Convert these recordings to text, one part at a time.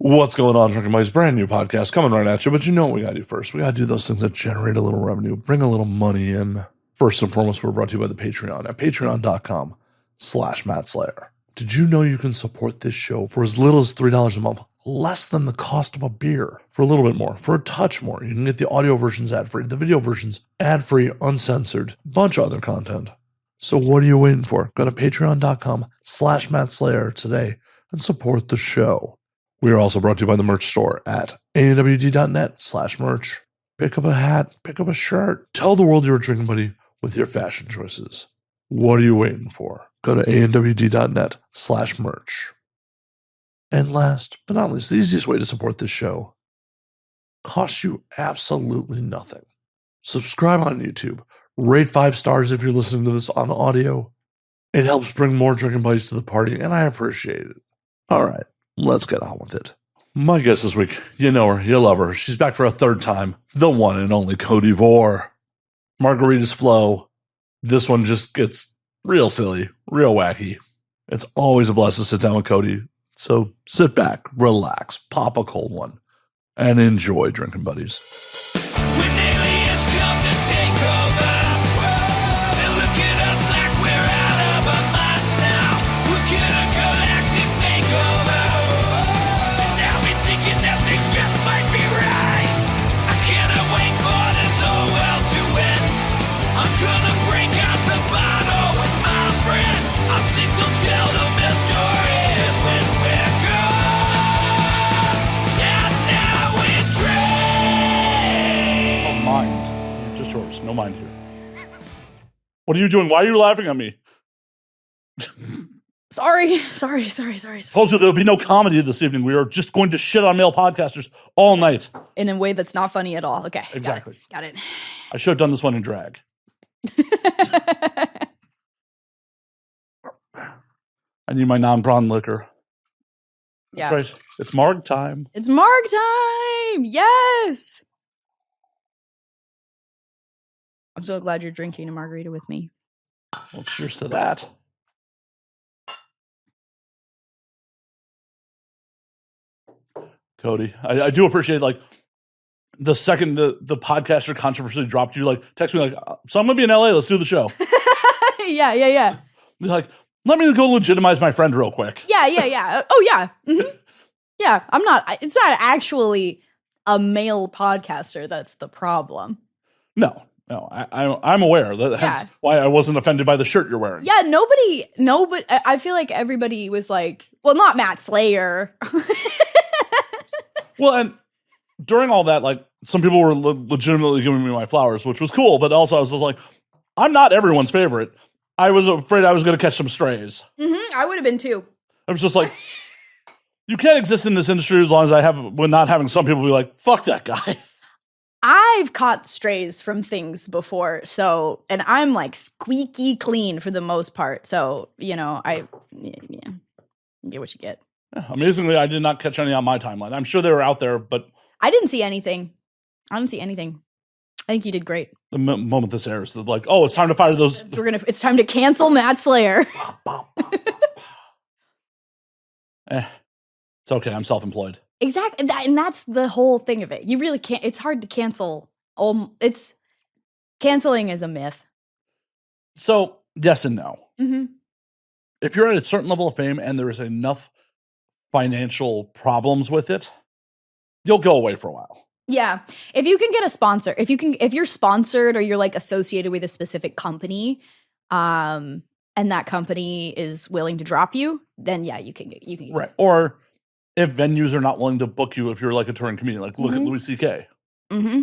What's going on, Drunken Buddies? Brand new podcast coming right at you, but you know what we gotta do first. We gotta do those things that generate a little revenue, bring a little money in. First and foremost, we're brought to you by the Patreon at patreon.com/MattSlayer. Did you know you can support this show for as little as $3 a month, less than the cost of a beer, for a little bit more, for a touch more? You can get the audio versions ad-free, the video versions ad-free, uncensored, bunch of other content. So what are you waiting for? Go to patreon.com/MattSlayer today and support the show. We are also brought to you by the merch store at awd.net/merch. Pick up a hat, pick up a shirt. Tell the world you're a drinking buddy with your fashion choices. What are you waiting for? Go to awd.net/merch. And last but not least, the easiest way to support this show costs you absolutely nothing. Subscribe on YouTube. Rate 5 stars if you're listening to this on audio. It helps bring more drinking buddies to the party, and I appreciate it. All right. Let's get on with it. My guest this week, you know her, you love her. She's back for a third time. The one and only Codi Vore. Margaritas flow. This one just gets real silly, real wacky. It's always a blast to sit down with Codi. So sit back, relax, pop a cold one, and enjoy Drinking Buddies. When aliens come to take over, they look at us like we're out of our minds now. We'll get a galactic makeover. Now we're thinking that they just might be right. I cannot wait for this whole world to end. I'm gonna break out the bottle with my friends. I think they'll tell the best stories when we're gone. And now we drink. No mind. Just yours. No mind here. What are you doing? Why are you laughing at me? Sorry. Told you there would be no comedy this evening. We are just going to shit on male podcasters all night. In a way that's not funny at all. Okay. Exactly. Got it. I should have done this one in drag. I need my non-prawn liquor. Yeah. That's right. It's Marg time. It's Marg time. Yes. I'm so glad you're drinking a margarita with me. Well, cheers to that. Codi, I do appreciate, like, the second the podcaster controversy dropped, you, like, text me, like, so I'm going to be in LA. Let's do the show. Yeah. You're like, let me go legitimize my friend real quick. Yeah. Oh, yeah. Mm-hmm. Yeah, it's not actually a male podcaster that's the problem. No, I'm aware. That's why I wasn't offended by the shirt you're wearing. Yeah, nobody, I feel like everybody was like, well, not Matt Slayer. Well, and during all that, like, some people were legitimately giving me my flowers, which was cool, but also I was just like, I'm not everyone's favorite. I was afraid I was going to catch some strays. Mm-hmm, I would have been too. I was just like, you can't exist in this industry as long as when not having some people be like, fuck that guy. I've caught strays from things before, and I'm like squeaky clean for the most part. So, you know, you get what you get. Yeah, amazingly, I did not catch any on my timeline. I'm sure they were out there, but I didn't see anything. I think you did great. The moment this airs, they're like, oh, it's time to fire those. It's time to cancel Matt Slayer. It's okay. I'm self-employed. Exactly. And that's the whole thing of it. You really can't. It's hard to cancel. Canceling is a myth. So, yes and no. Mm-hmm. If you're at a certain level of fame and there is enough financial problems with it, you'll go away for a while. Yeah. If you can get a sponsor, if you're sponsored or you're like associated with a specific company, and that company is willing to drop you, then yeah, you can get right. Or if venues are not willing to book you, if you're like a touring comedian, like look at Louis C.K. Mm-hmm.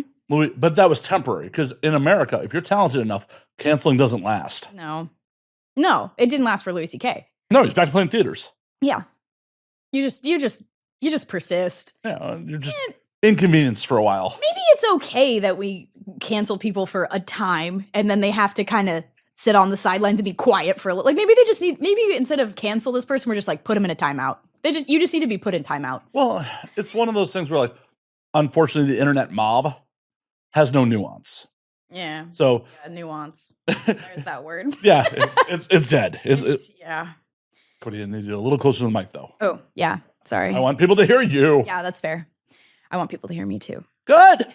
But that was temporary because in America, if you're talented enough, canceling doesn't last. No, it didn't last for Louis C.K. No, he's back to playing theaters. Yeah. You just persist. Yeah, you're just inconvenienced for a while. Maybe it's okay that we cancel people for a time and then they have to kind of sit on the sidelines and be quiet for a little. Like maybe instead of cancel this person, we're just like put them in a timeout. You just need to be put in timeout. Well, it's one of those things where, like, unfortunately, the internet mob has no nuance. Yeah. So nuance. There's that word. Yeah, it's dead. Yeah. Codi, I need you a little closer to the mic, though. Oh, yeah. Sorry. I want people to hear you. Yeah, that's fair. I want people to hear me too. Good.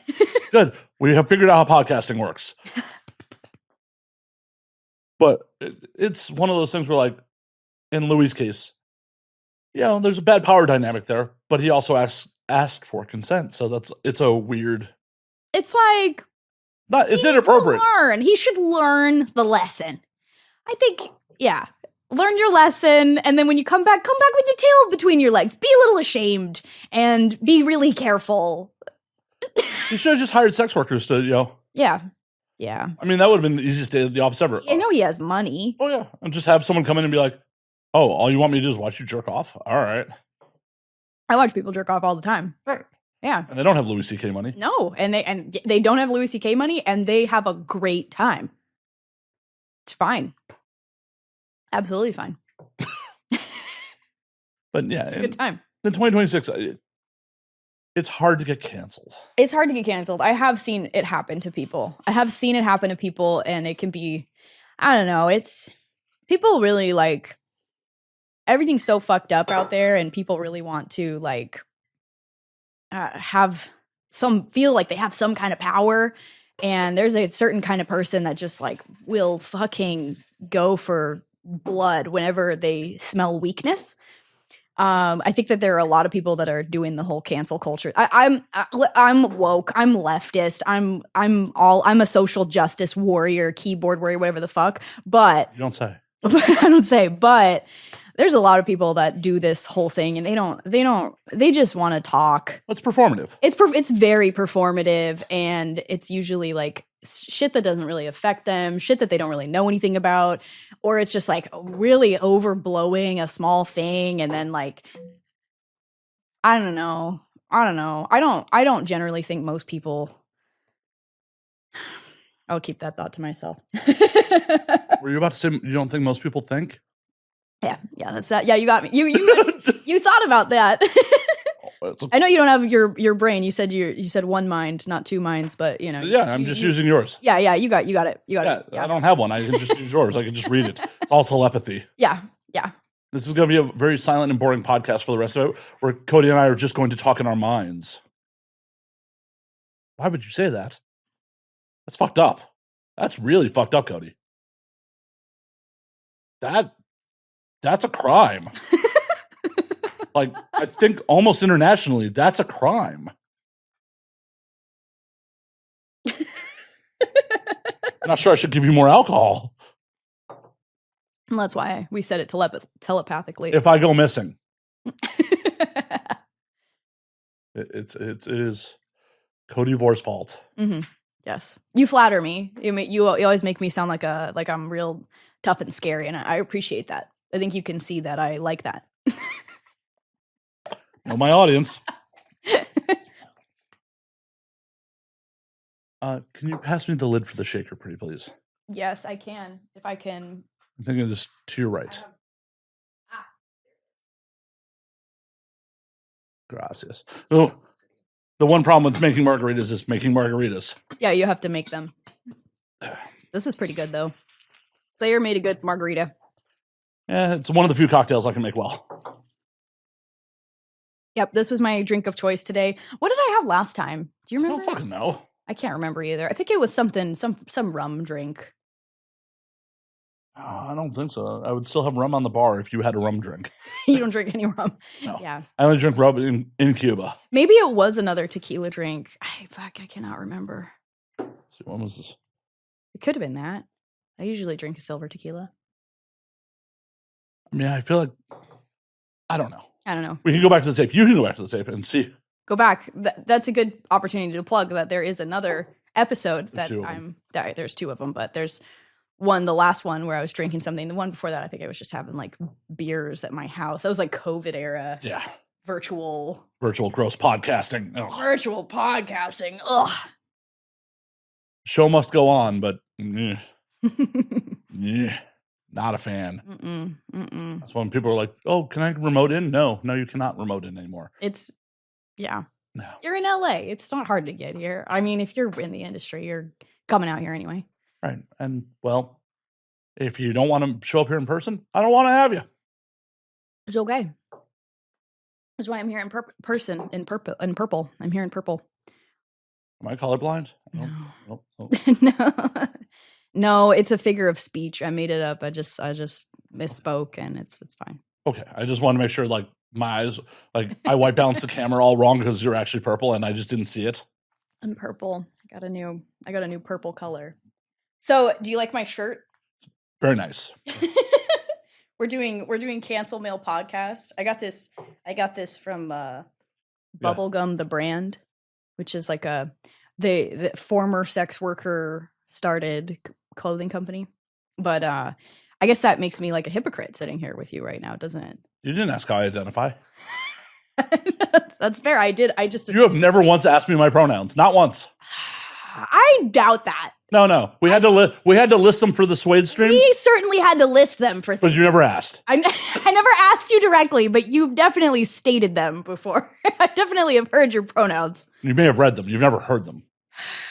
Good. We have figured out how podcasting works. But it's one of those things where, like, in Louis' case, yeah, there's a bad power dynamic there, but he also asked for consent. So it's a weird. It's like It's inappropriate. He should learn the lesson. I think, yeah. Learn your lesson, and then when you come back with your tail between your legs. Be a little ashamed and be really careful. You should have just hired sex workers to, Yeah. Yeah. I mean, that would have been the easiest day of the office ever. I know he has money. Oh, yeah. And just have someone come in and be like, oh, all you want me to do is watch you jerk off? All right. I watch people jerk off all the time. Right. Yeah. And they don't have Louis C.K. money. No, and they don't have Louis C.K. money, and they have a great time. It's fine. Absolutely fine. But yeah. Good time. In 2026, it's hard to get canceled. It's hard to get canceled. I have seen it happen to people. And it can be, I don't know, it's, people really like, everything's so fucked up out there, and people really want to like feel like they have some kind of power. And there's a certain kind of person that just like will fucking go for blood whenever they smell weakness. I think that there are a lot of people that are doing the whole cancel culture. I'm woke. I'm leftist. I'm a social justice warrior, keyboard warrior, whatever the fuck. But You don't say. I don't say. But there's a lot of people that do this whole thing, and they just want to talk. It's performative. It's very performative, and it's usually like shit that doesn't really affect them, shit that they don't really know anything about, or it's just like really overblowing a small thing, and then like I don't know. I don't generally think most people. I'll keep that thought to myself. Were you about to say you don't think most people think? Yeah, that's that. Yeah, you got me. You thought about that. I know you don't have your brain. You said one mind, not two minds, but you know. Yeah, I'm just using yours. Yeah, you got it. Yeah, I don't have one. I can just use yours. I can just read it. It's all telepathy. Yeah. This is going to be a very silent and boring podcast for the rest of it, where Cody and I are just going to talk in our minds. Why would you say that? That's fucked up. That's really fucked up, Cody. That's a crime. Like, I think almost internationally, that's a crime. I'm not sure I should give you more alcohol. And that's why we said it telepathically. If I go missing. It is Codi Vore's fault. Mm-hmm. Yes. You flatter me. You always make me sound like I'm real tough and scary, and I appreciate that. I think you can see that I like that. Well, my audience. Can you pass me the lid for the shaker, pretty please? Yes, I can. If I can. I'm thinking just to your right. Gracias. Oh, the one problem with making margaritas is making margaritas. Yeah, you have to make them. This is pretty good, though. Slayer made a good margarita. Yeah, it's one of the few cocktails I can make well. Yep, this was my drink of choice today. What did I have last time? Do you remember? I don't fucking know. I can't remember either. I think it was some rum drink. I don't think so. I would still have rum on the bar if you had a rum drink. You don't drink any rum. No. Yeah. I only drink rum in Cuba. Maybe it was another tequila drink. I cannot remember. So when was this? It could have been that. I usually drink a silver tequila. I mean, I feel like I don't know. We can go back to the tape. You can go back to the tape and see. Go back. That's a good opportunity to plug that there is another episode there's two of them, but there's one, the last one where I was drinking something. The one before that, I think I was just having like beers at my house. That was like COVID era. Yeah. Virtual gross podcasting. Ugh. Virtual podcasting. Ugh. Show must go on, but not a fan. That's when people are like, oh, can I remote in? No, you cannot remote in anymore. Yeah. No. You're in LA. It's not hard to get here. I mean, if you're in the industry, you're coming out here anyway. Right. And, well, if you don't want to show up here in person, I don't want to have you. It's okay. That's why I'm here in purple. I'm here in purple. Am I colorblind? No. Nope. No. No, it's a figure of speech. I made it up. I just misspoke, and it's fine. Okay, I just want to make sure, like, my eyes, like, I white balanced the camera all wrong because you're actually purple, and I just didn't see it. I'm purple. I got a new purple color. So, do you like my shirt? Very nice. We're doing Cancel Mail podcast. I got this from Bubblegum the brand, which is like the former sex worker started clothing company. But I guess that makes me like a hypocrite sitting here with you right now, doesn't it? You didn't ask how I identify. That's fair. I did. I just You have never once asked me my pronouns. Not once. I doubt that. No. We had to list them for the SWAID stream. We certainly had to list them for things. But you never asked. I never asked you directly, but you've definitely stated them before. I definitely have heard your pronouns. You may have read them. You've never heard them.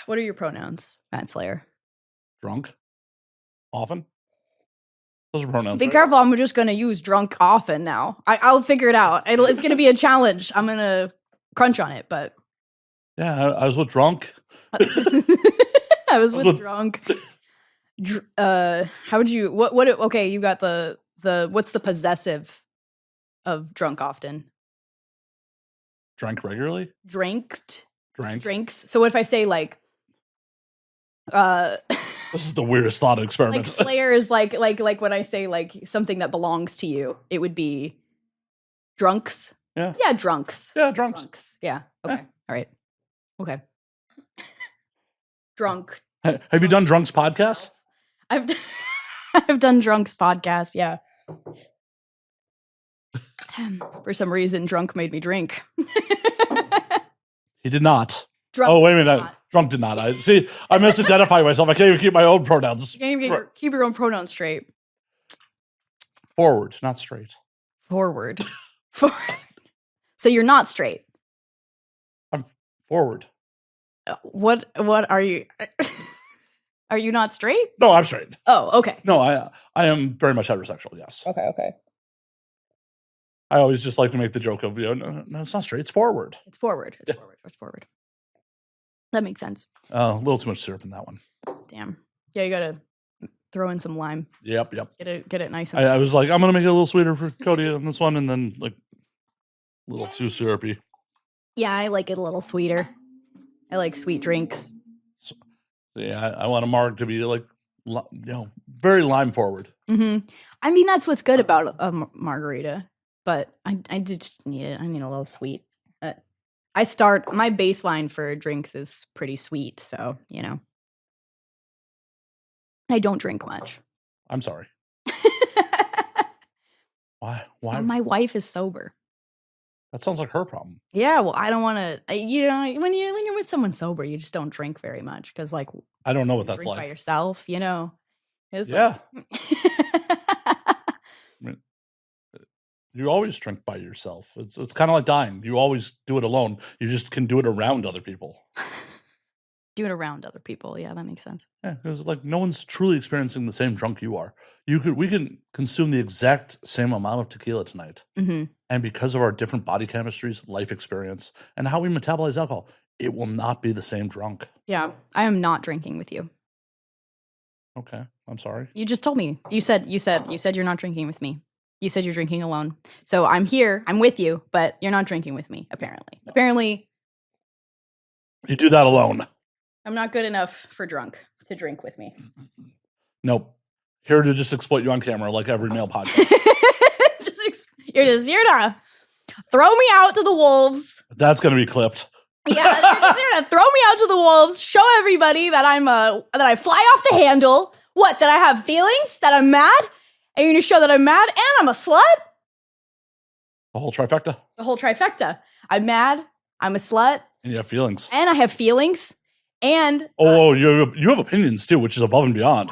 What are your pronouns, Matt Slayer? Drunk. Often. Those are pronouns. Be right? careful. I'm just going to use drunk often now. I'll figure it out. It's going to be a challenge. I'm going to crunch on it, but. Yeah, I was with drunk. I was with drunk. How would you, okay, you got the, what's the possessive of drunk often? Drank regularly? Drank. Drinks. So what if I say like, this is the weirdest thought experiment. like Slayer is like when I say like something that belongs to you, it would be drunks. Yeah. Yeah, drunks. Yeah, drunks. Yeah. Okay. Yeah. All right. Okay. Drunk. Have you done Drunks podcast? I've done Drunks podcast. Yeah. For some reason, drunk made me drink. He did not. Drunk Oh, wait a did minute. not. Drunk did not. I misidentify myself. I can't even keep my own pronouns. You can't even keep your own pronouns straight. Forward, not straight. Forward. So you're not straight. I'm forward. What are you? Are you not straight? No, I'm straight. Oh, okay. No, I am very much heterosexual, yes. Okay. I always just like to make the joke of, no, it's not straight. It's forward. It's forward. It's forward. That makes sense. A little too much syrup in that one. Damn. Yeah, you gotta throw in some lime. Yep. Get it nice. And I was like, I'm gonna make it a little sweeter for Cody on this one, and then like a little too syrupy. Yeah, I like it a little sweeter. I like sweet drinks. So, yeah, I want a marg to be like, very lime forward. Mm-hmm. I mean, that's what's good about a margarita. But I just need it. I need a little sweet. My baseline for drinks is pretty sweet, so I don't drink much. I'm sorry. Why? But my wife is sober. That sounds like her problem. Yeah, well, I don't want to. When you're with someone sober, you just don't drink very much because, like, I don't know what that's drink like by yourself. It's yeah. You always drink by yourself. It's kind of like dying. You always do it alone. You just can do it around other people. Do it around other people. Yeah, that makes sense. Yeah, because like no one's truly experiencing the same drunk you are. We can consume the exact same amount of tequila tonight, and because of our different body chemistries, life experience, and how we metabolize alcohol, it will not be the same drunk. Yeah, I am not drinking with you. Okay, I'm sorry. You just told me. You said you're not drinking with me. You said you're drinking alone. So I'm here. I'm with you, but you're not drinking with me, apparently. No. Apparently, You do that alone. I'm not good enough for drunk to drink with me. Nope. Here to just exploit you on camera like every male podcast. You're just here to throw me out to the wolves. That's going to be clipped. Yeah, you're just here to throw me out to the wolves, show everybody that that I fly off the handle. What, that I have feelings, that I'm mad? And you're going to show that I'm mad and I'm a slut? The whole trifecta. The whole trifecta. I'm mad, I'm a slut, And you have feelings. and I have feelings, and... you have opinions too, which is above and beyond.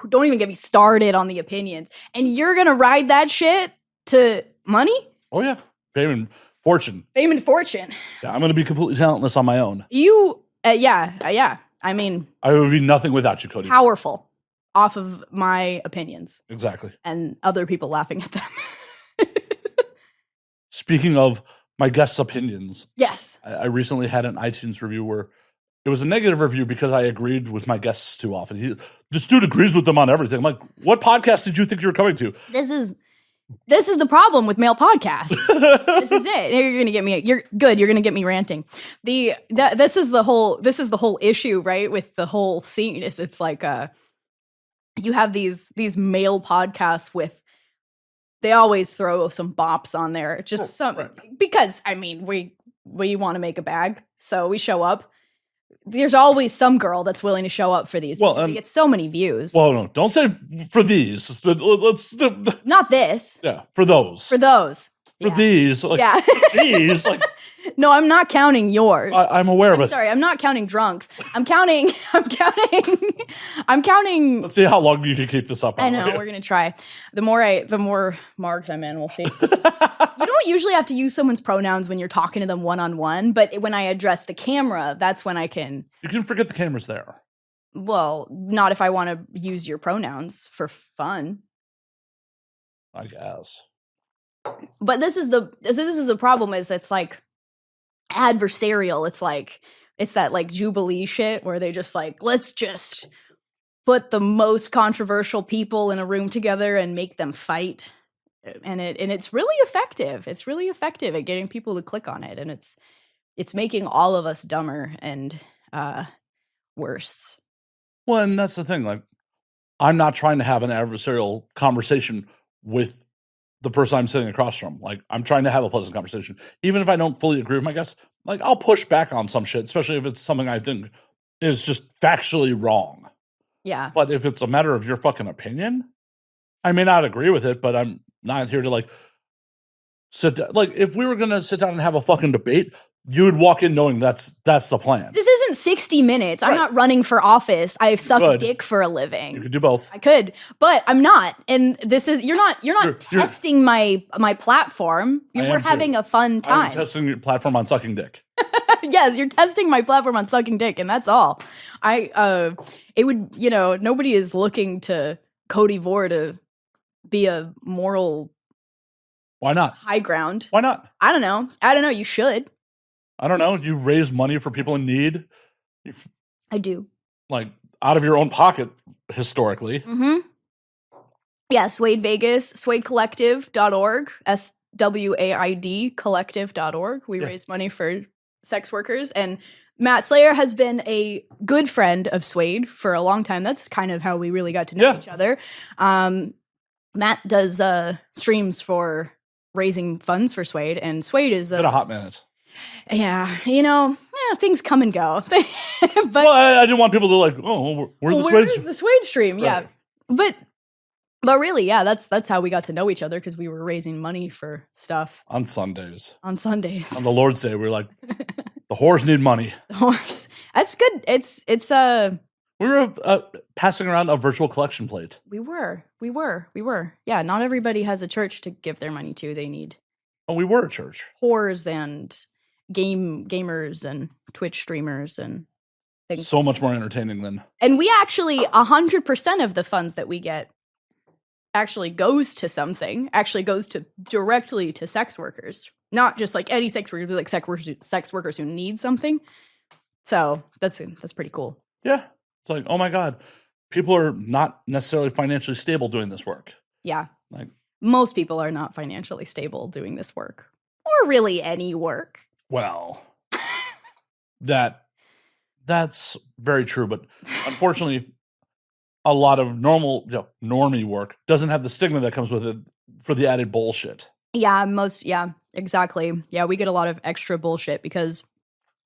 Don't even get me started on the opinions. And you're going to ride that shit to money? Oh, yeah. Fame and fortune. Fame and fortune. Yeah, I'm going to be completely talentless on my own. Yeah. I mean... I would be nothing without you, Cody. Powerful. Off of my opinions. Exactly. And other people laughing at them. Speaking of my guests' opinions. Yes. I recently had an iTunes review where it was a negative review because I agreed with my guests too often. This dude agrees with them on everything. I'm like, what podcast did you think you were coming to? This is the problem with male podcasts. This is it. You're gonna get me. You're good. You're gonna get me ranting. This is the whole issue, right? With the whole scene is it's like you have these male podcasts with. They always throw some bops on there, just because I mean we want to make a bag, so we show up. There's always some girl that's willing to show up for these. Well, they get so many views. Well, no, don't say for these. Let's not this. Yeah, for those. For those. For these. Like, yeah. These. Like. No, I'm not counting yours. I'm aware of it. Sorry, I'm not counting drunks. I'm counting. Let's see how long you can keep this up. I know, we're gonna try. The more margs I'm in, we'll see. You don't usually have to use someone's pronouns when you're talking to them one-on-one, but when I address the camera, that's when I can. You can forget the camera's there. Well, not if I want to use your pronouns for fun. I guess. But this is the problem. Is it's like adversarial. It's that like Jubilee shit where they just like, let's just put the most controversial people in a room together and make them fight. And it's really effective. It's really effective at getting people to click on it. And it's making all of us dumber and worse. Well, and that's the thing. Like, I'm not trying to have an adversarial conversation with the person I'm sitting across from. Like, I'm trying to have a pleasant conversation. Even if I don't fully agree with my guests, like, I'll push back on some shit, especially if it's something I think is just factually wrong. Yeah. But if it's a matter of your fucking opinion, I may not agree with it, but I'm not here to, like, sit down. Like, if we were going to sit down and have a fucking debate, you would walk in knowing that's the plan. This isn't 60 Minutes. I'm not running for office. I suck dick for a living. You could do both. I could, but I'm not. And this is you're not testing my platform. We're having a fun time. I'm testing your platform on sucking dick. Yes, you're testing my platform on sucking dick, and that's all. It would, nobody is looking to Codi Vore to be a moral. Why not? High ground. Why not? I don't know. You should. I don't know. You raise money for people in need. I do. Like, out of your own pocket, historically. Mm-hmm. Yeah, SWAID Vegas, SWAIDcollective.org, SWAID collective.org. We raise money for sex workers. And Matt Slayer has been a good friend of SWAID for a long time. That's kind of how we really got to know each other. Matt does streams for raising funds for SWAID, and SWAID is been a hot minute. Yeah, things come and go. But well, I didn't want people to like, where's the SWAID stream? Right. Yeah, but really, yeah, that's how we got to know each other, because we were raising money for stuff on Sundays. On Sundays, on the Lord's Day, we were like, the whores need money. The whores. That's good. It's We were passing around a virtual collection plate. We were. Yeah, not everybody has a church to give their money to. They need. Oh, we were a church. Whores and gamers and Twitch streamers and things. So much more entertaining than. And we actually 100% of the funds that we get actually goes to something. Actually goes to directly to sex workers, not just like any sex workers, like sex workers who need something. So that's pretty cool. Yeah, it's like, oh my god, people are not necessarily financially stable doing this work. Yeah, like most people are not financially stable doing this work, or really any work. Well, that's very true, but unfortunately, a lot of normie work doesn't have the stigma that comes with it for the added bullshit. Yeah, exactly. Yeah, we get a lot of extra bullshit because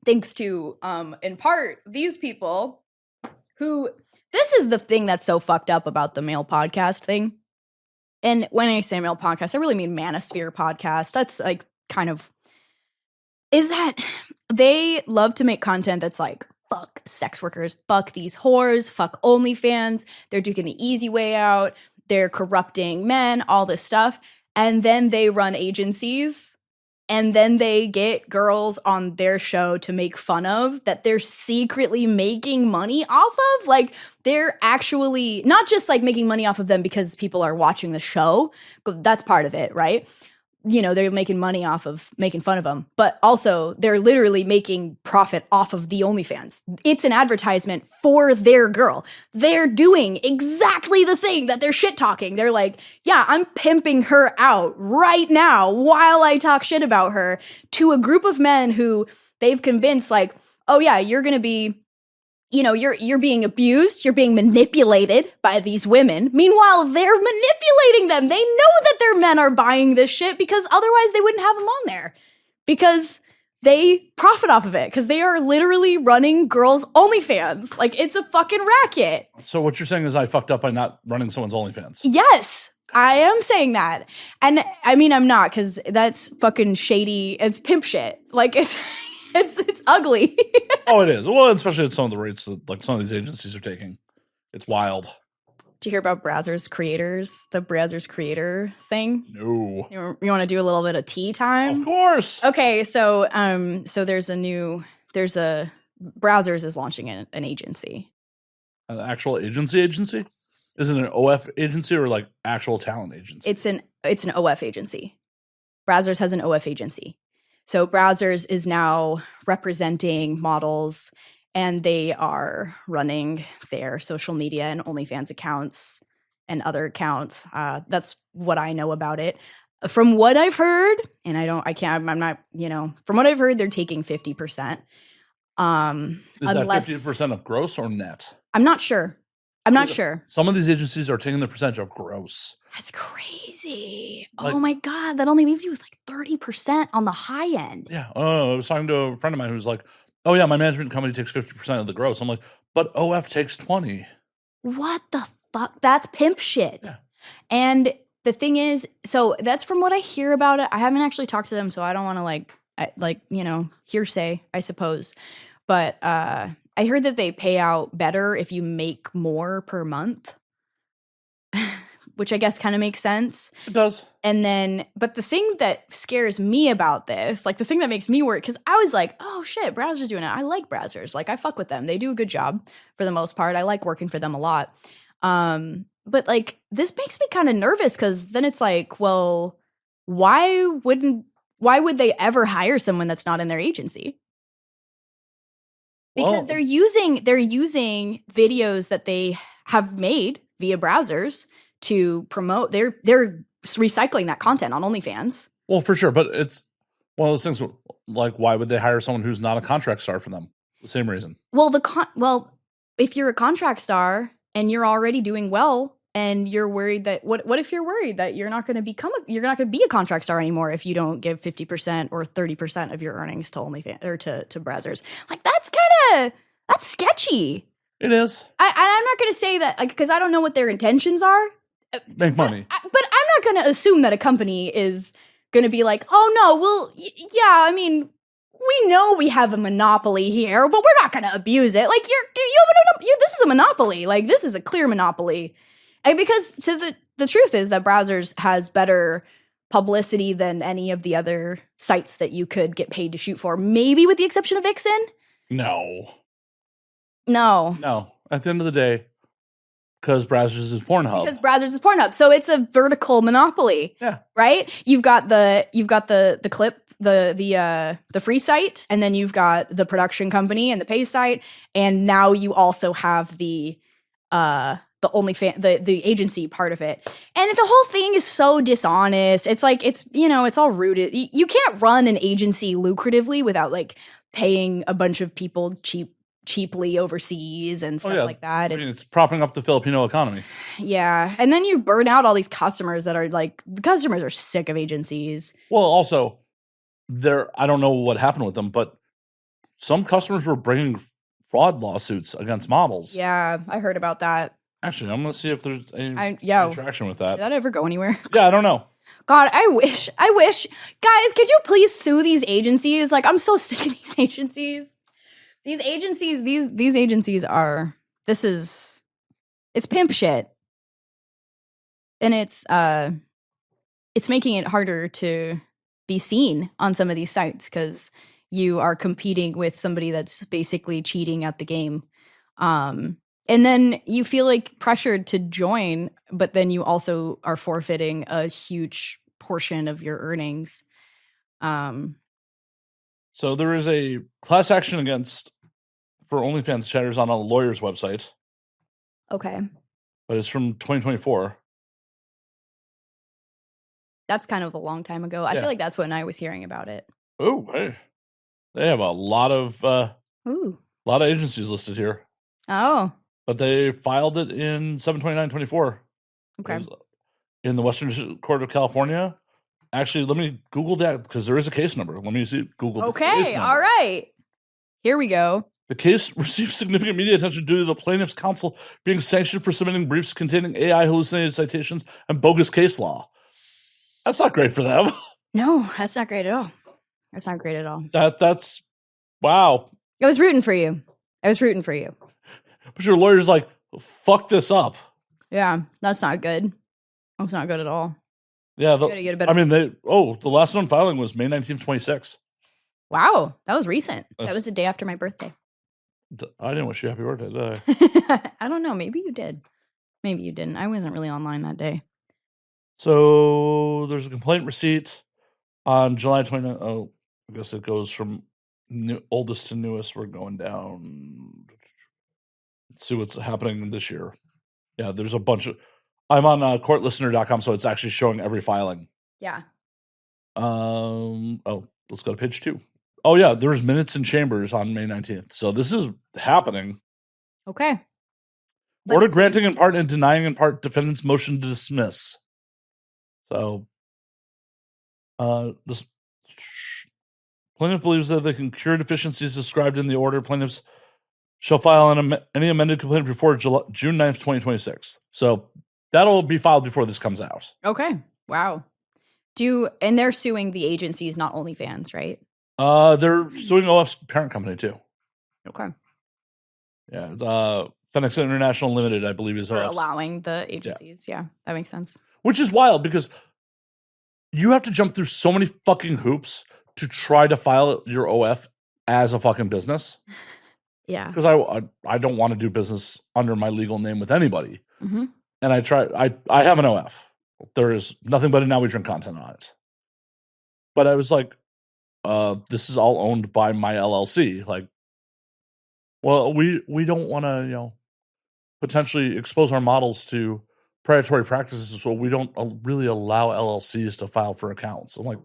thanks to, in part, these people who, this is the thing that's so fucked up about the male podcast thing. And when I say male podcast, I really mean manosphere podcast. That's like kind of, is that they love to make content that's like, fuck sex workers, fuck these whores, fuck OnlyFans, they're taking the easy way out, they're corrupting men, all this stuff. And then they run agencies, and then they get girls on their show to make fun of that they're secretly making money off of. Like, they're actually not just like making money off of them because people are watching the show. That's part of it, right? they're making money off of making fun of them, but also they're literally making profit off of the OnlyFans. It's an advertisement for their girl. They're doing exactly the thing that they're shit talking. They're like, yeah, I'm pimping her out right now while I talk shit about her to a group of men who they've convinced, like, oh yeah, you're going to be, you're being abused, you're being manipulated by these women. Meanwhile, they're manipulating them. They know that their men are buying this shit because otherwise they wouldn't have them on there. Because they profit off of it. Because they are literally running girls' OnlyFans. Like, it's a fucking racket. So what you're saying is I fucked up by not running someone's OnlyFans. Yes, I am saying that. And I mean, I'm not, because that's fucking shady. It's pimp shit. Like, it's ugly. Oh, it is. Well, especially at some of the rates that like some of these agencies are taking. It's wild. Did you hear about Brazzers creators? The Brazzers creator thing? No. You want to do a little bit of tea time? Of course. Okay, so there's Brazzers is launching an agency. An actual agency? Is it an OF agency or like actual talent agency? It's an OF agency. Brazzers has an OF agency. So Brazzers is now representing models, and they are running their social media and OnlyFans accounts and other accounts. That's what I know about it. From what I've heard, and I'm not, from what I've heard, they're taking 50%. Is that 50% of gross or net? I'm not sure. Some of these agencies are taking the percentage of gross. That's crazy. Like, oh my God. That only leaves you with like 30% on the high end. Yeah. I was talking to a friend of mine who's like, oh yeah, my management company takes 50% of the gross. I'm like, but OF takes 20. What the fuck? That's pimp shit. Yeah. And the thing is, so that's from what I hear about it. I haven't actually talked to them, so I don't want to hearsay, I suppose. But I heard that they pay out better if you make more per month. Which I guess kind of makes sense. It does. And then, but the thing that scares me about this, like the thing that makes me worry, because I was like, oh shit, Brazzers doing it. I like Brazzers. Like, I fuck with them. They do a good job for the most part. I like working for them a lot. But like, this makes me kind of nervous, because then it's like, well, why would they ever hire someone that's not in their agency? Because they're using videos that they have made via Brazzers to promote. They're recycling that content on OnlyFans. Well, for sure, but it's one of those things like, why would they hire someone who's not a contract star for them? The same reason. Well, if you're a contract star and you're already doing well, and you're worried that what if you're worried that you're not going to be a contract star anymore if you don't give 50% or 30% of your earnings to OnlyFans or to Brazzers? Like, that's sketchy. It is. I'm not going to say that, like, because I don't know what their intentions are. Make money. But I'm not going to assume that a company is going to be like, oh no, well, yeah, I mean, we know we have a monopoly here, but we're not going to abuse it. Like, this is a monopoly. Like, this is a clear monopoly. And because the truth is that Brazzers has better publicity than any of the other sites that you could get paid to shoot for, maybe with the exception of Vixen. No. At the end of the day, because Brazzers is Pornhub. So it's a vertical monopoly. Yeah. Right? You've got the clip, the free site, and then you've got the production company and the pay site, and now you also have the OnlyFans, the agency part of it. And the whole thing is so dishonest. It's like, it's all rooted. You can't run an agency lucratively without like paying a bunch of people cheaply overseas and stuff like that. It's propping up the Filipino economy. Yeah. And then you burn out all these customers that are like, the customers are sick of agencies. Well, also, I don't know what happened with them, but some customers were bringing fraud lawsuits against models. Yeah, I heard about that. Actually, I'm going to see if there's any traction with that. Did that ever go anywhere? Yeah, I don't know. God, I wish. Guys, could you please sue these agencies? Like, I'm so sick of these agencies. These agencies are, it's pimp shit. And it's making it harder to be seen on some of these sites because you are competing with somebody that's basically cheating at the game. And then you feel like pressured to join, but then you also are forfeiting a huge portion of your earnings. So there is a class action for OnlyFans chatters on a lawyer's website, Okay. but it's from 2024. That's kind of a long time ago. I Yeah. feel like that's when I was hearing about it. Oh, hey. They have a lot of Ooh. agencies listed here. Oh. But they filed it in 7/29/24. Okay. It was in the Western District Court of California. Actually, let me Google that because there is a case number. Let me see. Google the case Okay. number. All right. Here we go. The case received significant media attention due to the plaintiff's counsel being sanctioned for submitting briefs containing AI hallucinated citations and bogus case law. That's not great for them. No, that's not great at all. That's not great at all. That's wow. I was rooting for you. But your lawyer's like, fuck this up. Yeah, that's not good. That's not good at all. Yeah, You gotta get a better. the last one filing was May 19th, 26. Wow, that was recent. That That's- was the day after my birthday. I didn't wish you happy birthday, did I? I don't know. Maybe you did. Maybe you didn't. I wasn't really online that day. So there's a complaint receipt on July 29th. Oh, I guess it goes from oldest to newest. We're going down. Let's see what's happening this year. Yeah, there's a bunch of. I'm on courtlistener.com, so it's actually showing every filing. Yeah. Oh, let's go to page 2. Oh, yeah, there's minutes in chambers on May 19th. So this is happening. Okay. But Order it's- granting in part and denying in part defendant's motion to dismiss. So, this plaintiff believes that they can cure deficiencies described in the order. Plaintiffs shall file any amended complaint before June 9th, 2026. So that'll be filed before this comes out. Okay. Wow. And they're suing the agencies, not OnlyFans, right? They're suing OF's parent company too. Okay. Yeah, it's, Phoenix International Limited, I believe, is For OF's. allowing the agencies. Yeah, that makes sense. Which is wild because you have to jump through so many fucking hoops to try to file your OF as a fucking business. Yeah. Because I don't want to do business under my legal name with anybody. Mm-hmm. And I have an OF. There is nothing but a Now We Drink content on it. But I was like, this is all owned by my LLC. Like, well, we don't want to, potentially expose our models to predatory practices, so we don't really allow LLCs to file for accounts. I'm like,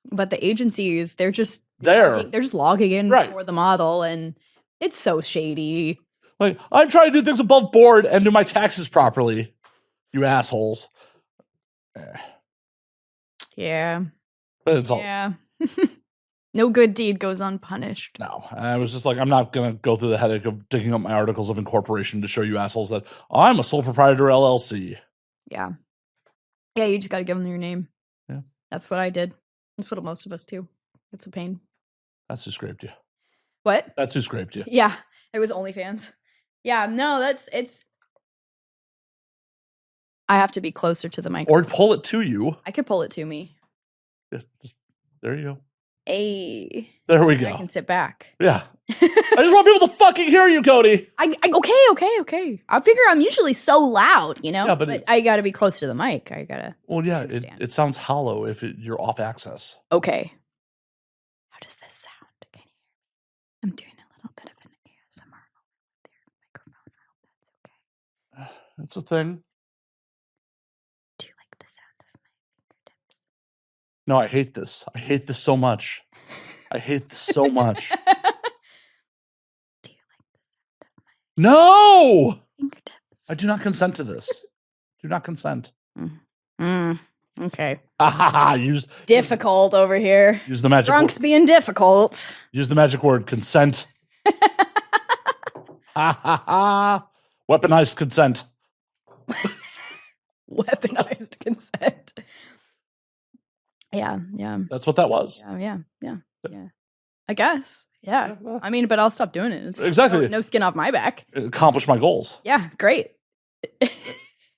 But the agencies, they're just There. They're just logging in Right. for the model, and it's so shady. like I'm trying to do things above board and do my taxes properly. You assholes. Yeah. It's all Yeah. No good deed goes unpunished. no. I was just like, I'm not gonna go through the headache of digging up my articles of incorporation to show you assholes that I'm a sole proprietor LLC. Yeah. Yeah, you just got to give them your name. Yeah. That's what I did. That's what most of us do. It's a pain. That's who scraped you. What? That's who scraped you. Yeah, it was OnlyFans. Yeah, no, it's. I have to be closer to the mic. Or pull it to you. I could pull it to me. Yeah, there you go. Hey, There we I go. can sit back. Yeah. I just want people to fucking hear you, Cody. Okay. I figure I'm usually so loud, Yeah, but I got to be close to the mic. I gotta. Well, yeah, Understand. it sounds hollow if you're off access. Okay. How does this sound? Can you hear me? I'm doing a little bit of an ASMR moment with your microphone. I hope that's okay. It's a thing. Do you like the sound of my fingertips? No, I hate this. I hate this so much. I hate this so much. Do you like the sound of my No! fingertips? I do not consent to this. Do not consent. Okay. use Difficult over here. use the magic Drunks word. being difficult. Use the magic word consent. Weaponized consent. Weaponized consent. Yeah. That's what that was. Yeah. I guess. Yeah. I mean, but I'll stop doing it. It's Exactly. no skin off my back. Accomplish my goals. Yeah, great.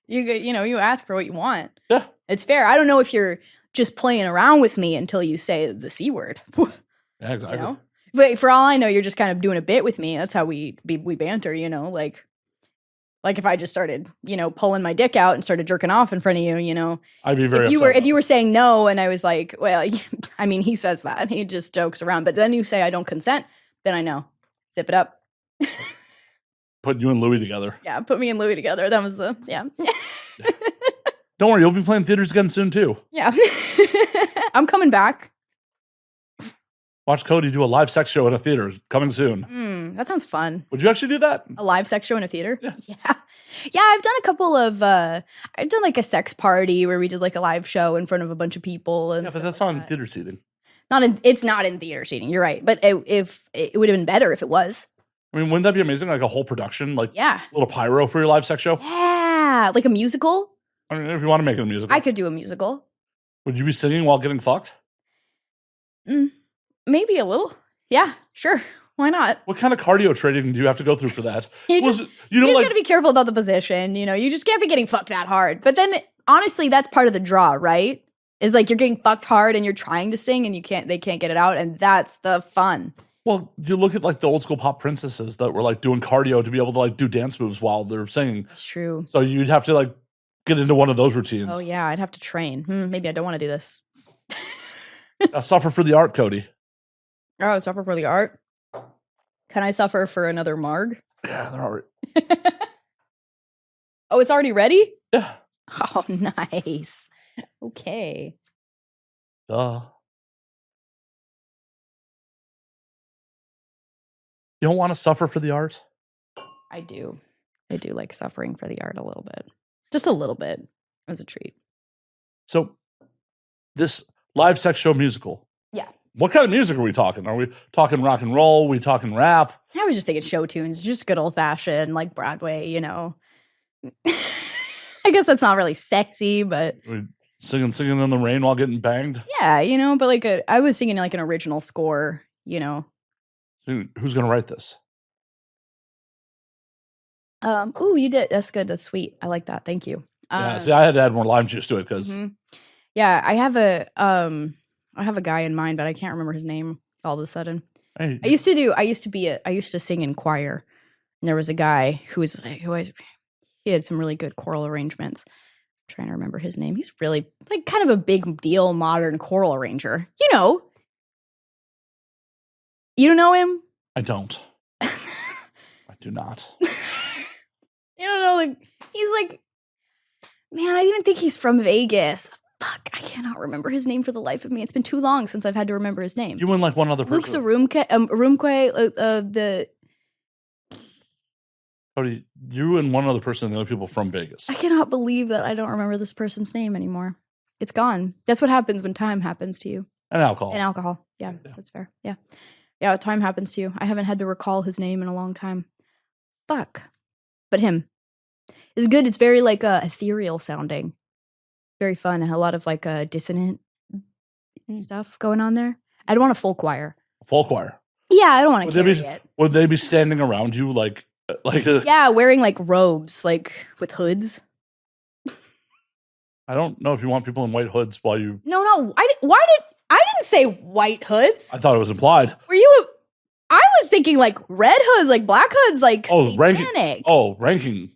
You ask for what you want. Yeah. It's fair. I don't know if you're just playing around with me until you say the C word. Yeah, exactly. But for all I know, you're just kind of doing a bit with me. That's how we banter, like Like if I just started, pulling my dick out and started jerking off in front of you, I'd be very if you were saying no and I was like, well, I mean, he says that. He just jokes around. But then you say I don't consent, then I know. Zip it up. Put you and Louis together. Yeah, put me and Louis together. That was yeah. Don't worry, you'll be playing theaters again soon too. Yeah. I'm coming back. Watch Codi do a live sex show at a theater coming soon. That sounds fun. Would you actually do that? A live sex show in a theater? Yeah. Yeah, I've done a couple of I've done like a sex party where we did like a live show in front of a bunch of people and Yeah, but that's not in theater seating. It's not in theater seating. You're right. But if it would have been better if it was. I mean, wouldn't that be amazing? Like a whole production, like Yeah. a little pyro for your live sex show? Yeah, like a musical? I mean, if you want to make it a musical. I could do a musical. Would you be singing while getting fucked? Maybe a little. Yeah, sure. Why not? What kind of cardio training do you have to go through for that? You just got to be careful about the position. You just can't be getting fucked that hard. But then, honestly, that's part of the draw, right? Is like you're getting fucked hard and you're trying to sing and they can't get it out, and that's the fun. Well, you look at like the old school pop princesses that were like doing cardio to be able to like do dance moves while they're singing. That's true. So you'd have to like get into one of those routines. Oh yeah, I'd have to train. Maybe I don't want to do this. Suffer for the art, Codi. Oh, suffer for the art. Can I suffer for another marg? Yeah, they're already. Oh, it's already ready? Yeah. Oh, nice. Okay. Duh. You don't want to suffer for the art? I do. I do like suffering for the art a little bit. Just a little bit as a treat. So, this live sex show musical. Yeah. What kind of music are we talking? Are we talking rock and roll? Are we talking rap? I was just thinking show tunes, just good old fashioned, like Broadway, I guess that's not really sexy, but Are we singing in the rain while getting banged? yeah, but like I was singing like an original score, Dude, who's going to write this? Ooh, you did. That's good. That's sweet. I like that. Thank you. Yeah, see, I had to add more lime juice to it because yeah, I have a guy in mind, but I can't remember his name all of a sudden. hey, I used to sing in choir, and there was a guy he had some really good choral arrangements. I'm trying to remember his name. He's really like kind of a big deal modern choral arranger. You don't know him? I don't. I do not. You don't know, like he's like, man, I even think he's from Vegas. Fuck, I cannot remember his name for the life of me. It's been too long since I've had to remember his name. You and like one other person. Luke Arumque, Codi, you and one other person, the other people from Vegas. I cannot believe that I don't remember this person's name anymore. It's gone. That's what happens when time happens to you. And alcohol. And alcohol. Yeah, that's fair. Yeah. Yeah, time happens to you. I haven't had to recall his name in a long time. Fuck. But him. It's good. It's very like ethereal sounding. Very fun. A lot of like dissonant stuff going on there. I'd want a full choir. Full choir. Yeah, I don't want to carry it. Would they be standing around you like yeah, wearing like robes, like with hoods. I don't know if you want people in white hoods while you. No. I didn't say white hoods. I thought it was implied. Were you? I was thinking like red hoods, like black hoods, like satanic. Ranking.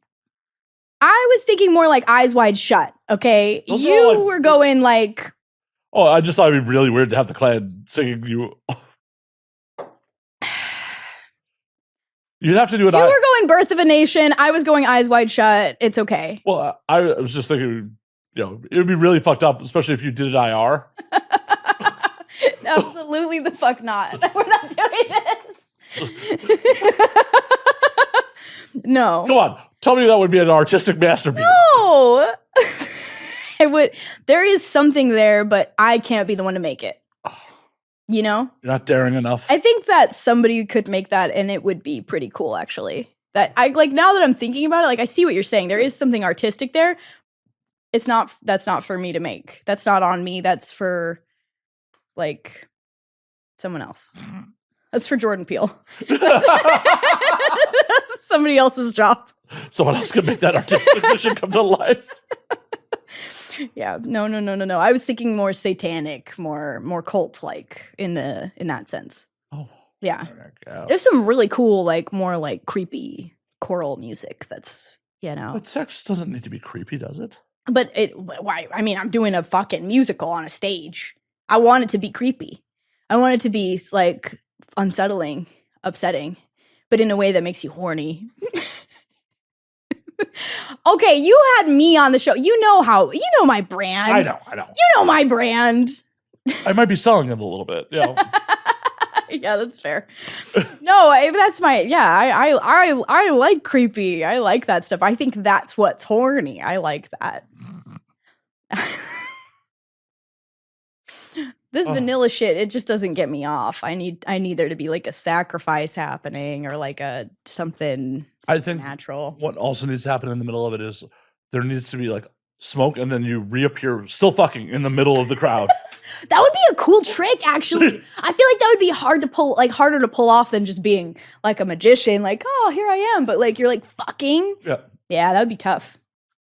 I was thinking more like eyes wide shut. Okay, Those you were going like. Oh, I just thought it'd be really weird to have the Klan singing you. You'd have to do it. You were going Birth of a Nation. I was going Eyes Wide Shut. It's okay. Well, I was just thinking, it would be really fucked up, especially if you did it IR. Absolutely the fuck not. We're not doing this. No. Come on. Tell me that would be an artistic masterpiece. No. It would. There is something there, but I can't be the one to make it. You're not daring enough. I think that somebody could make that and it would be pretty cool, actually. That I like now that I'm thinking about it, like I see what you're saying. There is something artistic there. That's not for me to make. That's not on me. That's for like someone else. That's for Jordan Peele. Somebody else's job. Someone else could make that artistic vision come to life. Yeah, no. I was thinking more satanic, more cult-like in that sense. Oh, yeah. There's some really cool, like more like creepy choral music that's you know. But sex doesn't need to be creepy, does it? But why? I mean, I'm doing a fucking musical on a stage. I want it to be creepy. I want it to be like unsettling, upsetting, but in a way that makes you horny. Okay, you had me on the show. You know my brand. I know. You know my brand. I might be selling it a little bit. Yeah. Yeah, that's fair. No, that's my I like creepy. I like that stuff. I think that's what's horny. I like that. This vanilla shit, it just doesn't get me off. I need there to be like a sacrifice happening or like something I think natural. What also needs to happen in the middle of it is there needs to be like smoke and then you reappear still fucking in the middle of the crowd. That would be a cool trick, actually. I feel like that would be harder to pull off than just being like a magician, like, oh, here I am. But like you're like fucking. Yeah. Yeah, that would be tough.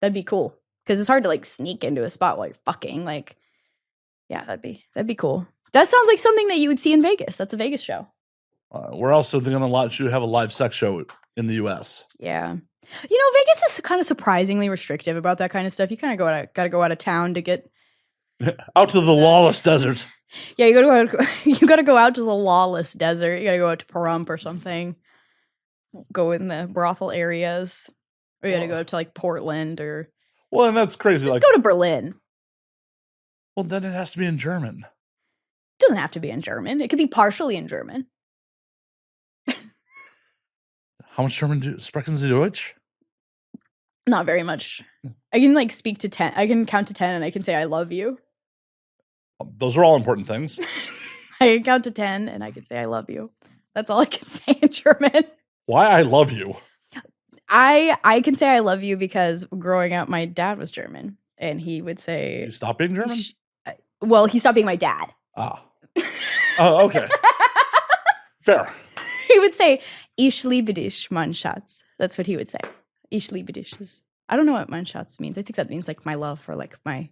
That'd be cool. Because it's hard to like sneak into a spot while you're fucking. Like, yeah, that'd be cool. That sounds like something that you would see in Vegas. That's a Vegas show. We're also going to have a live sex show in the U.S. Yeah. You know, Vegas is kind of surprisingly restrictive about that kind of stuff. You kind of gotta go out of town to get out to the lawless desert. Yeah, you gotta go out to the lawless desert. You gotta go out to Pahrump or something. Go in the brothel areas, or you gotta go to like Portland or. Well, and that's crazy. Just go to Berlin. Well, then it has to be in German. It doesn't have to be in German. It could be partially in German. How much German sprechen Sie Deutsch? Not very much. I can like speak to 10. I can count to 10 and I can say I love you. Those are all important things. I can count to 10 and I can say I love you. That's all I can say in German. Why I love you? I can say I love you because growing up, my dad was German and he would say. You stop being German? Well, he stopped being my dad. Ah. Oh, okay. Fair. He would say, Ich liebe dich, mein Schatz. That's what he would say. Ich liebe dich is. I don't know what mein Schatz means. I think that means like my love or like my.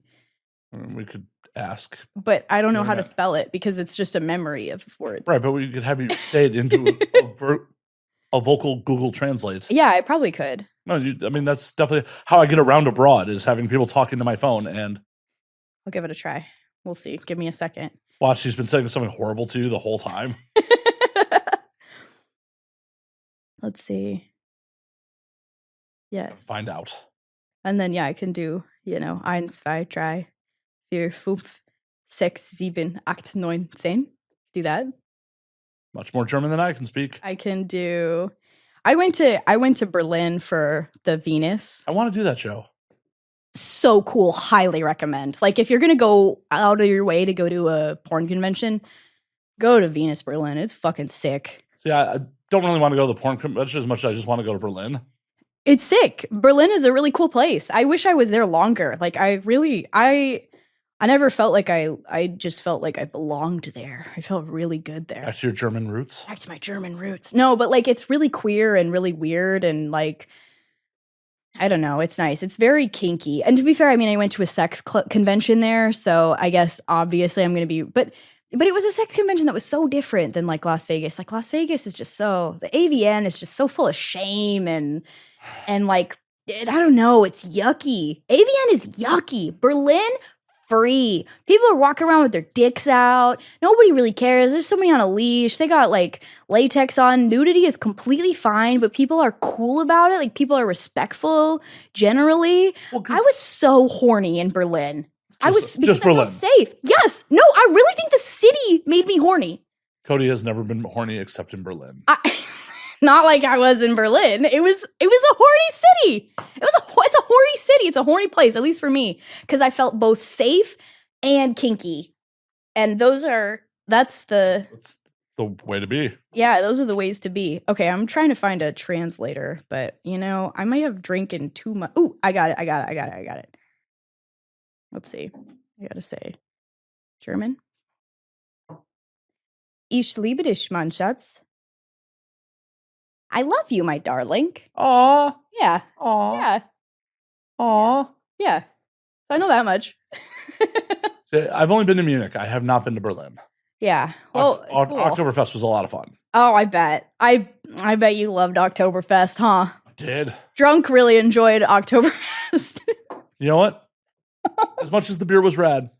We could ask. But I don't know how to spell it because it's just a memory of words. Right, but we could have you say it into a vocal Google Translate. Yeah, I probably could. No, I mean, that's definitely how I get around abroad is having people talking to my phone and. I'll give it a try. We'll see. Give me a second. Wow, she's been saying something horrible to you the whole time. Let's see. Yes. Find out. And then, yeah, I can do, 1, 2, 3, 4, 5, 6, 7, 8, 9, 10. Do that. Much more German than I can speak. I can do. I went to Berlin for the Venus. I want to do that show. So cool. Highly recommend. Like, if you're going to go out of your way to go to a porn convention, go to Venus Berlin. It's fucking sick. See, I don't really want to go to the porn convention as much as I just want to go to Berlin. It's sick. Berlin is a really cool place. I wish I was there longer. Like, I never felt like I just felt like I belonged there. I felt really good there. Back to your German roots? Back to my German roots. No, but like, it's really queer and really weird and like, I don't know. It's nice. It's very kinky. And to be fair, I mean, I went to a sex convention there. So I guess obviously I'm going to be, but it was a sex convention that was so different than like Las Vegas. Like Las Vegas is just the AVN is just so full of shame and like, I don't know. It's yucky. AVN is yucky. Berlin, free. People are walking around with their dicks out. Nobody really cares. There's somebody on a leash. They got like latex on. Nudity is completely fine, but people are cool about it. Like people are respectful generally. Well, I was so horny in Berlin. Because just Berlin. I felt safe. Yes. No, I really think the city made me horny. Codi has never been horny except in Berlin. Not like I was in Berlin. It was a horny city. It's a horny city. It's a horny place, at least for me, because I felt both safe and kinky. And that's the way to be. Yeah, those are the ways to be. Okay, I'm trying to find a translator, but I might have drinking too much. Ooh, I got it. Let's see. I gotta say German. Ich liebe dich, mein Schatz. I love you, my darling. Aw. Yeah. Aw. Yeah. Aw. Yeah. So I know that much. See, I've only been to Munich. I have not been to Berlin. Yeah. Well, Oktoberfest was a lot of fun. Oh, I bet. I bet you loved Oktoberfest, huh? Did. Drunk really enjoyed Oktoberfest. You know what? As much as the beer was rad,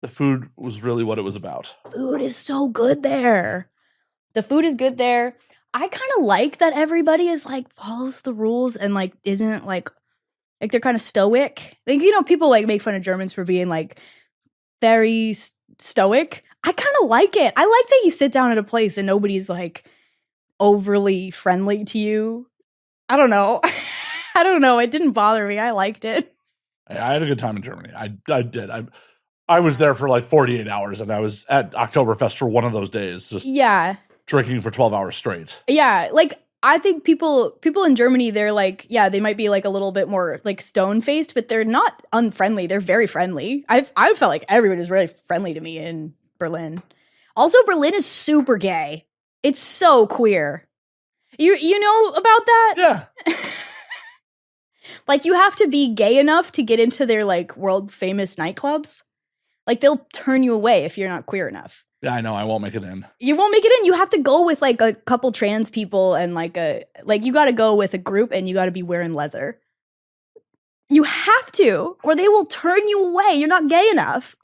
the food was really what it was about. Food is so good there. The food is good there. I kind of like that everybody is like follows the rules and like isn't like they're kind of stoic. Like, you know, people like make fun of Germans for being like very stoic. I kind of like it. I like that you sit down at a place and nobody's like overly friendly to you. I don't know. I don't know. It didn't bother me. I liked it. I had a good time in Germany. I did. I was there for like 48 hours, and I was at Oktoberfest for one of those days, just drinking for 12 hours straight. Yeah, like I think people in Germany, they're like, yeah, they might be like a little bit more like stone faced, but they're not unfriendly. They're very friendly. I felt like everyone was really friendly to me in Berlin. Also, Berlin is super gay. It's so queer. You know about that? Yeah. Like, you have to be gay enough to get into their like world famous nightclubs. Like, they'll turn you away if you're not queer enough. Yeah, I know. I won't make it in. You won't make it in. You have to go with like a couple trans people and you got to go with a group and you got to be wearing leather. You have to, or they will turn you away. You're not gay enough.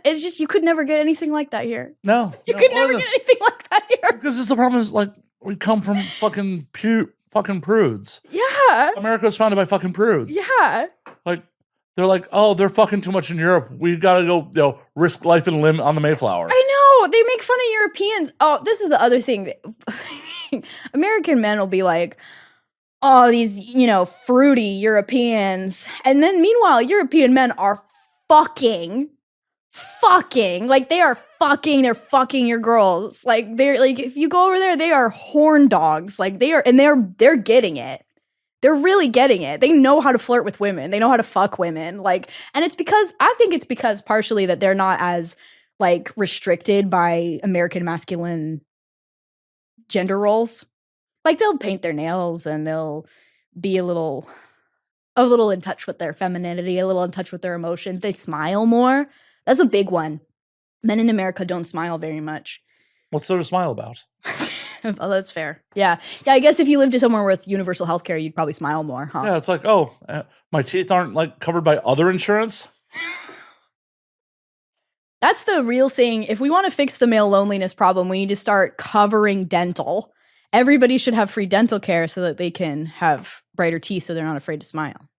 It's just, you could never get anything like that here. No. You could never get anything like that here. Because it's the problem is, like, we come from fucking prudes. Yeah. America was founded by fucking prudes. Yeah. Like, they're like, oh, they're fucking too much in Europe. We gotta go, risk life and limb on the Mayflower. I know. They make fun of Europeans. Oh, this is the other thing. American men will be like, oh, these, fruity Europeans. And then meanwhile, European men are fucking. Like, they are fucking, they're fucking your girls. Like, they're like, if you go over there, they are horn dogs. Like, they're getting it. They're really getting it. They know how to flirt with women. They know how to fuck women. Like, and I think it's because partially that they're not as like restricted by American masculine gender roles. Like, they'll paint their nails and they'll be a little in touch with their femininity, a little in touch with their emotions. They smile more. That's a big one. Men in America don't smile very much. What's there to smile about? Oh, that's fair. Yeah. I guess if you lived somewhere with universal healthcare, you'd probably smile more, huh? Yeah, it's like, my teeth aren't like covered by other insurance. That's the real thing. If we want to fix the male loneliness problem, we need to start covering dental. Everybody should have free dental care so that they can have brighter teeth so they're not afraid to smile.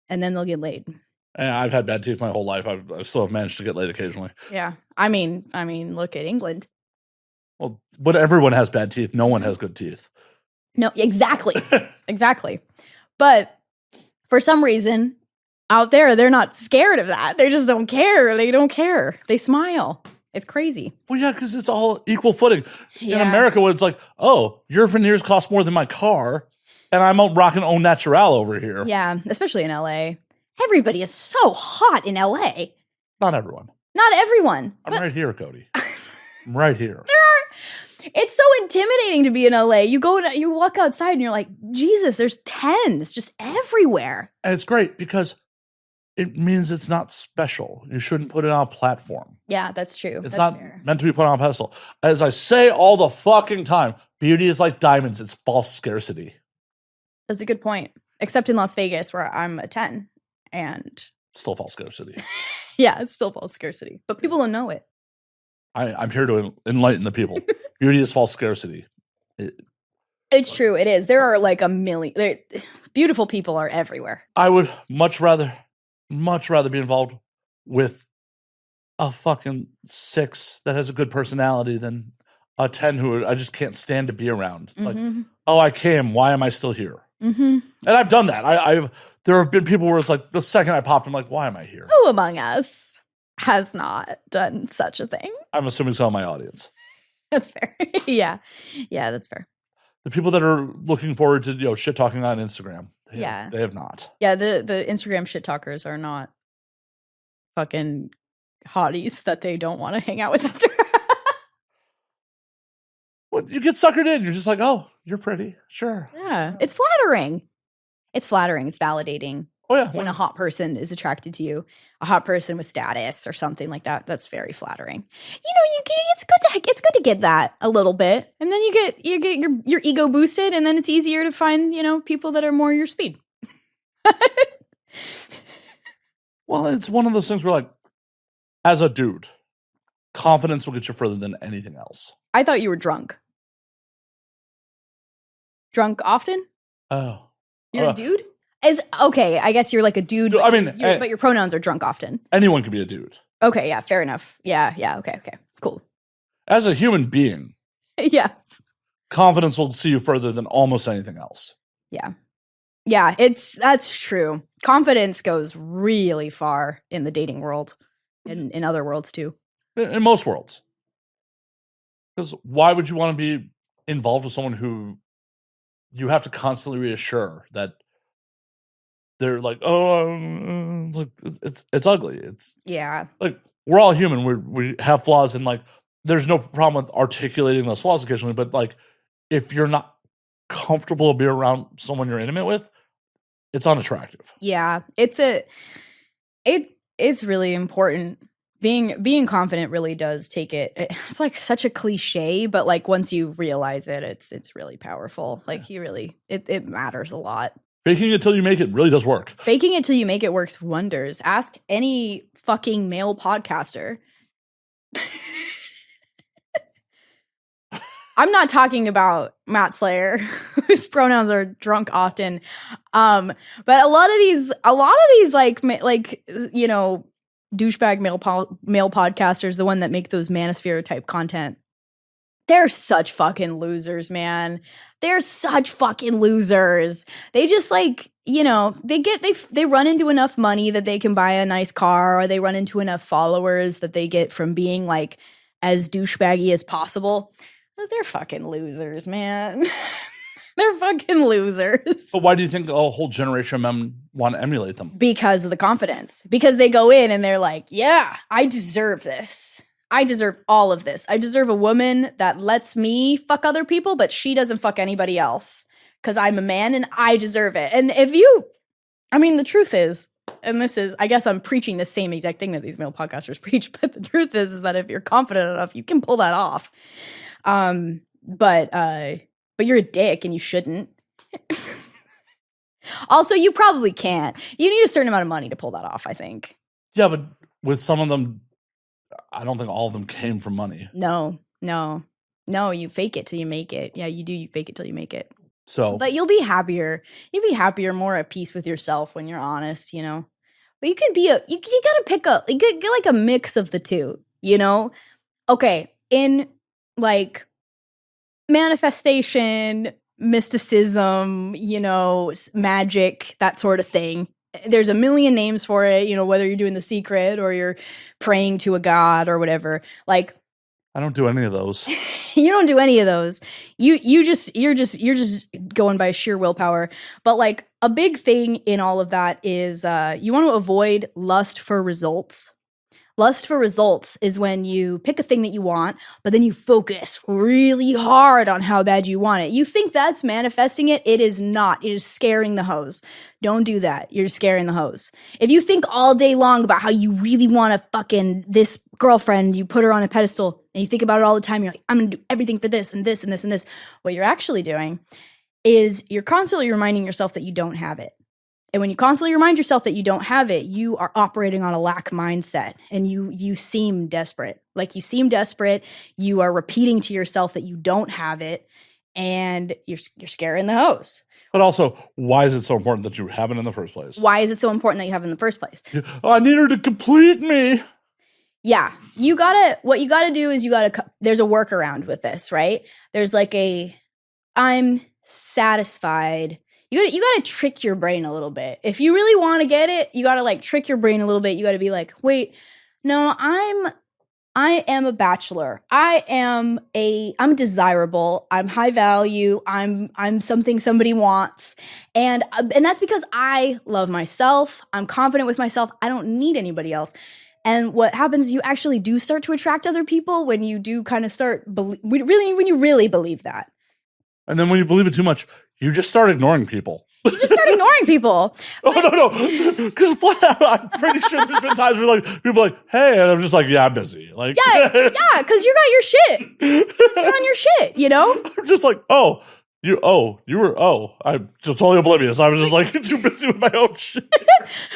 And then they'll get laid. Yeah, I've had bad teeth my whole life. I still have managed to get laid occasionally. Yeah. I mean, look at England. Well, but everyone has bad teeth. No one has good teeth. No, exactly. Exactly. But for some reason, out there, they're not scared of that. They just don't care. They don't care. They smile. It's crazy. Well, yeah, because it's all equal footing. Yeah. In America, when it's like, oh, your veneers cost more than my car, and I'm rocking au naturel over here. Yeah, especially in LA. Everybody is so hot in LA. Not everyone. Not everyone. I'm right here, Cody. I'm right here. It's so intimidating to be in LA. You walk outside and you're like, Jesus, there's tens just everywhere. And it's great because it means it's not special. You shouldn't put it on a platform. Yeah, that's true. It's not meant to be put on a pedestal. As I say all the fucking time, beauty is like diamonds. It's false scarcity. That's a good point. Except in Las Vegas, where I'm a 10. And still false scarcity. Yeah, it's still false scarcity. But people don't know it. I'm here to enlighten the people. Beauty is false scarcity. It's true. It is. There are like a million. Beautiful people are everywhere. I would much rather be involved with a fucking 6 that has a good personality than a 10 who I just can't stand to be around. It's like, oh, I came. Why am I still here? Mm-hmm. And I've done that. There have been people where it's like the second I popped, I'm like, why am I here? Who among us has not done such a thing? I'm assuming so in my audience. That's fair. Yeah, that's fair. The people that are looking forward to shit talking on Instagram, they have not. Yeah, the Instagram shit talkers are not fucking hotties that they don't want to hang out with after. Well, you get suckered in. You're just like, oh, you're pretty, sure. Yeah, it's flattering. It's flattering. It's validating. Oh yeah, when a hot person is attracted to you, a hot person with status or something like that, that's very flattering. It's it's good to get that a little bit, and then you get your ego boosted, and then it's easier to find, you know, people that are more your speed. Well, it's one of those things where, like, as a dude, confidence will get you further than anything else. I thought you were drunk. Drunk often? Oh. You're a dude? Okay, I guess you're like a dude, but, I mean, but your pronouns are drunk often. Anyone can be a dude. Okay, yeah, fair enough. Yeah, okay, cool. As a human being, Yes. confidence will see you further than almost anything else. Yeah. Yeah, that's true. Confidence goes really far in the dating world and in other worlds too. In most worlds. Because why would you want to be involved with someone who you have to constantly reassure that they're like, oh, it's ugly. It's like, we're all human. We have flaws, and like, there's no problem with articulating those flaws occasionally. But like, if you're not comfortable being around someone you're intimate with, it's unattractive. Yeah, it's really important. Being confident really does take it. It's like such a cliche, but like once you realize it, it's really powerful. Like it matters a lot. Faking it till you make it really does work. Faking it till you make it works wonders. Ask any fucking male podcaster. I'm not talking about Matt Slayer, whose pronouns are drunk often. But a lot of these like you know, douchebag male podcasters, the one that make those manosphere type content, they're such fucking losers, man. They're such fucking losers. They just like, you know, they run into enough money that they can buy a nice car, or they run into enough followers that they get from being like as douchebaggy as possible. They're fucking losers, man. They're fucking losers. But why do you think a whole generation of men want to emulate them? Because of the confidence. Because they go in and they're like, yeah, I deserve this. I deserve all of this. I deserve a woman that lets me fuck other people, but she doesn't fuck anybody else. Because I'm a man and I deserve it. And the truth is, and this is, I guess I'm preaching the same exact thing that these male podcasters preach, but the truth is that if you're confident enough, you can pull that off. But you're a dick and you shouldn't. Also, you probably can't. You need a certain amount of money to pull that off, I think. Yeah, but with some of them, I don't think all of them came from money. No, you fake it till you make it. Yeah, you do. You fake it till you make it. So, but you'll be happier. You'll be happier, more at peace with yourself when you're honest, you know. But you can be you gotta pick up, you get like a mix of the two, you know. Okay, in like manifestation, mysticism, you know, magic, that sort of thing. There's a million names for it, you know, whether you're doing The Secret or you're praying to a god or whatever. Like, I don't do any of those. You don't do any of those. You're just going by sheer willpower. But like a big thing in all of that is you want to avoid lust for results. Lust for results is when you pick a thing that you want, but then you focus really hard on how bad you want it. You think that's manifesting it. It is not. It is scaring the hose. Don't do that. You're scaring the hose. If you think all day long about how you really want to fucking this girlfriend, you put her on a pedestal and you think about it all the time. You're like, I'm going to do everything for this and this and this and this. What you're actually doing is you're constantly reminding yourself that you don't have it. And when you constantly remind yourself that you don't have it, you are operating on a lack mindset and you seem desperate. Like you seem desperate. You are repeating to yourself that you don't have it and you're scaring the hose. But also, why is it so important that you have it in the first place? Why is it so important that you have it in the first place? Oh, I need her to complete me. Yeah. What you gotta do is there's a workaround with this, right? There's like I'm satisfied. You gotta trick your brain a little bit. If you really want to get it, you gotta like trick your brain a little bit. You gotta be like, wait, no, I am a bachelor. I'm desirable. I'm high value. I'm something somebody wants. And that's because I love myself. I'm confident with myself. I don't need anybody else. And what happens is you actually do start to attract other people when you do kind of when you really believe that. And then when you believe it too much, you just start ignoring people. You just start ignoring people. Oh, no. Because flat out, I'm pretty sure there's been times where like people are like, hey, and I'm just like, yeah, I'm busy. Like, Yeah, because you got your shit. 'Cause you're on your shit, you know? I'm just like, I'm just totally oblivious. I was just like too busy with my own shit. But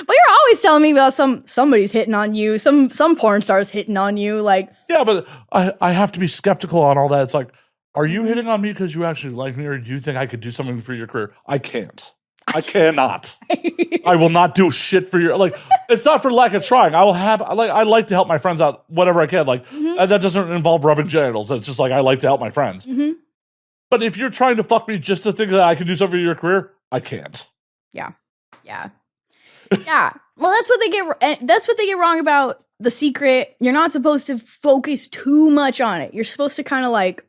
you're always telling me about somebody's hitting on you, some porn star's hitting on you, like. Yeah, but I have to be skeptical on all that. It's like, are you hitting on me because you actually like me, or do you think I could do something for your career? I can't. I cannot. I will not do shit for your, like, it's not for lack of trying. I like to help my friends out whatever I can. Like, and that doesn't involve rubbing genitals. It's just like, I like to help my friends. Mm-hmm. But if you're trying to fuck me just to think that I can do something for your career, I can't. Yeah. Well, that's what they get wrong about The Secret. You're not supposed to focus too much on it. You're supposed to kind of like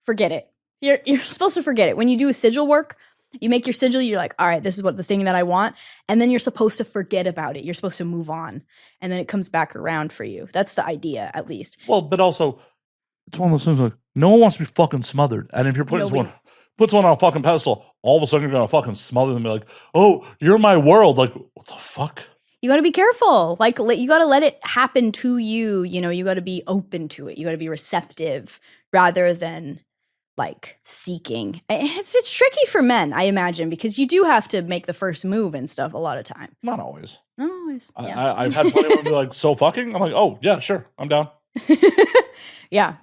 forget it. You're supposed to forget it. When you do a sigil work, you make your sigil, you're like, all right, this is what the thing that I want. And then you're supposed to forget about it. You're supposed to move on. And then it comes back around for you. That's the idea, at least. Well, but also, it's one of those things like, no one wants to be fucking smothered. And if you're putting someone on a fucking pedestal, all of a sudden you're going to fucking smother them and be like, oh, you're my world. Like, what the fuck? You got to be careful. Like, you got to let it happen to you. You know, you got to be open to it. You got to be receptive rather than like seeking. It's tricky for men, I imagine, because you do have to make the first move and stuff a lot of time. Not always. Not always. Yeah. I've had plenty of women be like, so fucking? I'm like, oh, yeah, sure. I'm down.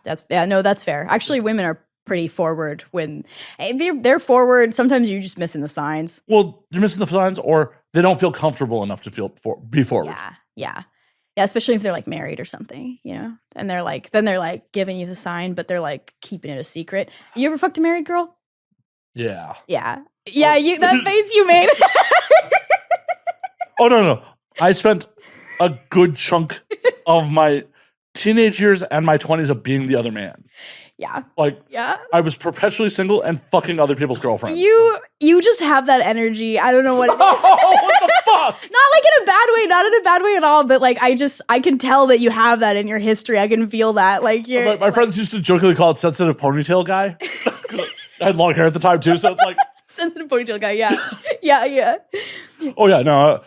That's fair. Actually, women are pretty forward when they're forward. Sometimes you're just missing the signs. Well, you're missing the signs, or they don't feel comfortable enough to be forward. Yeah, especially if they're like married or something, you know. And they're like giving you the sign, but they're like keeping it a secret. You ever fucked a married girl? Yeah. Yeah. That face you made. Oh no. I spent a good chunk of my teenage years and my 20s of being the other man. Yeah. I was perpetually single and fucking other people's girlfriends. You just have that energy. I don't know what it is. Oh, what the fuck? Not like in a bad way, not in a bad way at all, but like I can tell that you have that in your history. I can feel that. Like you're my friends used to jokingly call it sensitive ponytail guy. I had long hair at the time too, so like sensitive ponytail guy, yeah. Oh yeah, no.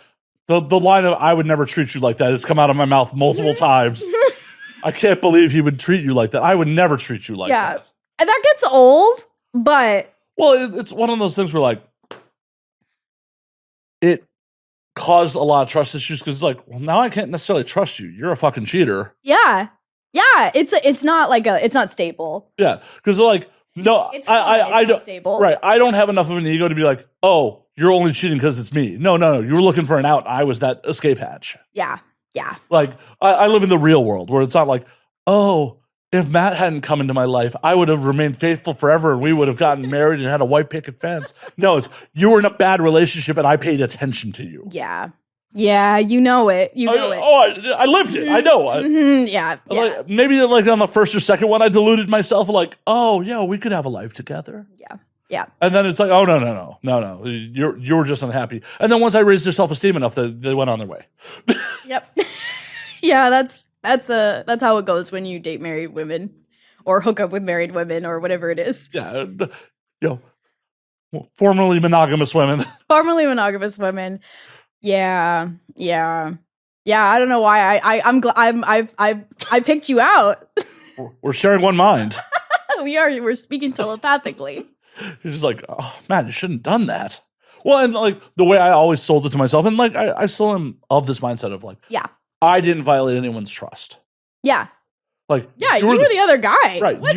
The line of "I would never treat you like that" has come out of my mouth multiple times. I can't believe he would treat you like that. I would never treat you like that. And that gets old, but it's one of those things where like it caused a lot of trust issues because it's like, well, now I can't necessarily trust you. You're a fucking cheater. Yeah. It's not stable. Yeah, because they're like, no, I don't. Stable. Right, I don't have enough of an ego to be like, oh, you're only cheating because it's me. No, you were looking for an out. I was that escape hatch. Yeah. Like, I live in the real world where it's not like, oh, if Matt hadn't come into my life, I would have remained faithful forever and we would have gotten married and had a white picket fence. No, it's you were in a bad relationship and I paid attention to you. Yeah, you know it. You know it. Oh, I lived it. I know. Yeah. Like, maybe like on the first or second one, I deluded myself. Like, oh, yeah, we could have a life together. Yeah. And then it's like, oh, no. You're just unhappy. And then once I raised their self-esteem enough, they went on their way. Yep. Yeah, that's how it goes when you date married women or hook up with married women or whatever it is. Yeah. Formerly monogamous women. Yeah. I don't know why I picked you out. We're sharing one mind. We're speaking telepathically. You're just like, oh man, you shouldn't have done that. Well, and like the way I always sold it to myself, and like I still am of this mindset of like, yeah, I didn't violate anyone's trust. Yeah. Like, yeah, you were the other guy. Right. What?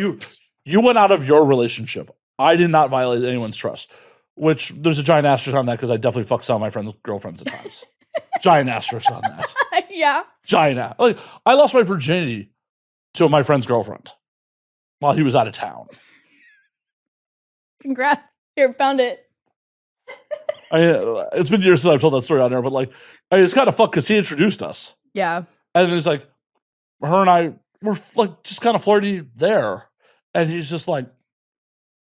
You went out of your relationship. I did not violate anyone's trust. Which there's a giant asterisk on that because I definitely fucked some of my friends' girlfriends at times. Giant asterisk on that. Yeah. Giant. Like, I lost my virginity to my friend's girlfriend while he was out of town. Congrats. Here, found it. It's been years since I've told that story on there, but like, it's kind of fucked because he introduced us. Yeah. And then it's like, her and I were like just kind of flirty there. And he's just like,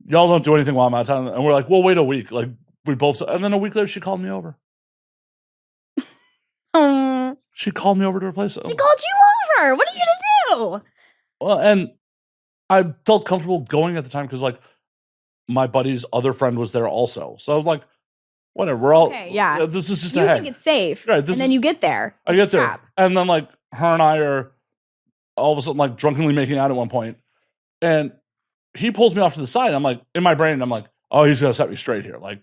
y'all don't do anything while I'm out of town. And we're like, well, wait a week. Like, we both, and then a week later, she called me over. She called me over to her place. She called you over. What are you going to do? Well, and I felt comfortable going at the time because, like, my buddy's other friend was there also. So, like, whatever. We're all Okay, yeah. This is just You a think hang. it's safe, Right, and this then is- you get there. I It's get a there, trap. and then like her and I are all of a sudden like drunkenly making out at one point, and he pulls me off to the side. I'm like, in my brain, I'm like, oh, he's gonna set me straight here. Like,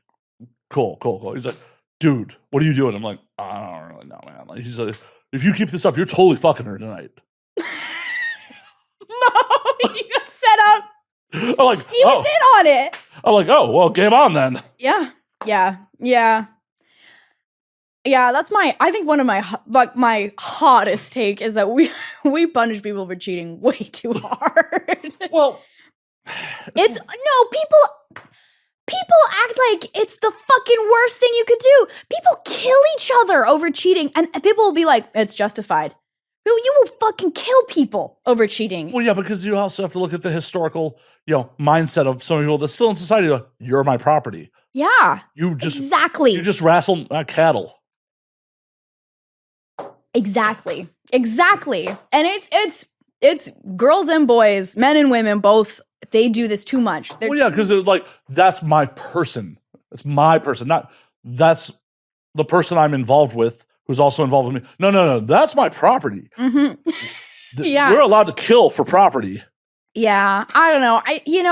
cool. He's like, dude, what are you doing? I'm like, I don't really know, man. Like, he's like, if you keep this up, you're totally fucking her tonight. No, you got set up. I'm like, He was in on it. I'm like, oh, well, game on then. Yeah. That's I think one of my hottest take is that we punish people for cheating way too hard. Well, people act like it's the fucking worst thing you could do. People kill each other over cheating, and people will be like, it's justified. You will fucking kill people over cheating. well, yeah, because you also have to look at the historical, mindset of some people that's still in society. Like, you're my property. Yeah. You just Exactly. You just wrestle cattle. Exactly. And it's girls and boys, men and women, both, they do this too much. Well, yeah, because like that's my person. It's my person, not that's the person I'm involved with who's also involved with me. No. That's my property. Mm-hmm. Yeah. We're allowed to kill for property. Yeah. I don't know.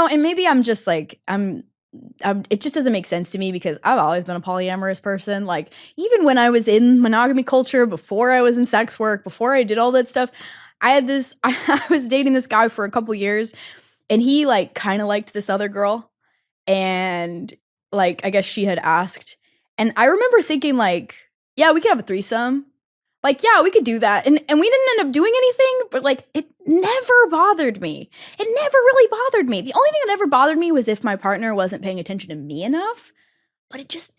And maybe I'm just like, it just doesn't make sense to me because I've always been a polyamorous person. Like, even when I was in monogamy culture, before I was in sex work, before I did all that stuff, I was dating this guy for a couple years, and he like kind of liked this other girl, and like I guess she had asked, and I remember thinking like, yeah, we could have a threesome. Like, yeah, we could do that. And we didn't end up doing anything, but like it never bothered me. It never really bothered me. The only thing that ever bothered me was if my partner wasn't paying attention to me enough. But it just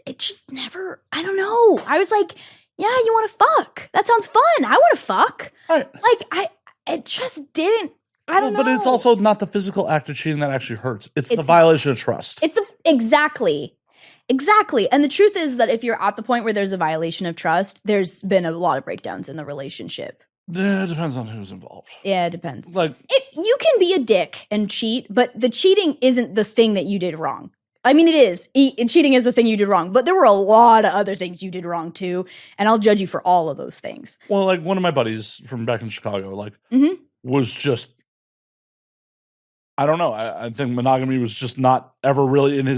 never, I don't know. I was like, yeah, you want to fuck. That sounds fun. I want to fuck. Right. Like it just didn't, I don't know. But it's also not the physical act of cheating that actually hurts. It's the violation of trust. Exactly. And the truth is that if you're at the point where there's a violation of trust, there's been a lot of breakdowns in the relationship. Yeah, it depends on who's involved. Yeah, it depends. Like, you can be a dick and cheat, but the cheating isn't the thing that you did wrong. I mean, it is. Cheating is the thing you did wrong, but there were a lot of other things you did wrong too, and I'll judge you for all of those things. well, like one of my buddies from back in Chicago, like, Mhm. was just, I don't know. I think monogamy was just not ever really and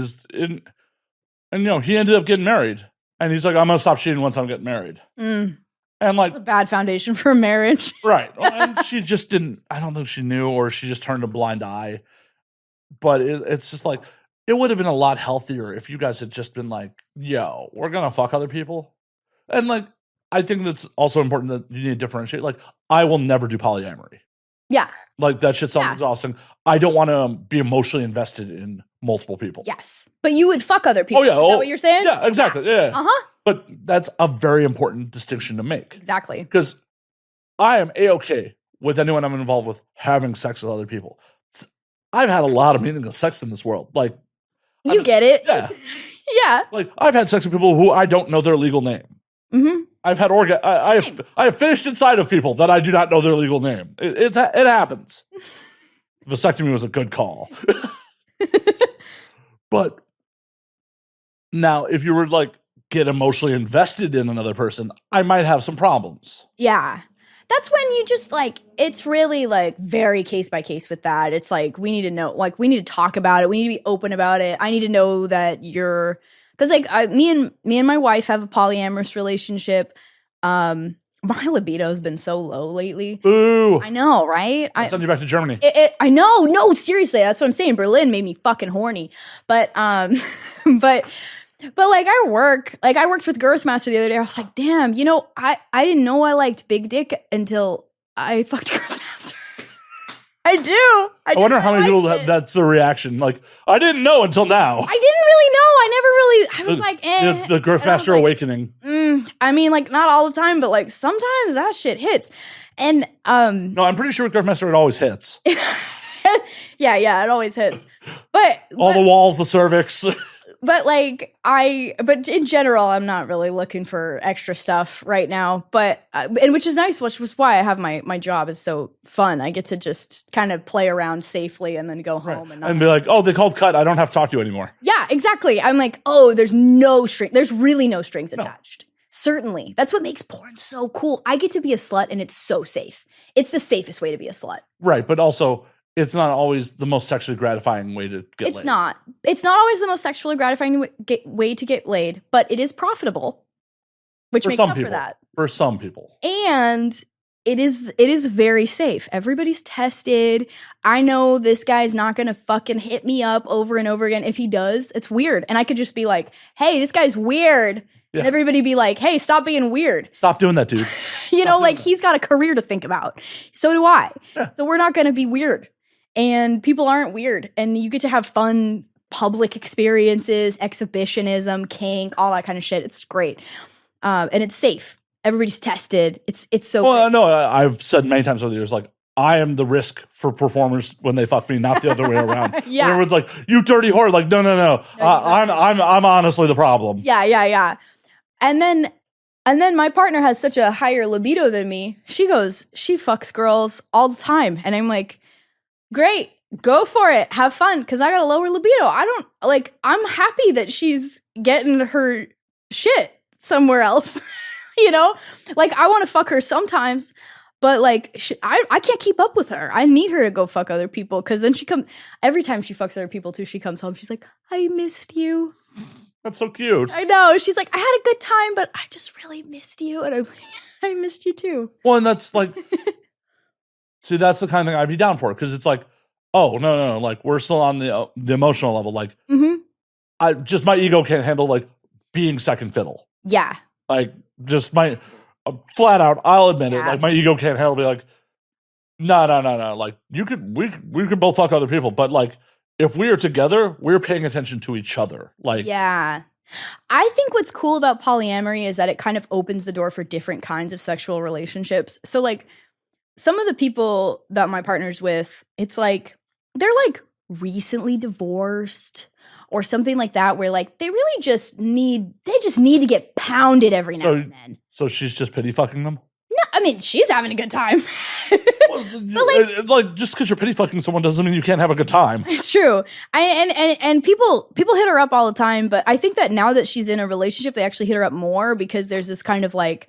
he ended up getting married, and he's like, I'm gonna stop cheating once I'm getting married. And like, That's a bad foundation for a marriage. right. Well, and she just didn't, I don't think she knew, or she just turned a blind eye. But it's just like, it would have been a lot healthier if you guys had just been like, yo, we're going to fuck other people. And like, I think that's also important that you need to differentiate. Like, I will never do polyamory. Yeah. Like, that shit sounds Yeah. exhausting. I don't want to be emotionally invested in multiple people. Yes. But you would fuck other people. Oh, yeah. Is that what you're saying? Yeah, exactly. Yeah. Uh-huh. But that's a very important distinction to make. Exactly. Because I am A-okay with anyone I'm involved with having sex with other people. I've had a lot of meaningless sex in this world. Like, You get it. yeah. Yeah. Like, I've had sex with people who I don't know their legal name. Mm-hmm. I've had I have finished inside of people that I do not know their legal name. It happens. Vasectomy was a good call. But now, if you were like get emotionally invested in another person, I might have some problems. Yeah. That's when you just like, it's really like very case by case with that. It's like, we need to know, like, we need to talk about it. We need to be open about it. I need to know that you're, because like me and my wife have a polyamorous relationship. My libido has been so low lately. Boo. I know, right? I'll send you back to Germany. I know. No, seriously, that's what I'm saying. Berlin made me fucking horny. But but like I worked with Girthmaster the other day. I was like, damn, I didn't know I liked big dick until I fucked Girthmaster. I do. I wonder how many people that. that's the reaction. Like, I didn't know until now. I didn't really know. I was like, eh. The Girthmaster like, awakening. I mean, like, not all the time, but like sometimes that shit hits. And no, I'm pretty sure with Girthmaster it always hits. yeah, it always hits. But all the walls, the cervix. But like but in general, I'm not really looking for extra stuff right now. But and which is nice, which was why I have my job is so fun. I get to just kind of play around safely and then go home and be like, oh, they called cut. I don't have to talk to you anymore. Yeah, exactly. I'm like, oh, there's really no strings attached. Certainly, that's what makes porn so cool. I get to be a slut, and it's so safe. It's the safest way to be a slut. Right, but also, it's not always the most sexually gratifying way to get laid. It's not. It's not always the most sexually gratifying way to get laid, but it is profitable, which makes up for that. For some people. And it is very safe. Everybody's tested. I know this guy's not going to fucking hit me up over and over again. If he does, it's weird. And I could just be like, hey, this guy's weird. Yeah. And everybody be like, hey, stop being weird. Stop doing that, dude. He's got a career to think about. So do I. Yeah. So we're not going to be weird. And people aren't weird. And you get to have fun public experiences, exhibitionism, kink, all that kind of shit. It's great. And it's safe. Everybody's tested. It's so well, no, I've said many times over the years, like, I am the risk for performers when they fuck me, not the other way around. Yeah. Everyone's like, you dirty whore. Like, no. I'm honestly the problem. Yeah. And then my partner has such a higher libido than me. She fucks girls all the time. And I'm like, great, go for it. Have fun. Cause I got a lower libido. I'm happy that she's getting her shit somewhere else. I want to fuck her sometimes, but I can't keep up with her. I need her to go fuck other people. Cause then every time she fucks other people too, she comes home. She's like, I missed you. That's so cute. I know. She's like, I had a good time, but I just really missed you. And I missed you too. Well, and that's like, see, that's the kind of thing I'd be down for. Cause it's like, oh, no. Like, we're still on the emotional level. Like, my ego can't handle like being second fiddle. Yeah. Like, just flat out, I'll admit it. Like, my ego can't handle be like, no. Like, we could both fuck other people, but like, if we are together, we're paying attention to each other. Like, yeah. I think what's cool about polyamory is that it kind of opens the door for different kinds of sexual relationships. So like, some of the people that my partner's with, it's like, they're like recently divorced or something like that, where like they just need to get pounded every now and then. So she's just pity fucking them? No, I mean, she's having a good time. But like just because you're pity fucking someone doesn't mean you can't have a good time. It's true. And people hit her up all the time, but I think that now that she's in a relationship, they actually hit her up more because there's this kind of like,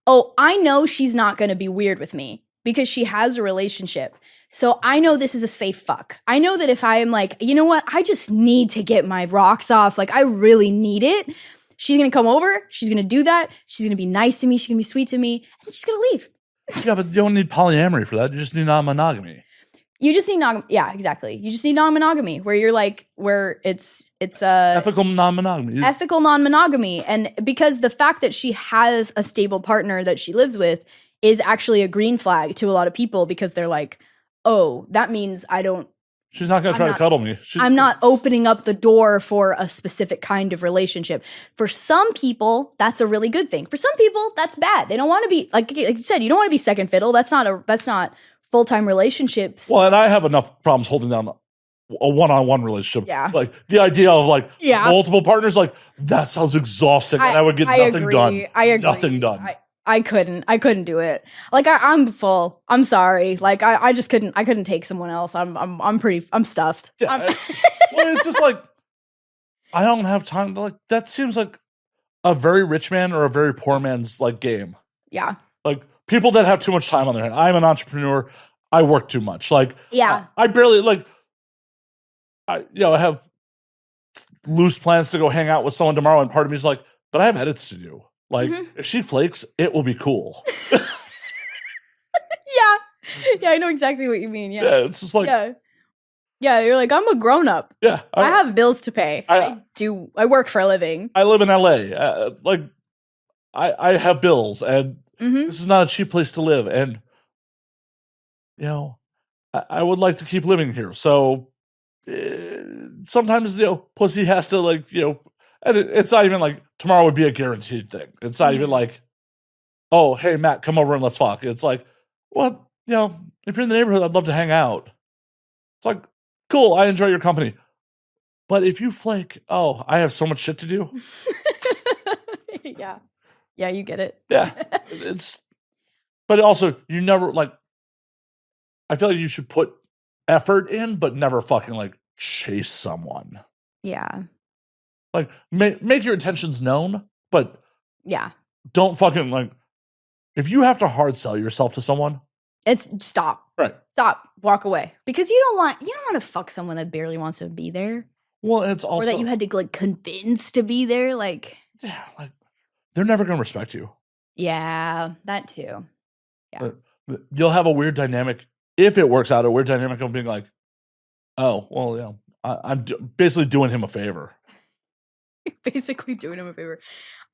oh, I know she's not going to be weird with me because she has a relationship. So I know this is a safe fuck. I know that if I am like, you know what, I just need to get my rocks off. Like, I really need it. She's going to come over. She's going to do that. She's going to be nice to me. She's going to be sweet to me. And she's going to leave. Yeah, but you don't need polyamory for that. You just need non-monogamy. You just need yeah, exactly. You just need non-monogamy where you're like, where it's ethical non-monogamy. Ethical non-monogamy. And because the fact that she has a stable partner that she lives with is actually a green flag to a lot of people because they're like, oh, that means she's not going to try to cuddle me. I'm not opening up the door for a specific kind of relationship. For some people, that's a really good thing. For some people, that's bad. They don't want to be, like you said, you don't want to be second fiddle. That's not full-time relationships. Well, and I have enough problems holding down a one-on-one relationship. Yeah. Like the idea of like multiple partners, like that sounds exhausting. And I would get nothing done. I agree. Nothing done. I couldn't do it. Like I'm full. I'm sorry. Like I just couldn't. I couldn't take someone else. I'm stuffed. Yeah, well, it's just like I don't have time to like. That seems like a very rich man or a very poor man's like game. Yeah. Like people that have too much time on their hand. I'm an entrepreneur. I work too much. Like I barely like. I have loose plans to go hang out with someone tomorrow, and part of me is like, but I have edits to do. Like, if she flakes, it will be cool. Yeah, I know exactly what you mean. Yeah, it's just like... Yeah, you're like, I'm a grown-up. Yeah. I have bills to pay. I work for a living. I live in LA. I have bills, and this is not a cheap place to live. And, I would like to keep living here. So, sometimes, pussy has to, like, and it's not even like tomorrow would be a guaranteed thing. It's not even like, oh, hey, Matt, come over and let's fuck. It's like, well, if you're in the neighborhood, I'd love to hang out. It's like, cool, I enjoy your company. But if you flake, oh, I have so much shit to do. Yeah. Yeah, you get it. Yeah. But also, you never, like, I feel like you should put effort in, but never fucking, like, chase someone. Yeah. Like, make your intentions known, but Yeah. don't fucking, like, if you have to hard sell yourself to someone, It's stop. right? Stop. Walk away. Because you don't want to fuck someone that barely wants to be there. Well, it's also, or that you had to, like, convince to be there. Like, yeah, like, they're never going to respect you. yeah, that too. Yeah. You'll have a weird dynamic, if it works out, a weird dynamic of being like, oh, well, yeah, I'm basically doing him a favor. Basically doing him a favor.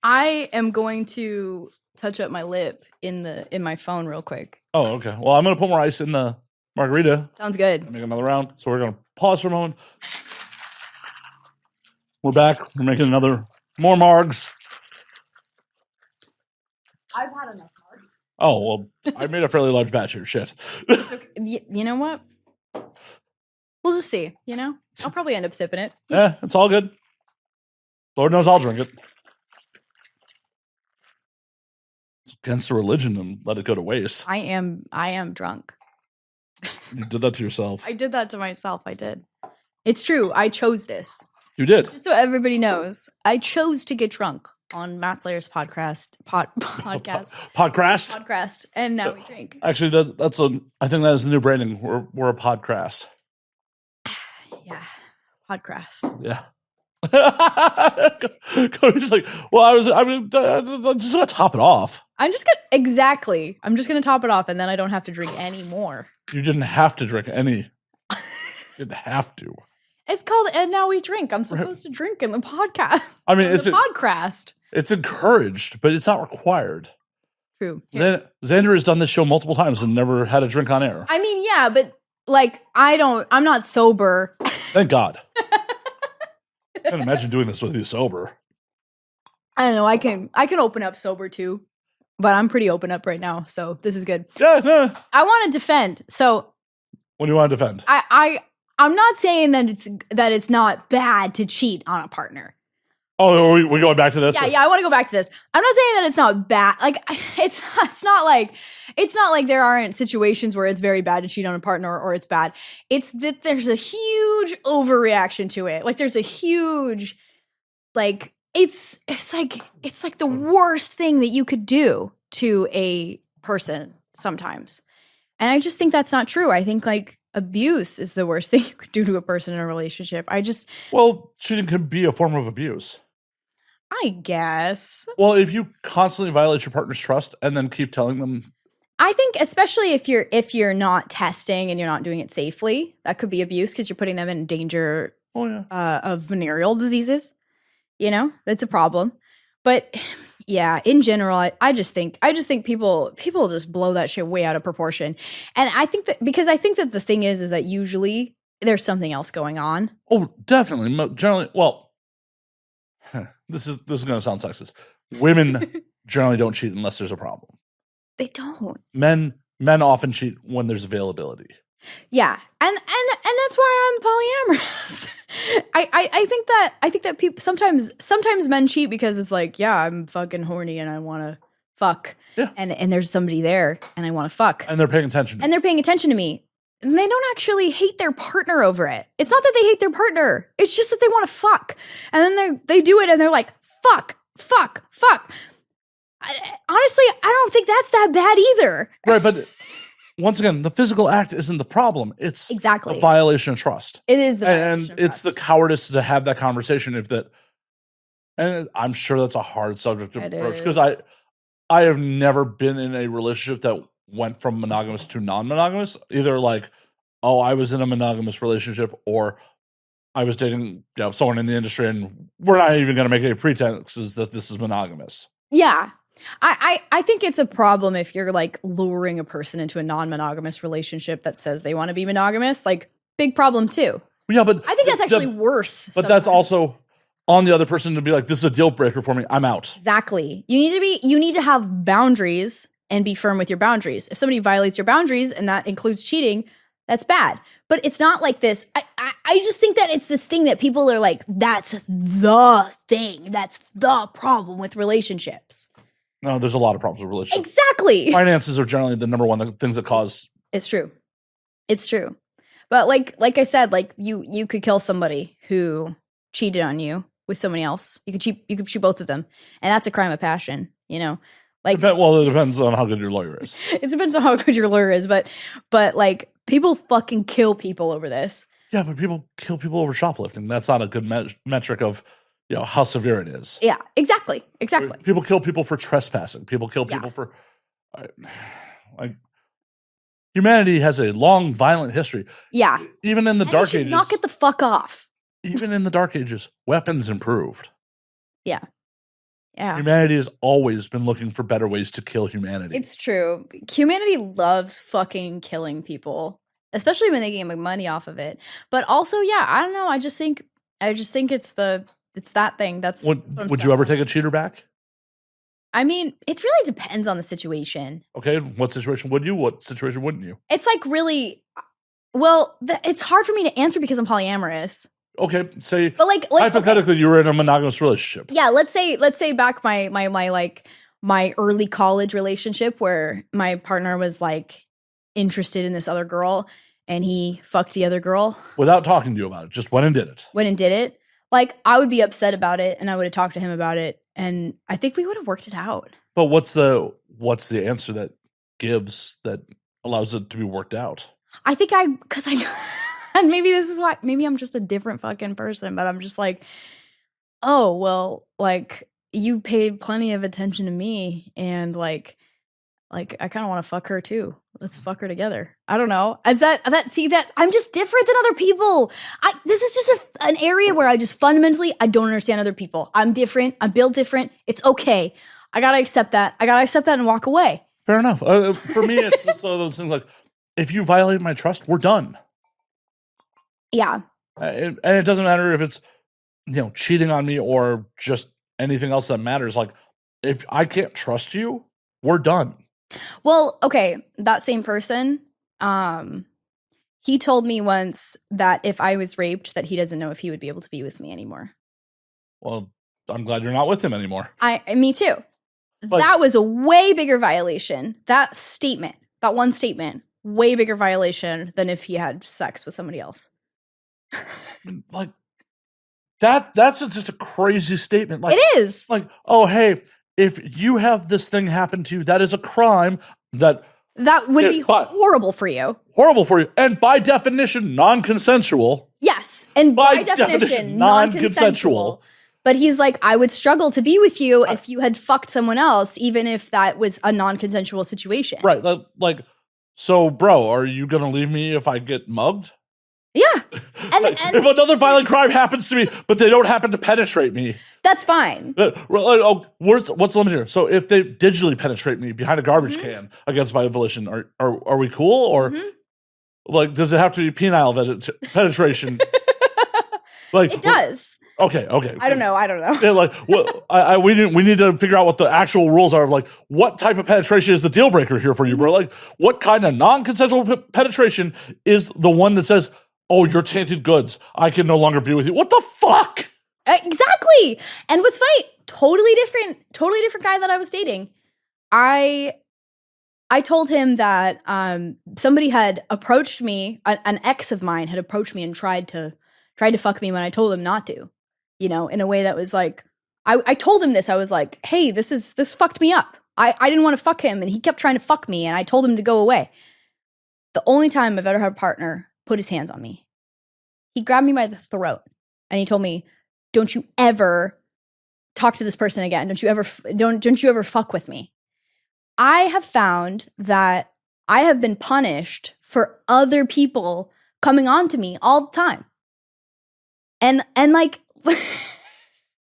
I am going to touch up my lip in my phone real quick. Oh, okay. Well, I'm going to put more ice in the margarita. Sounds good. Make another round. So we're going to pause for a moment. We're back. We're making more margs. I've had enough margs. Oh, well, I made a fairly large batch here. Shit. Okay. You know what? We'll just see, you know? I'll probably end up sipping it. Yeah, it's all good. Lord knows I'll drink it. It's against the religion and let it go to waste. I am drunk. You did that to yourself. I did that to myself. I did. It's true. I chose this. You did. Just so everybody knows, I chose to get drunk on Matt Slayer's podcast. Podcast, and now we drink. Actually, I think that is the new branding. We're a podcast. Yeah, podcast. Yeah. Cody's like, well, I'm just gonna top it off. I'm just gonna top it off, and then I don't have to drink any more. You didn't have to drink any. You didn't have to. It's called And Now We Drink. I'm supposed to drink in the podcast. I mean, it's a podcast. It's encouraged, but it's not required. True. Xander has done this show multiple times and never had a drink on air. I mean, yeah, but like, I'm not sober. Thank God. I can't imagine doing this with you sober. I don't know. I can open up sober too, but I'm pretty open up right now, so this is good. Yeah, no. I want to defend. So, what do you want to defend? I'm not saying that it's not bad to cheat on a partner. Oh, are we going back to this? Yeah, I want to go back to this. I'm not saying that it's not bad. Like, it's not like there aren't situations where it's very bad to cheat on a partner or it's bad. It's that there's a huge overreaction to it. Like, there's a huge, like, it's like the worst thing that you could do to a person sometimes. And I just think that's not true. I think, like, abuse is the worst thing you could do to a person in a relationship. Well, cheating can be a form of abuse. I guess. Well, if you constantly violate your partner's trust and then keep telling them, I think especially if you're not testing and you're not doing it safely, that could be abuse because you're putting them in danger of venereal diseases. You know, that's a problem. But yeah, in general, I just think people just blow that shit way out of proportion. And I think that because I think that the thing is that usually there's something else going on. Oh, definitely. Generally, well, this is going to sound sexist. Women generally don't cheat unless there's a problem. They don't. Men often cheat when there's availability. Yeah, and that's why I'm polyamorous. I think that people sometimes men cheat because it's like, yeah, I'm fucking horny and I want to fuck. Yeah. And there's somebody there and I want to fuck. And they're paying attention. And they're paying attention to me. And they don't actually hate their partner over it. It's not that they hate their partner. It's just that they want to fuck. And then they do it and they're like, fuck. Honestly, I don't think that's that bad either. Right, but once again, the physical act isn't the problem. It's exactly a violation of trust. It is the violation and of trust. It's the cowardice to have that conversation and I'm sure that's a hard subject to approach because I have never been in a relationship that went from monogamous to non-monogamous. Either like, oh, I was in a monogamous relationship or I was dating someone in the industry and we're not even going to make any pretenses that this is monogamous. Yeah. I think it's a problem if you're like luring a person into a non-monogamous relationship that says they want to be monogamous. Like, big problem too. Yeah, but I think that's actually worse. But that's also on the other person to be like, this is a deal breaker for me. I'm out. Exactly. You need to have boundaries and be firm with your boundaries. If somebody violates your boundaries and that includes cheating, that's bad. But it's not like this. I just think that it's this thing that people are like, that's the thing. That's the problem with relationships. No, there's a lot of problems with relationships. Exactly. Finances are generally the number one things that cause. It's true. It's true. But like I said, like you could kill somebody who cheated on you with somebody else. You could shoot both of them, and that's a crime of passion. You know, like Well, it depends on how good your lawyer is. It depends on how good your lawyer is, but like people fucking kill people over this. Yeah, but people kill people over shoplifting. That's not a good metric of how severe it is. Yeah, exactly. People kill people for trespassing. People kill people for like. Humanity has a long, violent history. Yeah. Even in the Dark Ages. Knock it the fuck off. Even in the Dark Ages, weapons improved. Yeah. Yeah. Humanity has always been looking for better ways to kill humanity. It's true. Humanity loves fucking killing people, especially when they can make money off of it. But also, yeah, I don't know. I just think it's that thing. That's would you ever take a cheater back? I mean, it really depends on the situation. Okay, what situation would you? What situation wouldn't you? It's like really, well, it's hard for me to answer because I'm polyamorous. Okay, say, but like hypothetically, you were in a monogamous relationship. Yeah, let's say back my early college relationship where my partner was like interested in this other girl and he fucked the other girl without talking to you about it. Just went and did it. Like, I would be upset about it, and I would have talked to him about it, and I think we would have worked it out. But what's the answer that allows it to be worked out? I think and maybe this is why, maybe I'm just a different fucking person, but I'm just like, oh, well, like, you paid plenty of attention to me, and like I kind of want to fuck her too. Let's fuck her together. I don't know. As that I'm just different than other people. This is just an area where I just fundamentally, I don't understand other people. I'm different. I'm built different. It's okay. I got to accept that. And walk away. Fair enough. For me, it's just one of those things like, if you violate my trust, we're done. Yeah. And it doesn't matter if it's, cheating on me or just anything else that matters. Like, if I can't trust you, we're done. Well, okay, that same person, he told me once that if I was raped, that he doesn't know if he would be able to be with me anymore. Well, I'm glad you're not with him anymore. Me too. Like, that was a way bigger violation. That one statement, way bigger violation than if he had sex with somebody else. Like, that's just a crazy statement. Like, it is. Like, oh, hey, if you have this thing happen to you, that is a crime that would be horrible for you. Horrible for you. And by definition, non-consensual. Yes. And by definition, non-consensual. But he's like, I would struggle to be with you if you had fucked someone else, even if that was a non-consensual situation. Right. Like, so, bro, are you going to leave me if I get mugged? Yeah. And if another violent crime happens to me, but they don't happen to penetrate me, that's fine. What's the limit here? So if they digitally penetrate me behind a garbage can against my volition, are we cool? Or like, does it have to be penile penetration? Like, it does. Okay. I don't know. Yeah, like, we need to figure out what the actual rules are of, like, what type of penetration is the deal breaker here for you, bro? Like, what kind of non-consensual penetration is the one that says, oh, you're tainted goods, I can no longer be with you? What the fuck? Exactly. And what's funny, totally different guy that I was dating. I told him that somebody had approached me, an ex of mine had approached me and tried to fuck me when I told him not to, in a way that was like, I told him this. I was like, hey, this fucked me up. I didn't want to fuck him, and he kept trying to fuck me, and I told him to go away. The only time I've ever had a partner put his hands on me, he grabbed me by the throat, and he told me, don't you ever talk to this person again. Don't you ever fuck with me. I have found that I have been punished for other people coming on to me all the time. And like,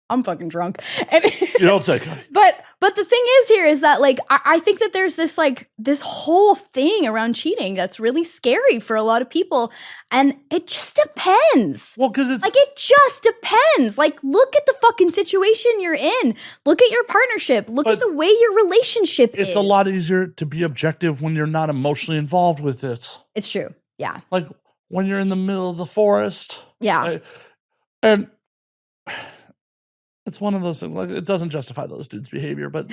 I'm fucking drunk. And you don't say. But the thing is that, like, I think that there's this, like, this whole thing around cheating that's really scary for a lot of people. And it just depends. Well, because it's... like, it just depends. Like, look at the fucking situation you're in. Look at your partnership. Look at the way your relationship is. It's a lot easier to be objective when you're not emotionally involved with it. It's true. Yeah. Like, when you're in the middle of the forest. Yeah. And it's one of those things, like, it doesn't justify those dudes' behavior, but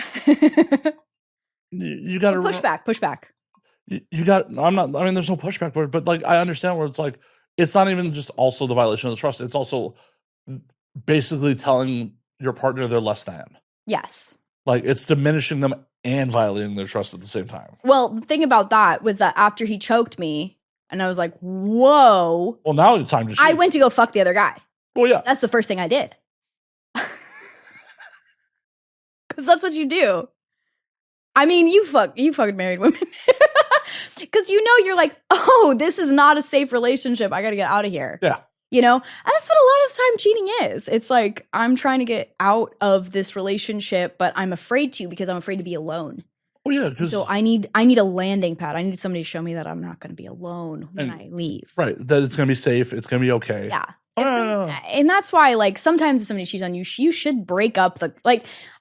you got to push back. You got, there's no pushback for it, but like, I understand where it's like, it's not even just also the violation of the trust. It's also basically telling your partner they're less than. Yes. Like, it's diminishing them and violating their trust at the same time. Well, the thing about that was that after he choked me, and I was like, whoa. Well, now it's time to shoot. I went to go fuck the other guy. Well, yeah. That's the first thing I did. Because that's what you do. I mean, you fucking married women. Because you're like, oh, this is not a safe relationship. I got to get out of here. Yeah. And that's what a lot of the time cheating is. It's like, I'm trying to get out of this relationship, but I'm afraid to because I'm afraid to be alone. Oh, yeah. Because so I need a landing pad. I need somebody to show me that I'm not going to be alone when I leave. Right. That it's going to be safe. It's going to be okay. Yeah. And that's why, like, sometimes if somebody cheats on you, you should break up I'm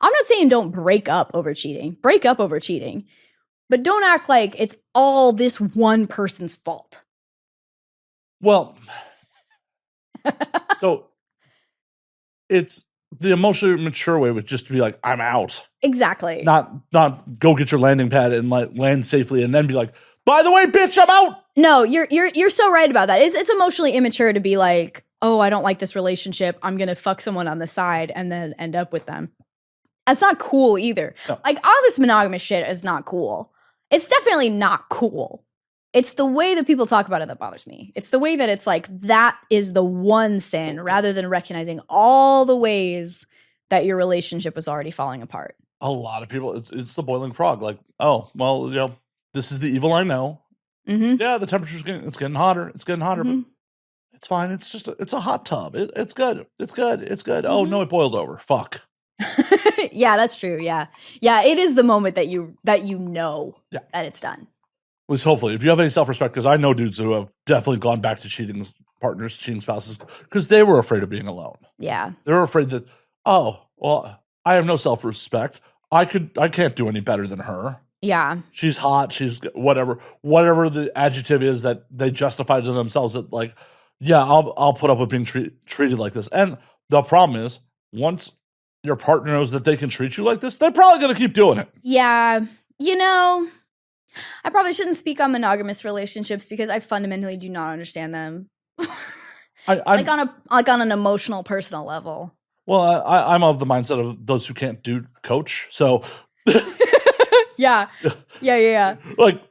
not saying don't break up over cheating. Break up over cheating. But don't act like it's all this one person's fault. Well, so it's the emotionally mature way would just be like, I'm out. Exactly. Not go get your landing pad and like land safely and then be like, by the way, bitch, I'm out. No, you're so right about that. It's emotionally immature to be like, oh, I don't like this relationship. I'm going to fuck someone on the side and then end up with them. That's not cool either. No. Like, all this monogamous shit is not cool. It's definitely not cool. It's the way that people talk about it that bothers me. It's the way that it's like, that is the one sin, rather than recognizing all the ways that your relationship was already falling apart. A lot of people, it's the boiling frog. Like, oh, well, this is the evil I know. Mm-hmm. Yeah, the temperature's getting hotter. It's getting hotter, mm-hmm. but it's fine. It's just, it's a hot tub. It's good. It's good. It's good. Mm-hmm. Oh, no, it boiled over. Fuck. Yeah, that's true. Yeah. Yeah, it is the moment that you know that it's done. At least hopefully. If you have any self-respect, because I know dudes who have definitely gone back to cheating partners, cheating spouses, because they were afraid of being alone. Yeah. They were afraid that, oh, well, I have no self-respect. I can't do any better than her. Yeah. She's hot. She's whatever the adjective is that they justify to themselves that, like, yeah, I'll put up with being treated like this. And the problem is, once your partner knows that they can treat you like this, they're probably going to keep doing it. Yeah. I probably shouldn't speak on monogamous relationships because I fundamentally do not understand them. Like on an emotional, personal level. Well, I'm of the mindset of those who can't do coach. So yeah. Like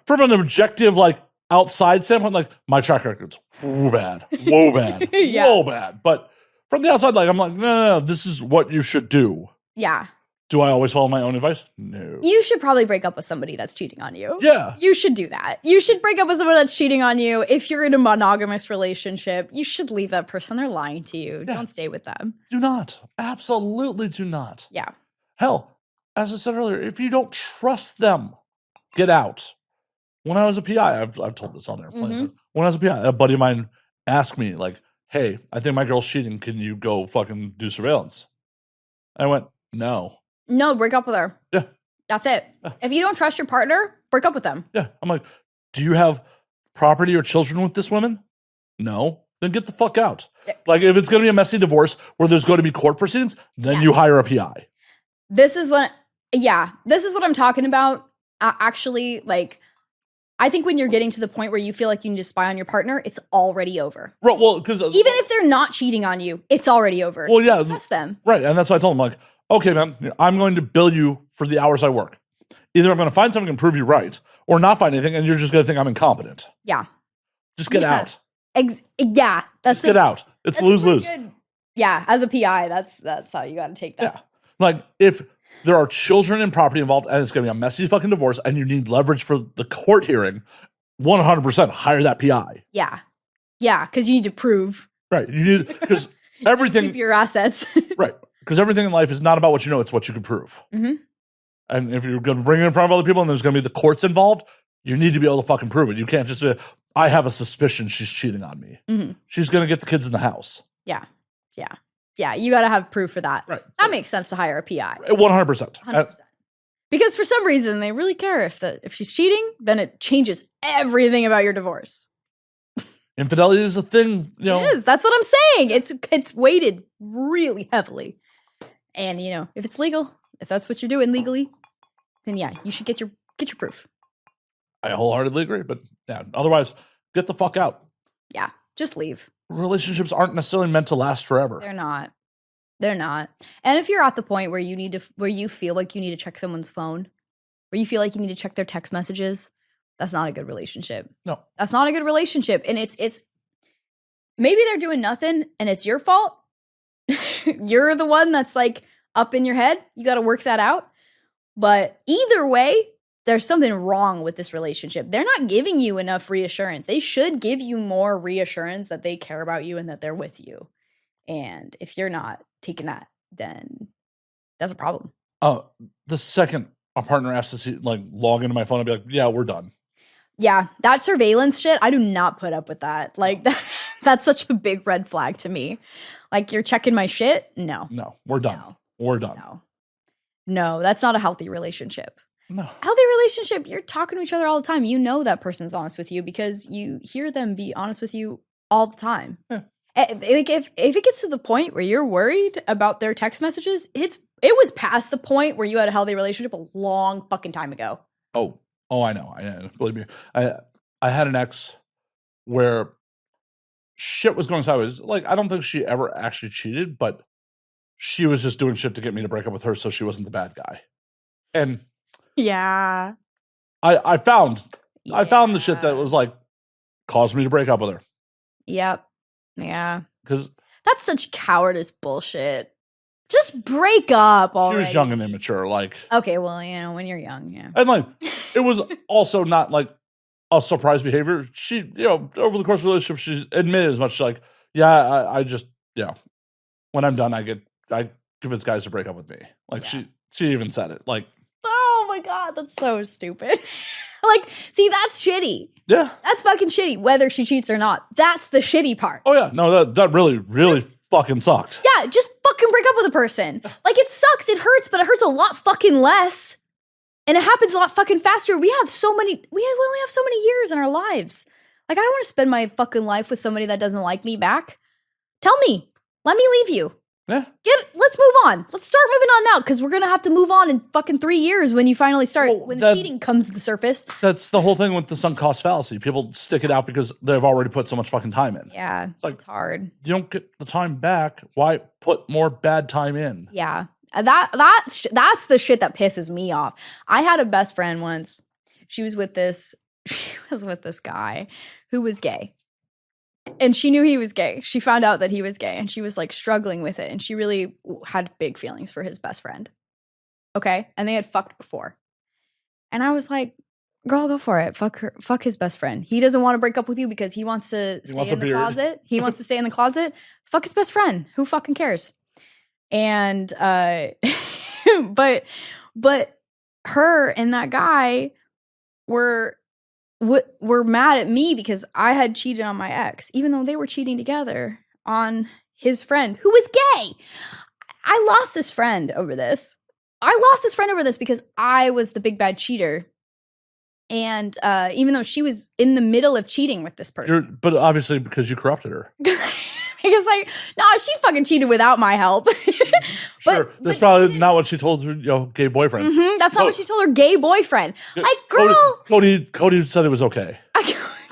from an objective, like outside standpoint, like my track record's whoa bad. Yeah. Whoa bad. But from the outside, like I'm like, no, this is what you should do. Yeah. Do I always follow my own advice? No. You should probably break up with somebody that's cheating on you. Yeah. You should do that. You should break up with someone that's cheating on you. If you're in a monogamous relationship, you should leave that person. They're lying to you. Yeah. Don't stay with them. Do not. Absolutely do not. Yeah. Hell, as I said earlier, if you don't trust them, get out. When I was a PI, I've told this on airplane. Mm-hmm. When I was a PI, a buddy of mine asked me, like, hey, I think my girl's cheating. Can you go fucking do surveillance? I went, no. No, break up with her. Yeah. That's it. Yeah. If you don't trust your partner, break up with them. Yeah. I'm like, do you have property or children with this woman? No. Then get the fuck out. Yeah. Like, if it's going to be a messy divorce where there's going to be court proceedings, then you hire a PI. This is what I'm talking about. Actually, like, I think when you're getting to the point where you feel like you need to spy on your partner, it's already over. Right, well, because even if they're not cheating on you, it's already over. Well, yeah. Trust them. Right, and that's what I told them. Like, okay, man, I'm going to bill you for the hours I work. Either I'm going to find something and prove you right, or not find anything, and you're just going to think I'm incompetent. Yeah. Just get out. Yeah. Just get out. It's lose-lose. Yeah, as a PI, that's how you got to take that. Yeah. Like, if there are children and property involved, and it's going to be a messy fucking divorce, and you need leverage for the court hearing, 100% hire that PI. Yeah. Yeah, because you need to prove. Right. You need, because everything. Keep your assets. Right. Because everything in life is not about what you know, it's what you can prove. Mm-hmm. And if you're going to bring it in front of other people and there's going to be the courts involved, you need to be able to fucking prove it. You can't just say, I have a suspicion she's cheating on me. Mm-hmm. She's going to get the kids in the house. Yeah. Yeah. Yeah. You got to have proof for that. Right. That makes sense to hire a PI. 100%. 100%. Because for some reason, they really care if she's cheating, then it changes everything about your divorce. Infidelity is a thing, you know. It is. That's what I'm saying. It's weighted really heavily. And if it's legal, if that's what you're doing legally, then yeah, you should get your proof. I wholeheartedly agree, but yeah, otherwise, get the fuck out. Yeah, just leave. Relationships aren't necessarily meant to last forever. They're not. And if you're at the point where you feel like you need to check someone's phone, where you feel like you need to check their text messages, that's not a good relationship. No. That's not a good relationship. And it's maybe they're doing nothing and it's your fault. You're the one that's like up in your head. You got to work that out. But either way, there's something wrong with this relationship. They're not giving you enough reassurance. They should give you more reassurance that they care about you and that they're with you. And if you're not taking that, then that's a problem. The second a partner asks to log into my phone, I'd be like, yeah, we're done. Yeah, that surveillance shit, I do not put up with that. Like, that's such a big red flag to me. Like, you're checking my shit? No. No, we're done. No. We're done. No, that's not a healthy relationship. No. Healthy relationship, you're talking to each other all the time. You know that person's honest with you because you hear them be honest with you all the time. Yeah. Like if it gets to the point where you're worried about their text messages, it was past the point where you had a healthy relationship a long fucking time ago. Oh, I know. Believe me. I had an ex where shit was going sideways. Like, I don't think she ever actually cheated, but she was just doing shit to get me to break up with her so she wasn't the bad guy. And yeah. I found the shit that was like caused me to break up with her. Yep. Yeah. Because that's such cowardice bullshit. Just break up already. She was young and immature. Like, okay, well, when you're young, yeah. And like, it was also not like a surprise behavior. She, over the course of the relationship, she admitted as much. Like, yeah, I just, when I'm done, I convince guys to break up with me. Like, she even said it. Like, oh my God, that's so stupid. Like, see, that's shitty. Yeah. That's fucking shitty, whether she cheats or not. That's the shitty part. Oh, yeah. No, that really fucking sucked. Yeah, just fucking break up with a person. Like, it sucks, it hurts, but it hurts a lot fucking less. And it happens a lot fucking faster. We only have so many years in our lives. Like, I don't want to spend my fucking life with somebody that doesn't like me back. Tell me. Let me leave you. Yeah. Let's move on. Let's start moving on now, because we're going to have to move on in fucking 3 years when you finally start, when the cheating comes to the surface. That's the whole thing with the sunk cost fallacy. People stick it out because they've already put so much fucking time in. Yeah, it's hard. You don't get the time back. Why put more bad time in? Yeah. That's the shit that pisses me off. I had a best friend once. She was with this guy who was gay. And she knew he was gay. She found out that he was gay and she was like struggling with it. And she really had big feelings for his best friend. Okay. And they had fucked before. And I was like, girl, go for it. Fuck his best friend. He doesn't want to break up with you because he wants to stay in the closet. He wants to stay in the closet. Fuck his best friend. Who fucking cares? And, but her and that guy were mad at me because I had cheated on my ex, even though they were cheating together on his friend who was gay. I lost this friend over this. Because I was the big bad cheater. And even though she was in the middle of cheating with this person. But obviously because you corrupted her. Because she fucking cheated without my help. Sure, that's probably not what she told her gay boyfriend. Mm-hmm, that's not what she told her gay boyfriend. Like, girl. Cody said it was okay.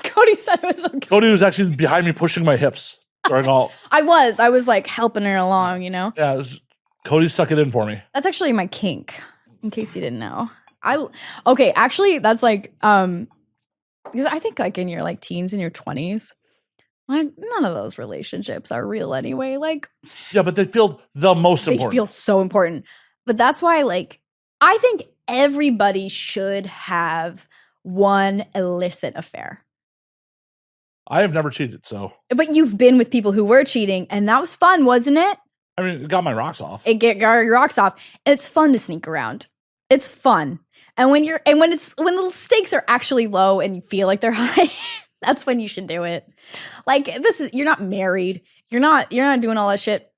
Cody said it was okay. Cody was actually behind me pushing my hips during all. I was like helping her along, Yeah, Cody stuck it in for me. That's actually my kink, in case you didn't know. Actually, that's like, because I think like in your like teens and your 20s, like none of those relationships are real anyway. Like, yeah, but they feel the most important. They feel so important. But that's why, like, I think everybody should have one illicit affair. I have never cheated, so. But you've been with people who were cheating, and that was fun, wasn't it? I mean, it got my rocks off. It got your rocks off. It's fun to sneak around. It's fun. And when the stakes are actually low and you feel like they're high, that's when you should do it. Like, you're not married. You're not doing all that shit.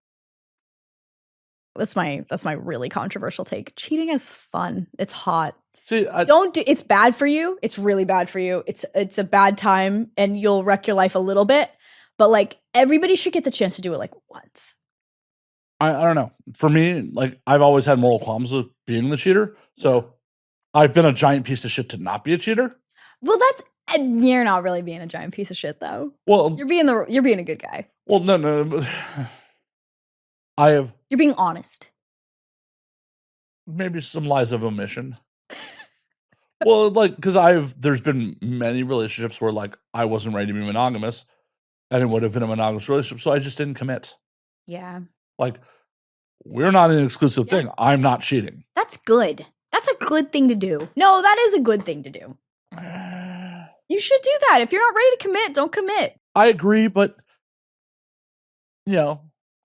That's my really controversial take. Cheating is fun. It's hot. See, Don't do, it's bad for you. It's really bad for you. It's a bad time and you'll wreck your life a little bit. But like everybody should get the chance to do it like once. I don't know. For me, like I've always had moral qualms with being the cheater. So I've been a giant piece of shit to not be a cheater. Well, you're not really being a giant piece of shit though. Well, you're being a good guy. Well, no, but you're being honest. Maybe some lies of omission. Well, like, because there's been many relationships where like I wasn't ready to be monogamous, and it would have been a monogamous relationship, so I just didn't commit. Yeah. Like, we're not an exclusive thing. I'm not cheating. That's good. That's a good thing to do. No, that is a good thing to do. You should do that. If you're not ready to commit, don't commit. I agree, but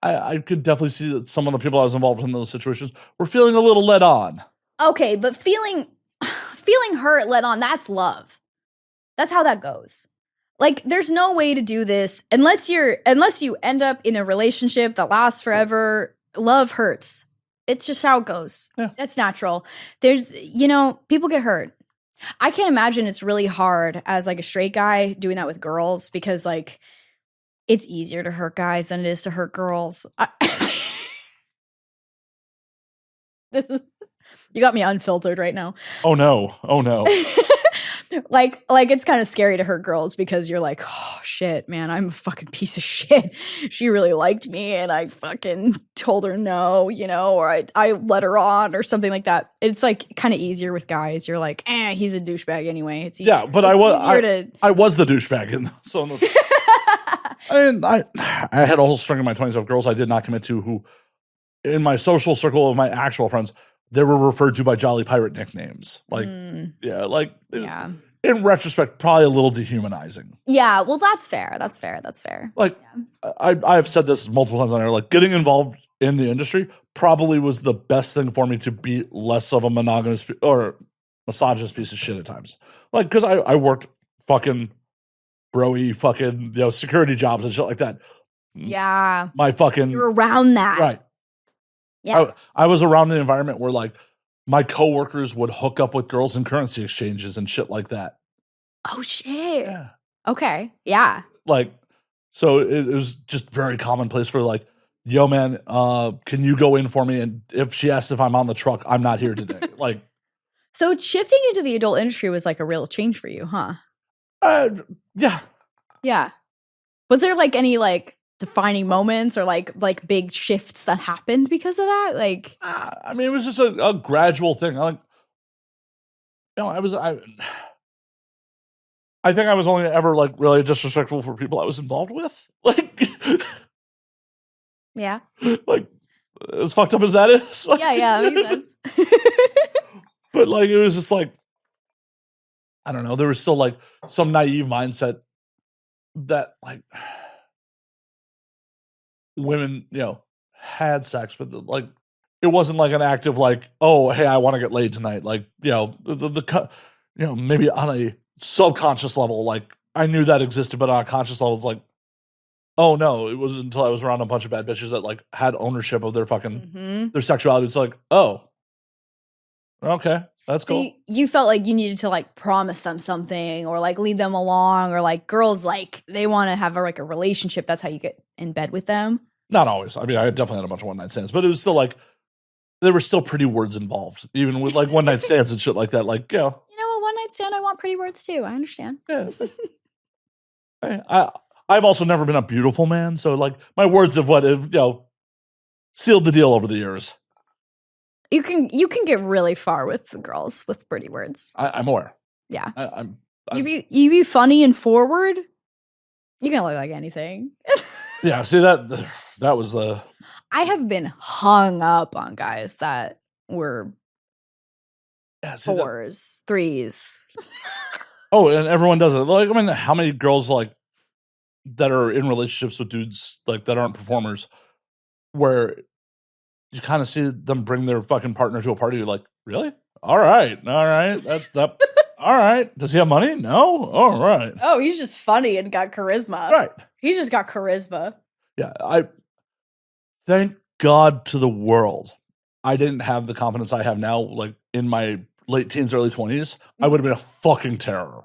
I could definitely see that some of the people I was involved in those situations were feeling a little led on. Okay, but feeling hurt, led on, that's love. That's how that goes. Like, there's no way to do this unless you end up in a relationship that lasts forever. Love hurts. It's just how it goes. Yeah. That's natural. There's, people get hurt. I can't imagine it's really hard as like a straight guy doing that with girls because like it's easier to hurt guys than it is to hurt girls. You got me unfiltered right now. Oh no. like it's kind of scary to hurt girls because you're like, oh shit, man, I'm a fucking piece of shit. She really liked me and I fucking told her no, or I let her on or something like that. It's like kind of easier with guys. You're like, he's a douchebag anyway. It's easier. Yeah, but I was the douchebag in some of those. I had a whole string in my 20s of girls I did not commit to who, in my social circle of my actual friends, they were referred to by Jolly Pirate nicknames. Like, in retrospect, probably a little dehumanizing. Yeah, well, that's fair. Like, I have said this multiple times on air, like, getting involved in the industry probably was the best thing for me to be less of a monogamous or misogynist piece of shit at times. Like, because I worked fucking bro-y fucking, security jobs and shit like that. Yeah. You're around that. Right. Yeah. I was around an environment where like my coworkers would hook up with girls in currency exchanges and shit like that. Oh shit. Yeah. Okay. Yeah. Like, so it was just very commonplace for like, yo man, can you go in for me? And if she asks if I'm on the truck, I'm not here today. Like, so shifting into the adult industry was like a real change for you, huh? Yeah. Yeah. Was there like any like defining moments or like big shifts that happened because of that? Like, I mean, it was just a gradual thing. I think I was only ever like really disrespectful for people I was involved with. Like, yeah, like as fucked up as that is. Like, yeah, makes sense. But like, it was just like, I don't know. There was still like some naive mindset that like women, had sex, but like it wasn't like an act of like, oh, hey, I want to get laid tonight. Like, the maybe on a subconscious level, like I knew that existed, but on a conscious level, it's like, oh no, it was until I was around a bunch of bad bitches that like had ownership of their fucking their sexuality. It's like, oh, okay, that's cool. You felt like you needed to like promise them something or like lead them along, or like girls like they want to have a relationship. That's how you get in bed with them. Not always. I mean, I definitely had a bunch of one night stands, but it was still like there were still pretty words involved, even with like one night stands and shit like that. Like, a one night stand, I want pretty words too. I understand. Yeah. I've also never been a beautiful man, so like my words of what have sealed the deal over the years. You can get really far with girls with pretty words. I'm aware. Yeah. I'm you be funny and forward. You can look like anything. Yeah. See that was the. I have been hung up on guys that were fours, threes. Oh, and everyone does it. Like, I mean, how many girls like that are in relationships with dudes like that aren't performers, where you kind of see them bring their fucking partner to a party. You're like, really? All right. That. All right. Does he have money? No. All right. Oh, he's just funny and got charisma. Right. He's just got charisma. Yeah. I thank God to the world I didn't have the confidence I have now, like in my late teens, early 20s, I would have been a fucking terror.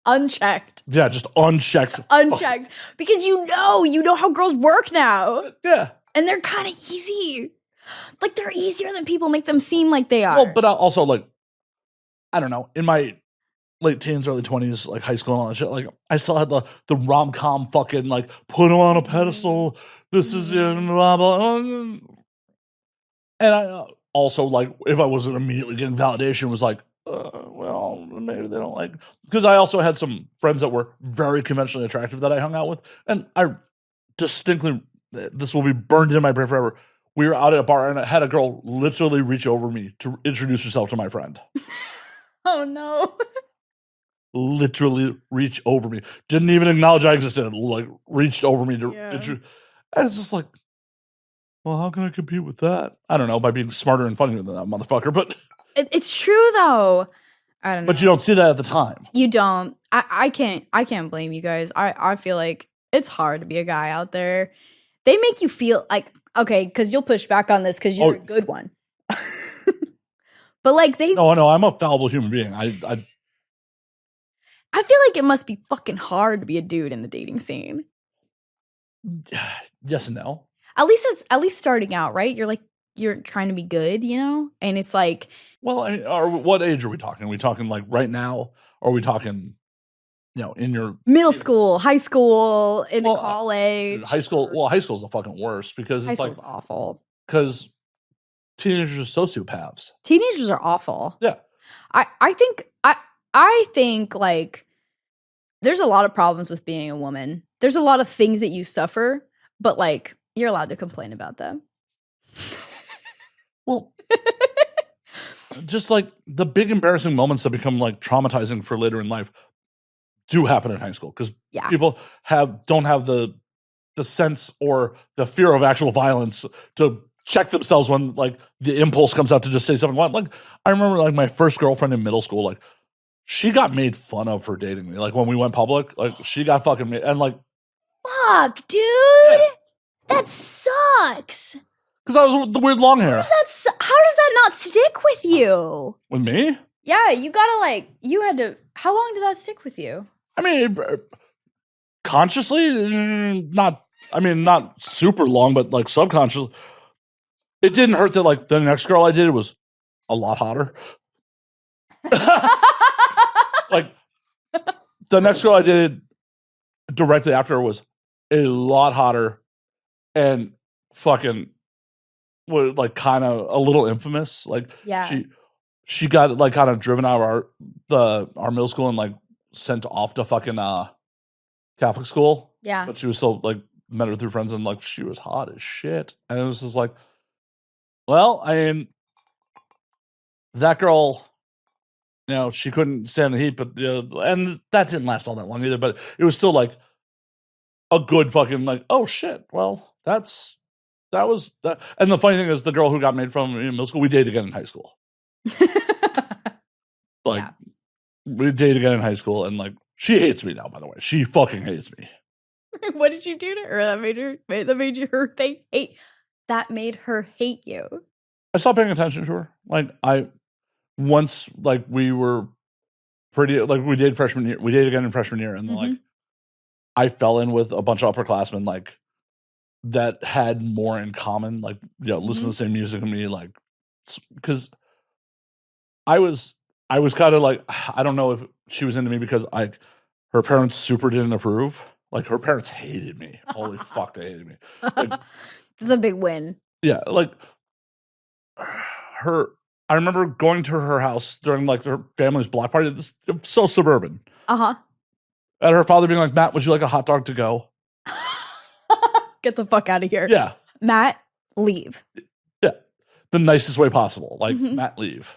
Unchecked. Yeah, just unchecked. Unchecked. Because you know how girls work now. Yeah. And they're kind of easy. Like, they're easier than people make them seem like they are. Well, but also, like, I don't know, in my late teens, early 20s, like high school and all that shit, like, I still had the rom-com fucking, like, put him on a pedestal, this is in blah, blah. And I also, like, if I wasn't immediately getting validation, was like, well, maybe they don't like, because I also had some friends that were very conventionally attractive that I hung out with, and I distinctly, this will be burned into my brain forever. We were out at a bar, and I had a girl literally reach over me to introduce herself to my friend. Oh, no. Literally reach over me. Didn't even acknowledge I existed. Like, reached over me to introduce. And it's just like, well, how can I compete with that? I don't know, by being smarter and funnier than that motherfucker, but... It's true, though. I don't know. But you don't see that at the time. You don't. I can't blame you guys. I feel like it's hard to be a guy out there. They make you feel like, okay, because you'll push back on this because you're a good one. But like they... No, I'm a fallible human being. I feel like it must be fucking hard to be a dude in the dating scene. Yes and no. At least starting out, right? You're trying to be good, you know? And it's like... Well, or what age are we talking? Are we talking like right now? Or are we talking, in your... Middle school, high school, into college. High school, high school's the fucking worst because high it's like... school's awful. Because teenagers are sociopaths. Teenagers are awful. Yeah. I think like there's a lot of problems with being a woman. There's a lot of things that you suffer, but like you're allowed to complain about them. Well, just like the big embarrassing moments that become like traumatizing for later in life do happen in high school because people don't have the sense or the fear of actual violence to check themselves when like the impulse comes out to just say something. Like I remember like my first girlfriend in middle school, like she got made fun of for dating me. Like when we went public, like she got fucking made, and like, fuck, dude, that sucks. Because I was with the weird long hair. How does that not stick with you? With me? Yeah, you gotta how long did that stick with you? I mean, consciously, not super long, but like subconsciously. It didn't hurt that like the next girl I dated was a lot hotter. Like the next girl I dated directly after was a lot hotter and fucking was like kind of a little infamous. Like she got like kind of driven out of our middle school and like sent off to fucking Catholic school. Yeah. But she was still like met her through friends and like she was hot as shit. And it was just like, well, I mean, that girl, she couldn't stand the heat, but and that didn't last all that long either. But it was still like a good fucking like, oh shit. Well, that was that. And the funny thing is, the girl who got made from in middle school, we dated again in high school. We dated again in high school, and like she hates me now. By the way, she fucking hates me. What did you do to her that made her hate? That made her hate you. I stopped paying attention to her. Like once we were pretty like we dated freshman year. We dated again in freshman year, and like I fell in with a bunch of upperclassmen like that had more in common. Like listen to the same music as me. Like because I was kind of like I don't know if she was into me because her parents super didn't approve. Like her parents hated me. Holy fuck, they hated me. Like, that's a big win. Yeah, like I remember going to her house during like her family's block party. This so suburban. And her father being like, "Matt, would you like a hot dog to go?" Get the fuck out of here. Yeah. Matt, leave. Yeah. The nicest way possible. Like, Matt, leave.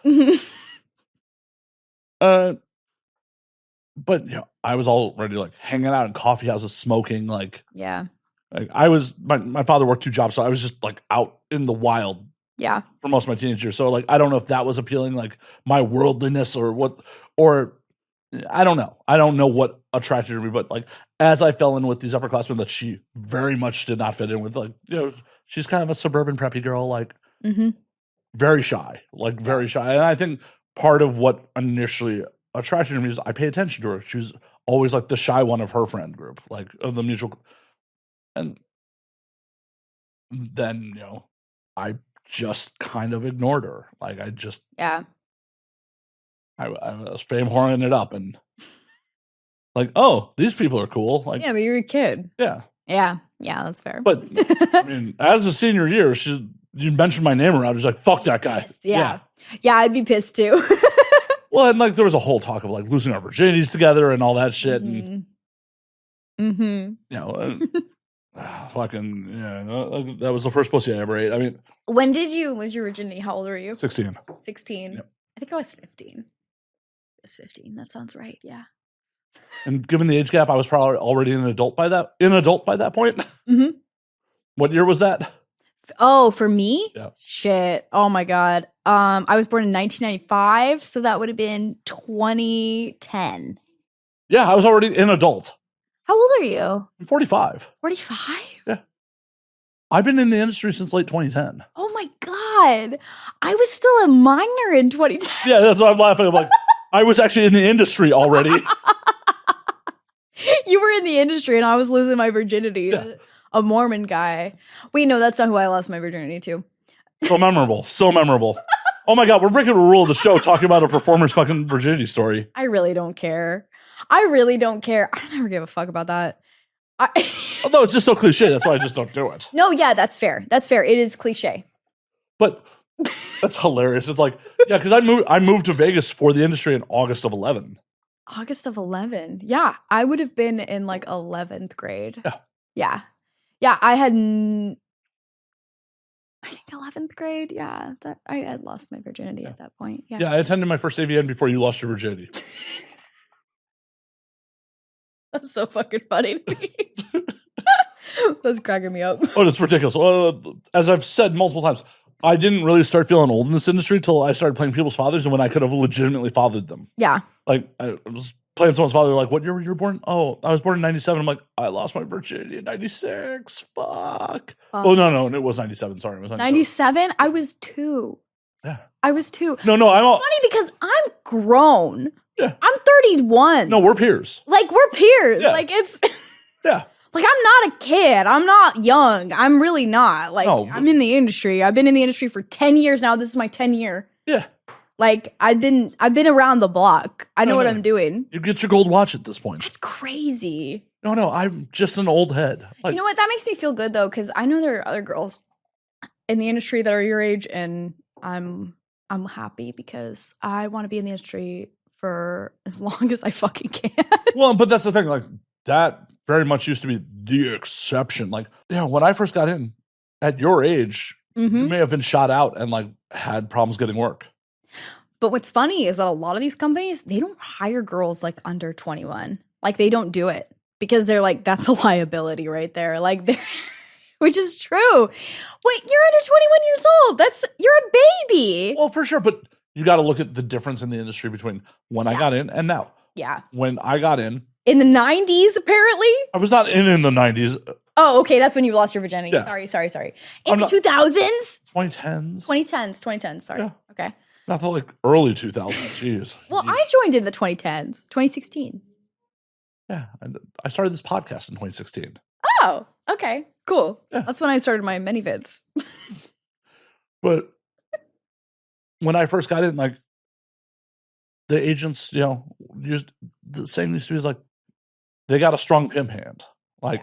But I was already like hanging out in coffee houses, smoking. Like, I was my father worked 2 jobs, so I was just like out in the wild. Yeah. For most of my teenage years. So like I don't know if that was appealing, like my worldliness or what, or I don't know. I don't know what attracted her to me, but like as I fell in with these upperclassmen that she very much did not fit in with, like, she's kind of a suburban preppy girl, like very shy, like very shy. And I think part of what initially attracted me is I pay attention to her. She was always like the shy one of her friend group, like of the mutual. And then, I just kind of ignored her. Like I just, Yeah. I was fame whoring it up and like, oh, these people are cool. Like, Yeah, but you're a kid. yeah. Yeah. Yeah, that's fair. But I mean, as a senior year, you mentioned my name around. She's like, fuck that guy. Pissed, yeah. Yeah, I'd be pissed too. Well, and like there was a whole talk of like losing our virginities together and all that shit. And, fucking, yeah, that was the first pussy I ever ate. I mean, When did you lose your virginity? How old were you? 16. 16. Yep. I think I was 15. I was 15. That sounds right. Yeah. And given the age gap, I was probably already an adult by that point. Mm-hmm. What year was that? Oh, for me? Yeah. Shit. Oh my God. I was born in 1995, so that would have been 2010. Yeah, I was already an adult. How old are you? I'm 45. 45? Yeah. I've been in the industry since late 2010. Oh my God. I was still a minor in 2010. Yeah, that's why I'm laughing. I'm like, I was actually in the industry already. You were in the industry and I was losing my virginity to a Mormon guy. Wait, no, that's not who I lost my virginity to. So memorable. So memorable. Oh my God, we're breaking a rule of the show talking about a performer's fucking virginity story. I really don't care. I never give a fuck about that. Although it's just so cliche, that's why I just don't do it. No, yeah, that's fair. That's fair. It is cliche. But that's hilarious. It's like, yeah, because I moved to Vegas for the industry in August of 11. August of 11. Yeah, I would have been in like 11th grade. Yeah. Yeah, I had, I think 11th grade. Yeah, that I had lost my virginity at that point. Yeah. Yeah, I attended my first AVN before you lost your virginity. That's so fucking funny to me. That's cracking me up. Oh, it's ridiculous. As I've said multiple times, I didn't really start feeling old in this industry till I started playing people's fathers and when I could have legitimately fathered them. Yeah. Like, I was playing someone's father, like, what year were you born? Oh, I was born in 97. I'm like, I lost my virginity in 96. Fuck. Oh, no, it was 97. Sorry. It was 97? I was 2. Yeah. I was 2. No, I'm It's funny because I'm grown. Yeah. I'm 31. No, we're peers. Like, we're peers. Yeah. Like, it's... Yeah. Like, I'm not a kid. I'm not young. I'm really not. Like, No, I'm in the industry. I've been in the industry for 10 years now. This is my 10th year. Yeah. Like, I've been around the block. I know what I'm doing. You get your gold watch at this point. That's crazy. No, I'm just an old head. Like, You know what? That makes me feel good, though, because I know there are other girls in the industry that are your age, and I'm happy because I want to be in the industry for as long as I fucking can. well, but that's the thing. Like, that very much used to be the exception. Like, when I first got in, at your age, you may have been shot out and like had problems getting work. But what's funny is that a lot of these companies, they don't hire girls like under 21. Like, they don't do it because they're like, that's a liability right there. Like, which is true. Wait, you're under 21 years old. You're a baby. Well, for sure. But you got to look at the difference in the industry between when I got in and now. Yeah. When I got in the 90s, apparently. I was not in the 90s. Oh, okay. That's when you lost your virginity. Yeah. Sorry. In the 2000s? 2010s. 2010s. Sorry. Yeah. Okay. Not the like early 2000s. Jeez. Well, I joined in the 2010s, 2016. Yeah. And I started this podcast in 2016. Oh, okay. Cool. Yeah. That's when I started my mini vids. But when I first got in, like, the agents, used the same used to be like, they got a strong pimp hand. Like,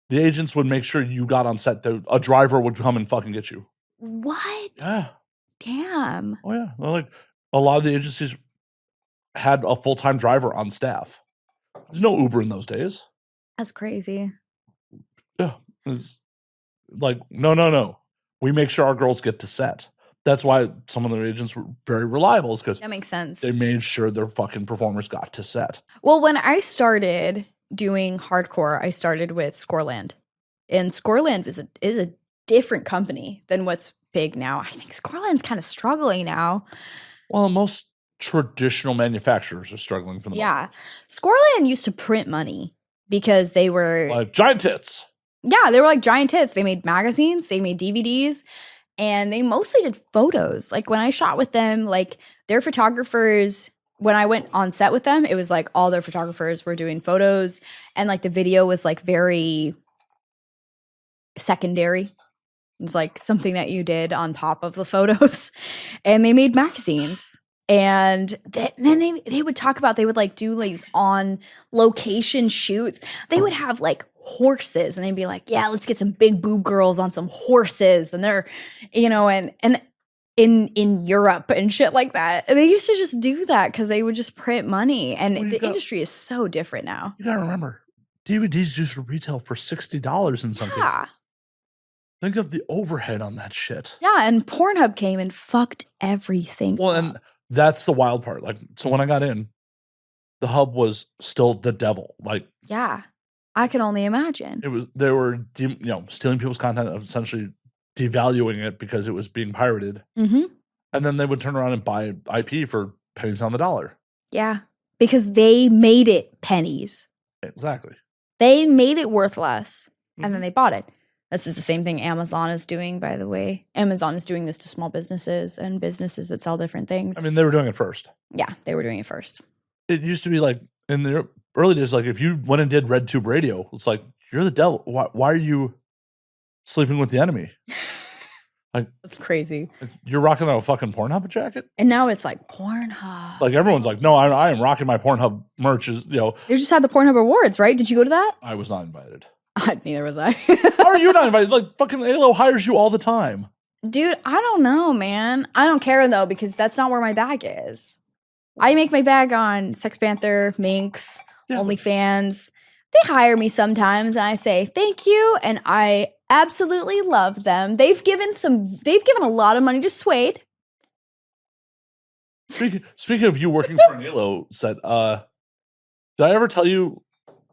the agents would make sure you got on set. A driver would come and fucking get you. What? Yeah. Damn. Oh, yeah. Well, like, a lot of the agencies had a full-time driver on staff. There's no Uber in those days. That's crazy. Yeah. It's like, no. We make sure our girls get to set. That's why some of their agents were very reliable, is because That makes sense. they made sure their fucking performers got to set. Well, when I started doing hardcore, I started with Scoreland. And Scoreland is a different company than what's big now. I think Scoreland's kind of struggling now. Well, most traditional manufacturers are struggling for the Yeah. Scoreland used to print money because they were... like giant tits. Yeah, they were like giant tits. They made magazines. They made DVDs. And they mostly did photos. Like when I shot with them, like their photographers, when I went on set with them, it was like all their photographers were doing photos, and like the video was like very secondary. It's like something that you did on top of the photos. And they made magazines. And then they would talk about, they would like do these on location shoots. They would have like horses, and they'd be like, yeah, let's get some big boob girls on some horses. And they're, you know, and in Europe and shit like that. And they used to just do that because they would just print money. And the industry is so different now. You gotta remember, DVDs used to retail for $60 in some cases. Think of the overhead on that shit. Yeah, and Pornhub came and fucked everything Well, up. and that's the wild part. Like, so when I got in, the hub was still the devil. Like, yeah, I can only imagine. They were stealing people's content, essentially devaluing it because it was being pirated. Mm-hmm. And then they would turn around and buy IP for pennies on the dollar. Yeah, because they made it pennies. Exactly. They made it worth less, and then they bought it. This is the same thing Amazon is doing, by the way. Amazon is doing this to small businesses and businesses that sell different things. I mean, they were doing it first. Yeah, they were doing it first. It used to be like, in the early days, like if you went and did red tube radio, it's like, you're the devil. Why are you sleeping with the enemy? Like, that's crazy. You're rocking a fucking Pornhub jacket? And now it's like Pornhub. Like everyone's like, no, I am rocking my Pornhub merch. They just had the Pornhub Awards, right? Did you go to that? I was not invited. Neither was I. How are you not invited? Like fucking Halo hires you all the time. Dude, I don't know, man. I don't care though, because that's not where my bag is. I make my bag on Sex Panther, Minx, OnlyFans. They hire me sometimes, and I say thank you, and I absolutely love them. They've given a lot of money to SWAID. Speaking of you working for an Halo set, did I ever tell you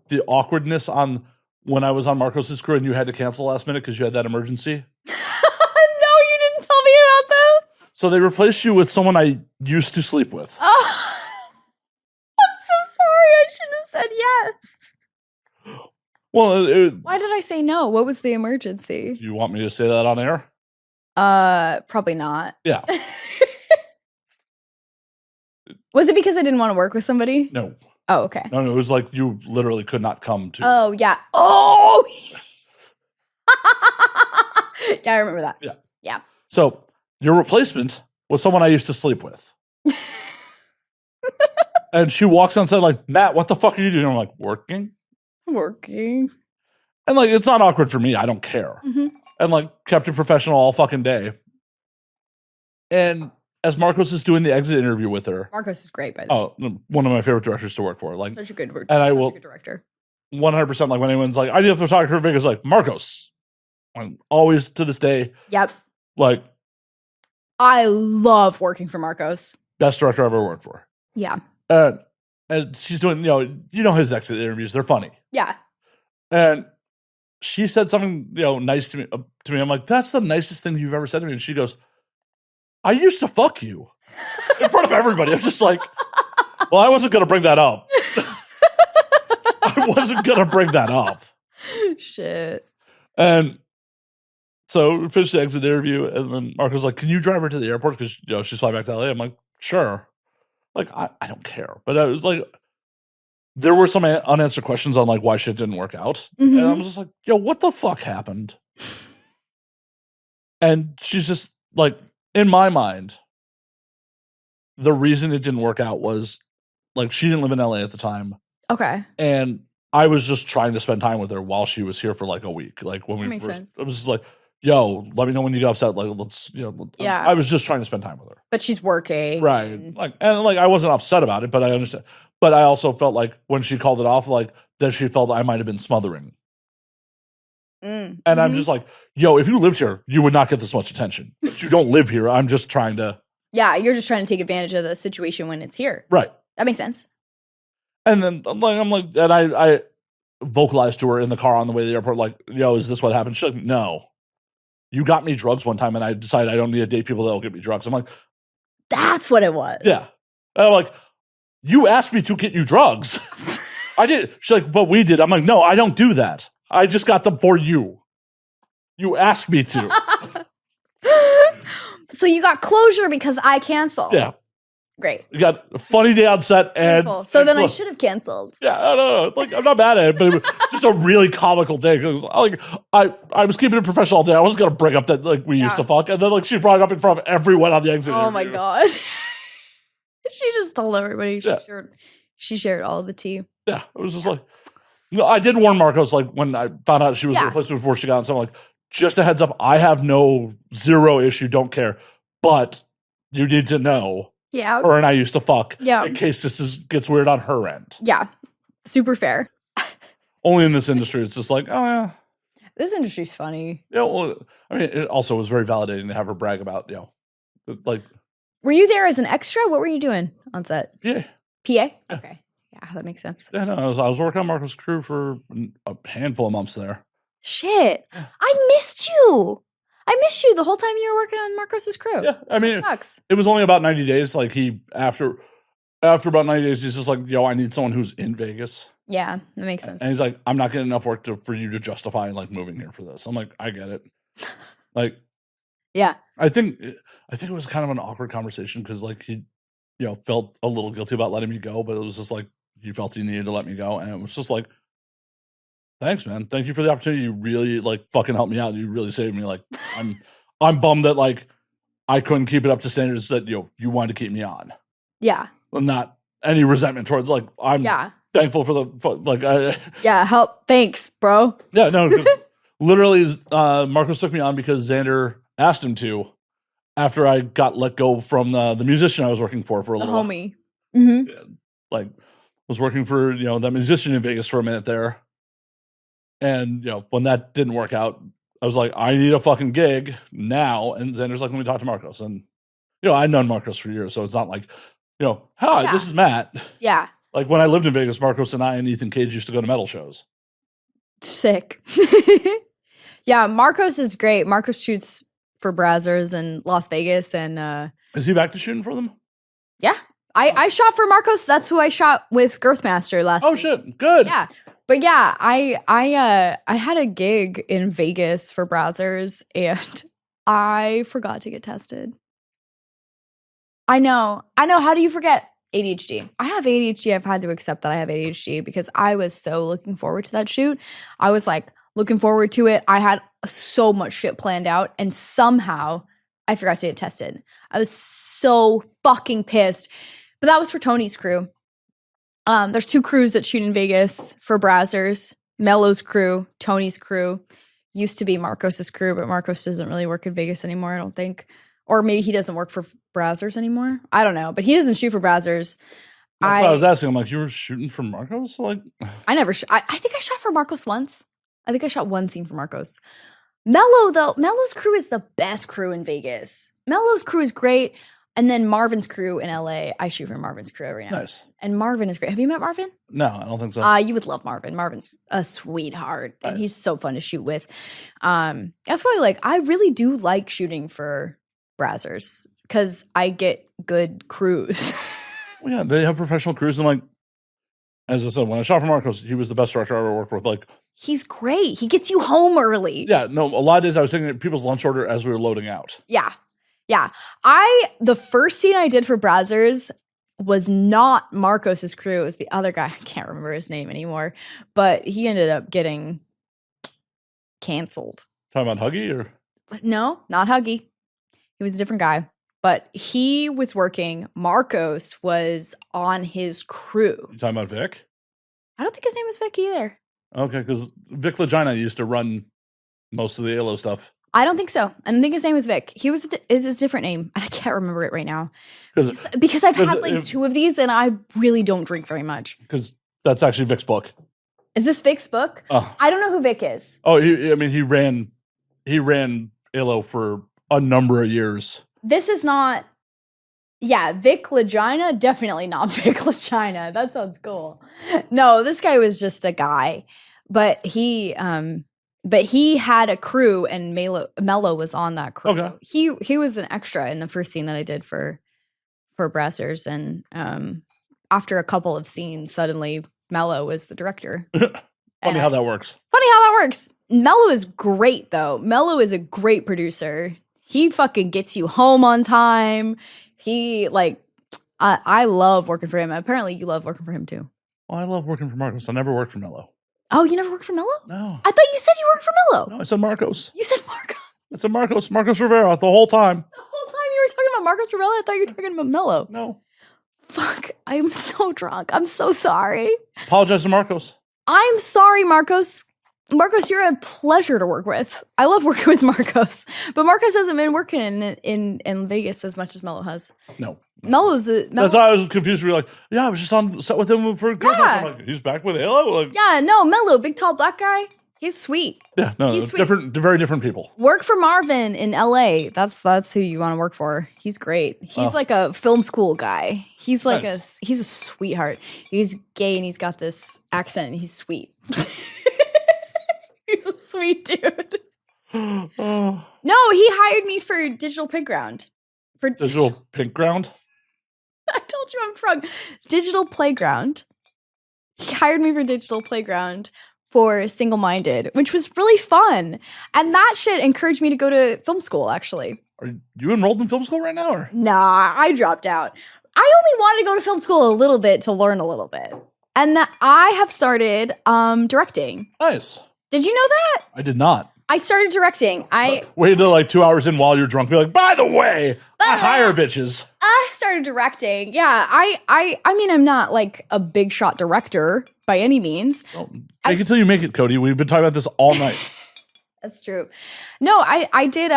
the awkwardness on when I was on Marcos's crew and you had to cancel last minute because you had that emergency? No, you didn't tell me about this. So they replaced you with someone I used to sleep with. Oh, I'm so sorry. I should have said yes. Well, why did I say no? What was the emergency? You want me to say that on air? Probably not. Yeah. Was it because I didn't want to work with somebody? No. Oh, okay. No, it was like you literally could not come to. Oh, yeah. Oh! Yeah, I remember that. Yeah. Yeah. So your replacement was someone I used to sleep with. And she walks on set like, Matt, what the fuck are you doing? I'm like, working. And like, it's not awkward for me. I don't care. Mm-hmm. And like, kept it professional all fucking day. And as Marcos is doing the exit interview with her. Marcos is great, by the way. Oh, one of my favorite directors to work for. Like, Such a good director. And I will, good director. 100%, like when anyone's like, I need a photographer, Vegas, like, Marcos. I'm always to this day. Yep. Like, I love working for Marcos. Best director I've ever worked for. Yeah. And she's doing, you know his exit interviews. They're funny. Yeah. And she said something, nice to me. I'm like, that's the nicest thing you've ever said to me. And she goes, I used to fuck you in front of everybody. I'm just like, well, I wasn't going to bring that up. I wasn't going to bring that up. Shit. And so we finished the exit interview. And then Mark was like, can you drive her to the airport? Because, she's flying back to LA. I'm like, sure. Like, I don't care. But I was like, there were some unanswered questions on like why shit didn't work out. Mm-hmm. And I was just like, what the fuck happened? And she's just like, in my mind, the reason it didn't work out was like she didn't live in LA at the time. Okay. And I was just trying to spend time with her while she was here for like a week. Like when that makes sense. I was just like, let me know when you get upset. Like, let's, yeah. I was just trying to spend time with her. But she's working. Right. And I wasn't upset about it, but I understand. But I also felt like when she called it off, like that she felt I might have been smothering. And I'm just like, if you lived here, you would not get this much attention. But you don't live here. I'm just trying to. Yeah, you're just trying to take advantage of the situation when it's here. Right. That makes sense. And then I'm like, and I vocalized to her in the car on the way to the airport, like, is this what happened? She's like, no. You got me drugs one time, and I decided I don't need to date people that will get me drugs. I'm like, that's what it was. Yeah. And I'm like, you asked me to get you drugs. I did. She's like, but we did. I'm like, no, I don't do that. I just got them for you. You asked me to. So you got closure because I canceled. Yeah. Great. You got a funny day on set and Beautiful. So then I should have canceled. Yeah, I don't know. Like, I'm not mad at it, but it was just a really comical day. Cause like, I was keeping it professional all day. I was gonna bring up that like we used to fuck, and then like she brought it up in front of everyone on the exit. Oh my interview. God. She just told everybody. Yeah. She shared all the tea. Yeah, it was just like, I did warn Marcos like when I found out she was the replacement before she got on. So I'm like, just a heads up, I have zero issue, don't care, but you need to know. Yeah. Her and I used to fuck. Yeah. In case gets weird on her end. Yeah. Super fair. Only in this industry, it's just like, oh yeah. This industry's funny. Yeah. Well, I mean, it also was very validating to have her brag about, like. Were you there as an extra? What were you doing on set? Yeah. PA? Yeah. Okay. Yeah, that makes sense. Yeah, no, I was working on Marco's crew for a handful of months there. Shit. I missed you. I missed you the whole time you were working on Marcos's crew. Yeah, I mean, sucks. It was only about 90 days. Like after about 90 days, he's just like, I need someone who's in Vegas. Yeah, that makes sense. And he's like, I'm not getting enough work for you to justify like moving here for this. I'm like, I get it. Like, yeah, I think it was kind of an awkward conversation because like he, felt a little guilty about letting me go, but it was just like he felt he needed to let me go, and it was just like, thanks, man. Thank you for the opportunity. You really like fucking helped me out. You really saved me. Like I'm bummed that like I couldn't keep it up to standards that you wanted to keep me on. Yeah. Well, not any resentment towards like I'm thankful for help. Thanks, bro. Yeah, no, because literally Marcos took me on because Xander asked him to after I got let go from the musician I was working for a little while. Homie. Mm-hmm. Like was working for that musician in Vegas for a minute there. And, when that didn't work out, I was like, I need a fucking gig now. And Xander's like, let me talk to Marcos. And, I'd known Marcos for years. So it's not like, hi, this is Matt. Yeah. Like when I lived in Vegas, Marcos and I and Ethan Cage used to go to metal shows. Sick. Yeah, Marcos is great. Marcos shoots for Brazzers in Las Vegas. And is he back to shooting for them? Yeah. I shot for Marcos. That's who I shot with Girthmaster last week. Shit. Good. Yeah. But yeah, I had a gig in Vegas for Brazzers and I forgot to get tested. I know. How do you forget? ADHD. I have ADHD. I've had to accept that I have ADHD because I was so looking forward to that shoot. I was like looking forward to it. I had so much shit planned out and somehow I forgot to get tested. I was so fucking pissed. But that was for Tony's crew. There's 2 crews that shoot in Vegas for Brazzers. Mello's crew, Tony's crew. Used to be Marcos's crew, but Marcos doesn't really work in Vegas anymore, I don't think. Or maybe he doesn't work for Brazzers anymore. I don't know, but he doesn't shoot for Brazzers. That's what I was asking. I'm like, you were shooting for Marcos? Like, I never. I think I shot for Marcos once. I think I shot one scene for Marcos. Mello though, Mello's crew is the best crew in Vegas. Mello's crew is great. And then Marvin's crew in LA, I shoot for Marvin's crew every now. Nice. And Marvin is great. Have you met Marvin? No, I don't think so. You would love Marvin. Marvin's a sweetheart, and he's so fun to shoot with. That's why, I really do like shooting for Brazzers because I get good crews. Well, yeah, they have professional crews, and as I said, when I shot for Marcos, he was the best director I ever worked with. He's great. He gets you home early. Yeah, no, a lot of days I was taking people's lunch order as we were loading out. Yeah. Yeah. The first scene I did for Brazzers was not Marcos's crew. It was the other guy. I can't remember his name anymore, but he ended up getting canceled. Talking about Huggy or? No, not Huggy. He was a different guy, but he was working. Marcos was on his crew. You talking about Vic? I don't think his name was Vic either. Okay, because Vic Legina used to run most of the ALO stuff. I don't think so. I don't think his name was Vic. Is his different name. I can't remember it right now. Because I've had 2 of these and I really don't drink very much. Because that's actually Vic's book. Is this Vic's book? I don't know who Vic is. Oh, he ran ALO for a number of years. This is not. Yeah, Vic Legina, definitely not Vic Legina. That sounds cool. No, this guy was just a guy, but he had a crew, and Mello was on that crew. Okay. He was an extra in the first scene that I did for Brazzers, and after a couple of scenes, suddenly Mello was the director. Funny how that works. Mello is great, though. Mello is a great producer. He fucking gets you home on time. He like, I love working for him. Apparently, you love working for him too. Well, I love working for Marcos. I never worked for Mello. Oh, you never worked for Mello? No. I thought you said you worked for Mello. No, I said Marcos. You said Marcos. I said Marcos. Marcos Rivera the whole time. The whole time you were talking about Marcos Rivera, I thought you were talking about Mello. No. Fuck, I'm so drunk. I'm so sorry. Apologize to Marcos. I'm sorry, Marcos. Marcos, you're a pleasure to work with. I love working with Marcos. But Marcos hasn't been working in Vegas as much as Mello has. No. Mello's That's why I was confused. We were like, yeah, I was just on set with him for Christmas. Yeah. I'm like, he's back with Halo? Like, Yeah, no, Mello, big tall black guy. He's sweet. yeah, no, He's sweet. different, very different people. Work for Marvin in LA. That's who you want to work for. He's great. He's like a film school guy. He's like Nice. he's a sweetheart. He's gay and he's got this accent and he's sweet. He's a sweet dude. Oh, No, he hired me for Digital Playground. For digital pink ground. I told you I'm drunk. Digital Playground. He hired me for Digital Playground for Single Minded, which was really fun. And that shit encouraged me to go to film school, actually. Are you enrolled in film school right now? Or? Nah, I dropped out. I only wanted to go to film school a little bit to learn a little bit. And I have started directing. Nice. Did you know that? I did not. I started directing. Wait until like 2 hours in while you're drunk. Be like, by the way, I hire bitches. I started directing. Yeah, I mean, I'm not like a big shot director by any means. Take it till you make it, Cody. We've been talking about this all night. That's true. No, I did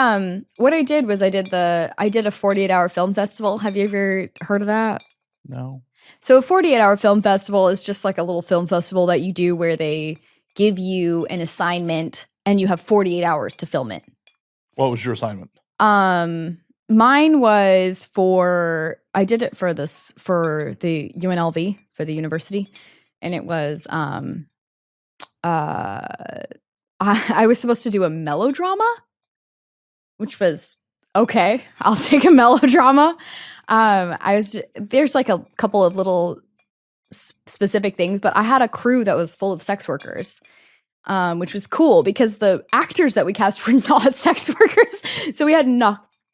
what I did was I did a 48-hour film festival. Have you ever heard of that? No. So a 48-hour film festival is just like a little film festival that you do where they give you an assignment and you have 48 hours to film it. What was your assignment? Mine was I did it for the UNLV, for the university, and it was I was supposed to do a melodrama, which was okay. I'll take a melodrama. There's like a couple of little specific things, but I had a crew that was full of sex workers, which was cool because the actors that we cast were not sex workers. So we had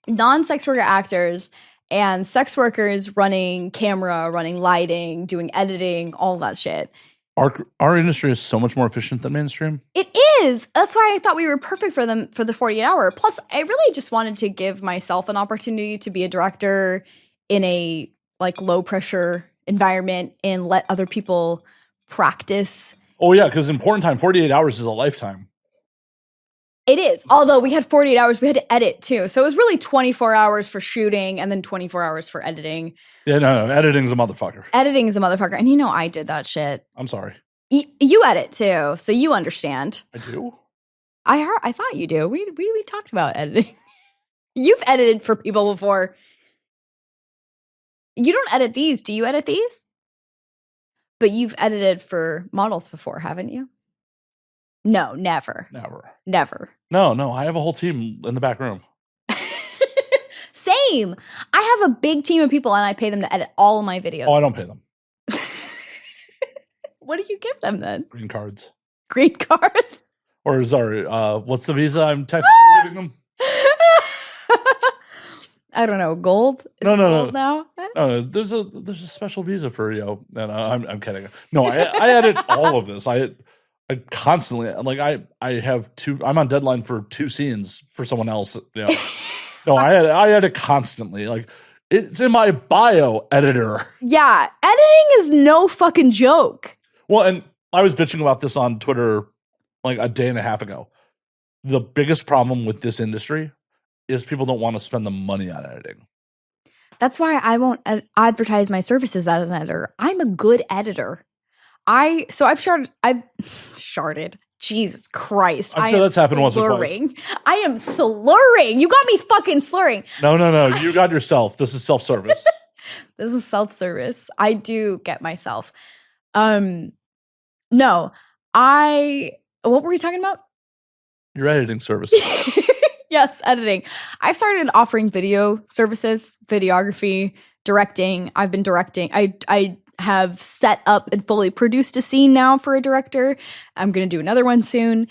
non-sex worker actors and sex workers running camera, running lighting, doing editing, all that shit. Our industry is so much more efficient than mainstream. It is. That's why I thought we were perfect for them for the 48-hour. Plus, I really just wanted to give myself an opportunity to be a director in a like low pressure environment and let other people practice. Oh yeah, because important time, 48 hours is a lifetime. It is. Although we had 48 hours, we had to edit too. So it was really 24 hours for shooting and then 24 hours for editing. Yeah, no, editing's a motherfucker. Editing is a motherfucker. And you know I did that shit. I'm sorry. You edit too, so you understand. I do? I thought you do. We talked about editing. You've edited for people before. You don't edit these. Do you edit these? But you've edited for models before, haven't you? No, never. Never. No, I have a whole team in the back room. Same. I have a big team of people and I pay them to edit all of my videos. Oh, I don't pay them. What do you give them then? Green cards. Green cards? Or sorry, what's the visa I'm technically giving them? I don't know. Gold? No. Gold now? No, there's a special visa for and I'm kidding. No, I edit all of this. I constantly like I have I'm on deadline for 2 scenes for someone else. You know. No, I edit constantly. Like it's in my bio, editor. Yeah, editing is no fucking joke. Well, and I was bitching about this on Twitter like a day and a half ago. The biggest problem with this industry is people don't want to spend the money on editing. That's why I won't advertise my services as an editor. I'm a good editor. I've sharded. Jesus Christ. I'm sure that's happened once or twice. I am slurring. You got me fucking slurring. No. You got yourself. This is self-service. This is self-service. I do get myself. No. What were we talking about? Your editing service. Yes, editing. I've started offering video services, videography, directing. I've been directing. I have set up and fully produced a scene now for a director. I'm going to do another one soon.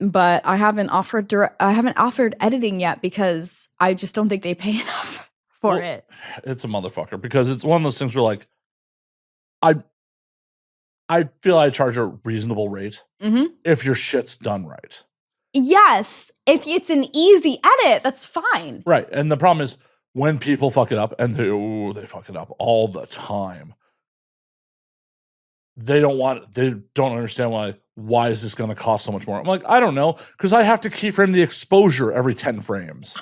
but I haven't offered editing yet because I just don't think they pay enough for it. It's a motherfucker because it's one of those things where like I feel I charge a reasonable rate if your shit's done right. Yes. If it's an easy edit, that's fine. Right. And the problem is when people fuck it up, and they fuck it up all the time, they don't understand why is this going to cost so much more? I'm like, I don't know, because I have to keyframe the exposure every 10 frames.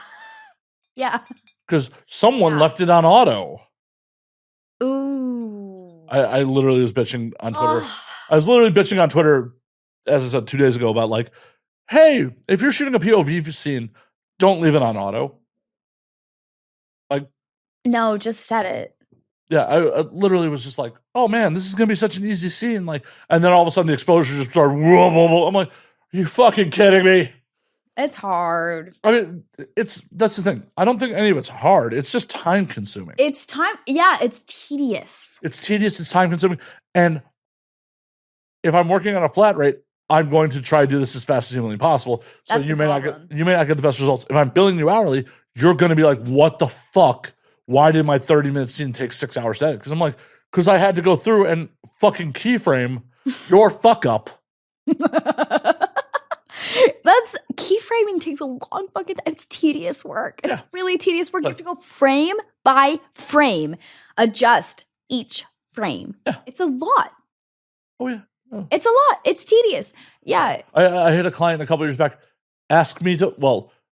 Yeah. Because someone left it on auto. Ooh. I literally was bitching on Twitter. I was literally bitching on Twitter, as I said 2 days ago, about like, hey, if you're shooting a POV scene, don't leave it on auto. Like, no, just set it. Yeah, I literally was just like, oh man, this is gonna be such an easy scene. Like, and then all of a sudden the exposure just started. Whoa, whoa, whoa. I'm like, are you fucking kidding me? It's hard. I mean, that's the thing. I don't think any of it's hard. It's just time consuming. It's time. Yeah, it's tedious. It's tedious. It's time consuming. And if I'm working on a flat rate, I'm going to try to do this as fast as humanly possible. So you may not get the best results. If I'm billing you hourly, you're going to be like, what the fuck? Why did my 30-minute scene take 6 hours to edit? Because I'm like, because I had to go through and fucking keyframe your fuck up. That's keyframing takes a long fucking time. It's tedious work. It's really tedious work. You have to go frame by frame, adjust each frame. Yeah. It's a lot. Oh, yeah. Oh. It's a lot. It's tedious. Yeah. I had a client a couple years back ask me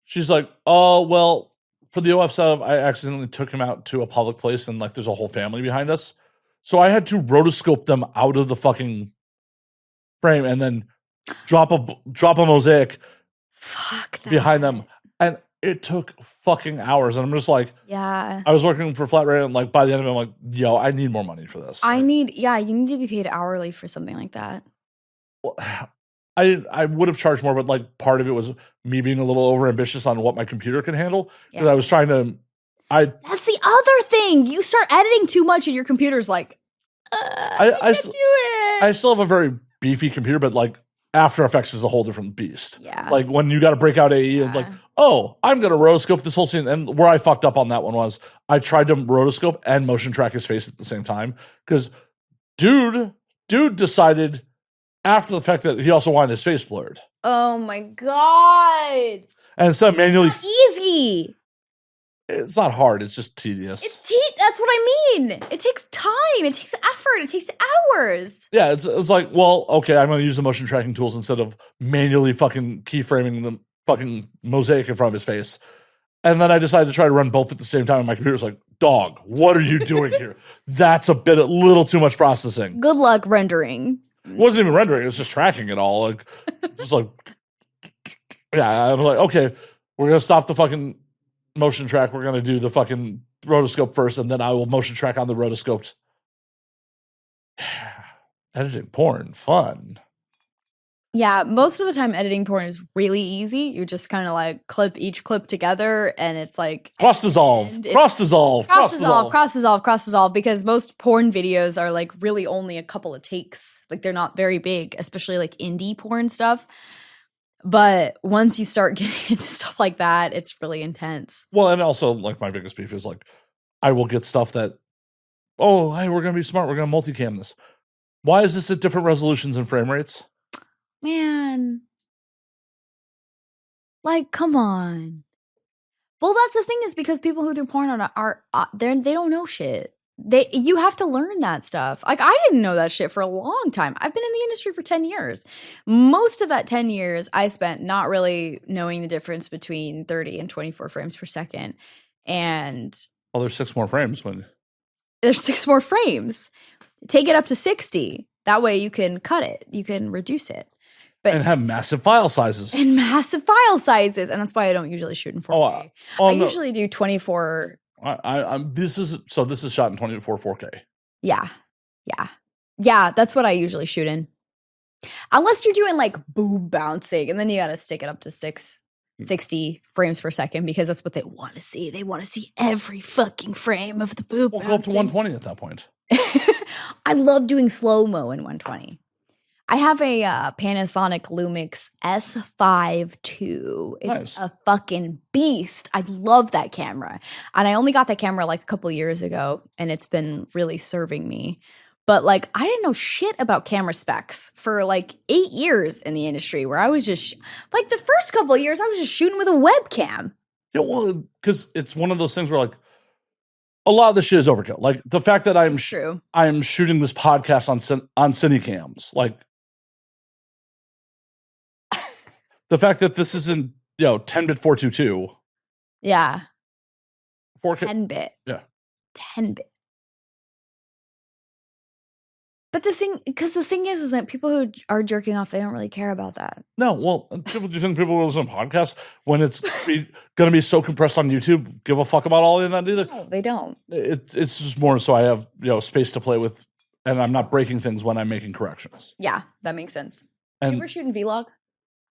she's like, oh, well, for the OF sub, I accidentally took him out to a public place and like there's a whole family behind us. So I had to rotoscope them out of the fucking frame and then drop a mosaic behind them. And it took fucking hours. And I'm just like, yeah. I was working for flat rate and like by the end of it, I'm like, yo, I need more money for this. You need to be paid hourly for something like that. Well, I would have charged more, but like part of it was me being a little overambitious on what my computer can handle. Because I was trying to That's the other thing. You start editing too much and your computer's like, I can't do it. I still have a very beefy computer, but like After Effects is a whole different beast. Yeah. Like when you got to break out AE and like, oh, I'm going to rotoscope this whole scene. And where I fucked up on that one was I tried to rotoscope and motion track his face at the same time. Because dude decided after the fact that he also wanted his face blurred. Oh my God. And instead of manually. It's not easy. It's not hard. It's just tedious. That's what I mean. It takes time. It takes effort. It takes hours. Yeah, it's like, well, okay, I'm going to use the motion tracking tools instead of manually fucking keyframing the fucking mosaic in front of his face. And then I decided to try to run both at the same time. And my computer's like, dog, what are you doing here? That's a little too much processing. Good luck rendering. It wasn't even rendering. It was just tracking it all. Like, just like, yeah, I'm like, okay, we're going to stop the fucking motion track. We're going to do the fucking rotoscope first, and then I will motion track on the rotoscoped. Editing porn, fun. Yeah, most of the time editing porn is really easy. You just kind of like clip each clip together and it's like cross dissolve, because most porn videos are like really only a couple of takes. Like they're not very big, especially like indie porn stuff. But once you start getting into stuff like that, it's really intense. Well, and also like my biggest beef is like I will get stuff that, oh, hey, we're going to be smart. We're going to multicam this. Why is this at different resolutions and frame rates? Man. Like, come on. Well, that's the thing is because people who do porn are they don't know shit. You have to learn that stuff. Like, I didn't know that shit for a long time. I've been in the industry for 10 years. Most of that 10 years I spent not really knowing the difference between 30 and 24 frames per second. And well, there's 6 more frames there's 6 more frames. Take it up to 60. That way you can cut it. You can reduce it. And have massive file sizes. And that's why I don't usually shoot in 4K. I usually do 24. This is shot in 24 4K. Yeah. That's what I usually shoot in. Unless you're doing like boob bouncing, and then you got to stick it up to 60 frames per second because that's what they want to see. They want to see every fucking frame of the boob bouncing. Go up to 120 at that point. I love doing slow-mo in 120. I have a Panasonic Lumix S5 II. It's Nice. a fucking beast. I love that camera. And I only got that camera like a couple years ago, and it's been really serving me. But like, I didn't know shit about camera specs for like 8 years in the industry, where I was just like the first couple of years, I was just shooting with a webcam. Yeah, well, because it's one of those things where like a lot of the shit is overkill. Like the fact that I'm True. I'm shooting this podcast on Cinecams, like the fact that this isn't 10-bit 422, Yeah. 4K, 10-bit. Yeah. 10-bit. But the thing is that people who are jerking off, they don't really care about that. No, well, do you think people will listen to podcasts when it's going to be so compressed on YouTube? Give a fuck about all of that either? No, they don't. It's just more so I have space to play with, and I'm not breaking things when I'm making corrections. Yeah, that makes sense. And You ever shoot in vlog?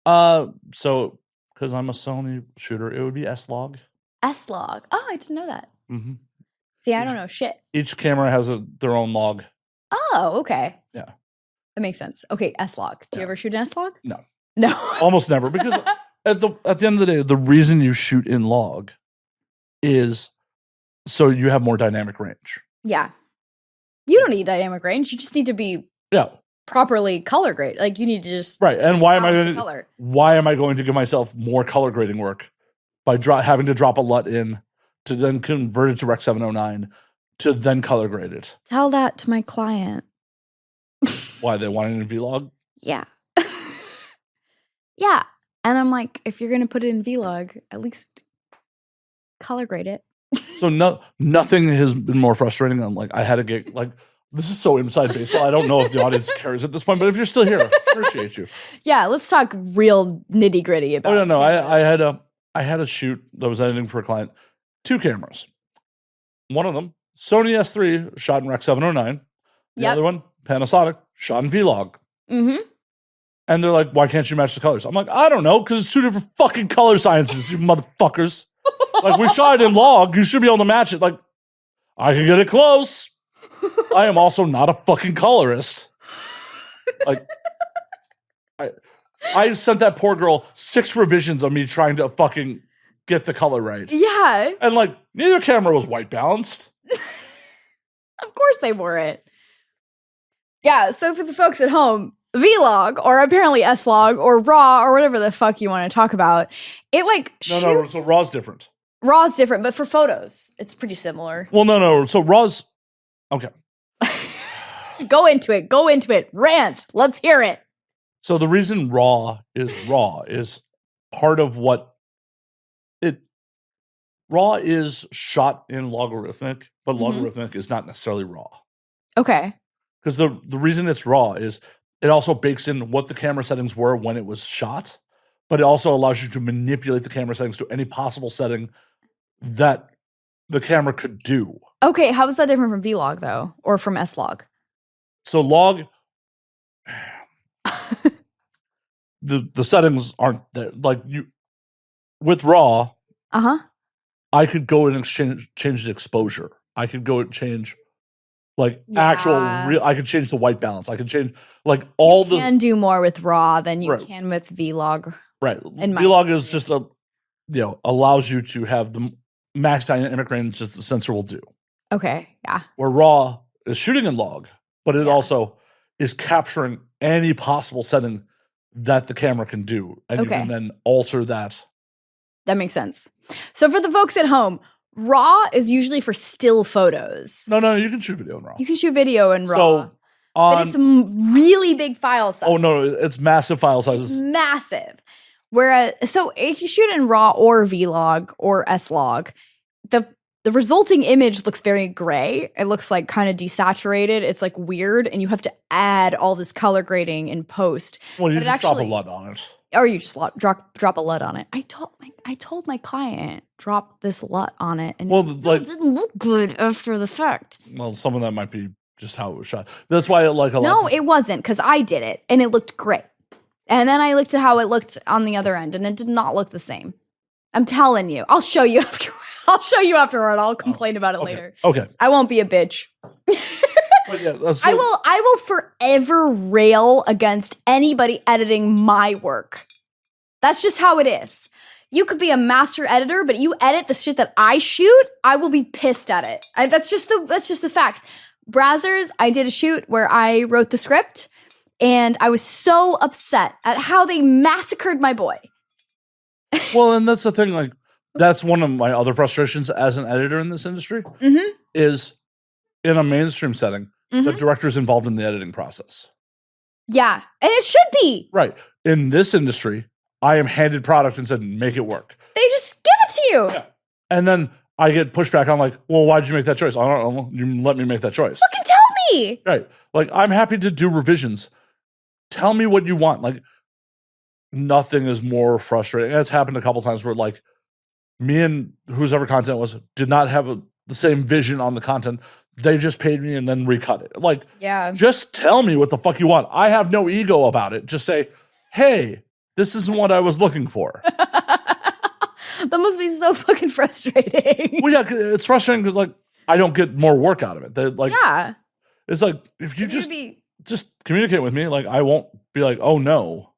so because I'm a Sony shooter, it would be S-Log. S-Log. Oh, I didn't know that. Mm-hmm. See, I don't know shit. Each camera has their own log. Oh, okay. Yeah. That makes sense. Okay, S-Log. Do you ever shoot in S-Log? No. No. Almost never, because at the end of the day, the reason you shoot in log is so you have more dynamic range. Yeah. You don't need dynamic range. You just need to be properly color grade. Like you need to just right. And why am I balance going the color. Why am I going to give myself more color grading work by having to drop a LUT in to then convert it to Rec 709 to then color grade it? Tell that to my client. Why they want it in vlog? Yeah. Yeah. And I'm like, if you're going to put it in vlog, at least color grade it. So nothing has been more frustrating than like I had a gig like this is so inside baseball. I don't know if the audience cares at this point, but if you're still here, appreciate you. Yeah, let's talk real nitty gritty about. Oh no, I had a shoot that was editing for a client, 2 cameras. One of them, Sony S3, shot in Rec 709. The other one, Panasonic, shot in vlog. Mm-hmm. And they're like, why can't you match the colors? I'm like, I don't know, because it's 2 different fucking color sciences, you motherfuckers. Like, we shot it in log, you should be able to match it. Like, I can get it close. I am also not a fucking colorist. Like, I sent that poor girl 6 revisions of me trying to fucking get the color right. Yeah. And like, neither camera was white balanced. Of course they weren't. Yeah, so for the folks at home, vlog, or apparently S-Log, or RAW, or whatever the fuck you want to talk about, it like shoots. No, so RAW's different. RAW's different, but for photos, it's pretty similar. Well, no, so RAW's, okay. Go into it, rant, let's hear it. So the reason RAW is part of what RAW is shot in logarithmic, but logarithmic is not necessarily RAW. Okay. Because the reason it's RAW is it also bakes in what the camera settings were when it was shot, but it also allows you to manipulate the camera settings to any possible setting that the camera could do. Okay, how is that different from vlog though, or from S-Log? So log, the settings aren't there. Like you with RAW, I could go and change the exposure. I could go and change actual real. I could change the white balance. I could change like all you can do more with RAW than you can with vlog. Right. Vlog is just allows you to have the max dynamic range as the sensor will do. Okay. Yeah. Where RAW is shooting in log, but it also is capturing any possible setting that the camera can do, and you can then alter that. That makes sense. So for the folks at home, RAW is usually for still photos. No, you can shoot video in RAW. You can shoot video in RAW. So but it's really big file size. Oh, no, it's massive file sizes. It's massive. Whereas, so if you shoot in RAW or vlog or S-Log, the resulting image looks very gray. It looks like kind of desaturated. It's like weird, and you have to add all this color grading in post. Well, you just drop a LUT on it. Or you just drop a LUT on it. I told my client, drop this LUT on it, and it didn't look good after the fact. Well, some of that might be just how it was shot. That's why it wasn't, because I did it, and it looked great. And then I looked at how it looked on the other end, and it did not look the same. I'm telling you. I'll show you afterward. I'll complain about it later. Okay. I won't be a bitch. But yeah, that's I will forever rail against anybody editing my work. That's just how it is. You could be a master editor, but you edit the shit that I shoot, I will be pissed at it. That's just the facts. Brazzers, I did a shoot where I wrote the script, and I was so upset at how they massacred my boy. Well, and that's the thing. Like, that's one of my other frustrations as an editor in this industry is in a mainstream setting, the director's involved in the editing process. Yeah, and it should be. Right. In this industry, I am handed product and said, make it work. They just give it to you. Yeah. And then I get pushback. I'm like, well, why'd you make that choice? I don't know. You let me make that choice. Fucking tell me. Right. Like, I'm happy to do revisions. Tell me what you want. Like, nothing is more frustrating. And it's happened a couple times where, like, me and whoever content was did not have the same vision on the content. They just paid me and then recut it. Like, just tell me what the fuck you want. I have no ego about it. Just say, hey, this isn't what I was looking for. That must be so fucking frustrating. Well, yeah, it's frustrating because, like, I don't get more work out of it. Like, yeah. It's like, if you just communicate with me, like, I won't be like, oh no.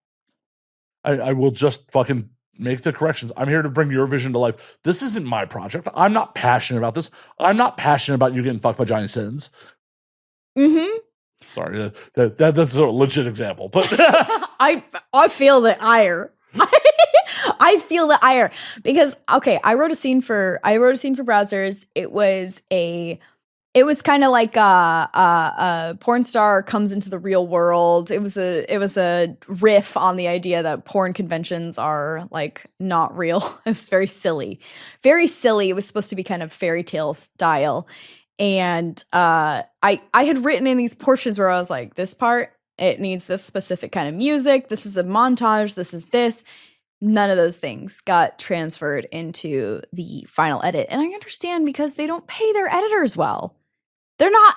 I will just fucking make the corrections. I'm here to bring your vision to life. This isn't my project. I'm not passionate about this. I'm not passionate about you getting fucked by Johnny Sins. Sorry, that's a legit example, but I feel the ire. I feel the ire because I wrote a scene for Browsers. It was kind of like a porn star comes into the real world. It was a riff on the idea that porn conventions are like not real. It was very silly. It was supposed to be kind of fairy tale style. And I had written in these portions where I was like, this part, it needs this specific kind of music. This is a montage. This is this. None of those things got transferred into the final edit. And I understand because they don't pay their editors well. They're not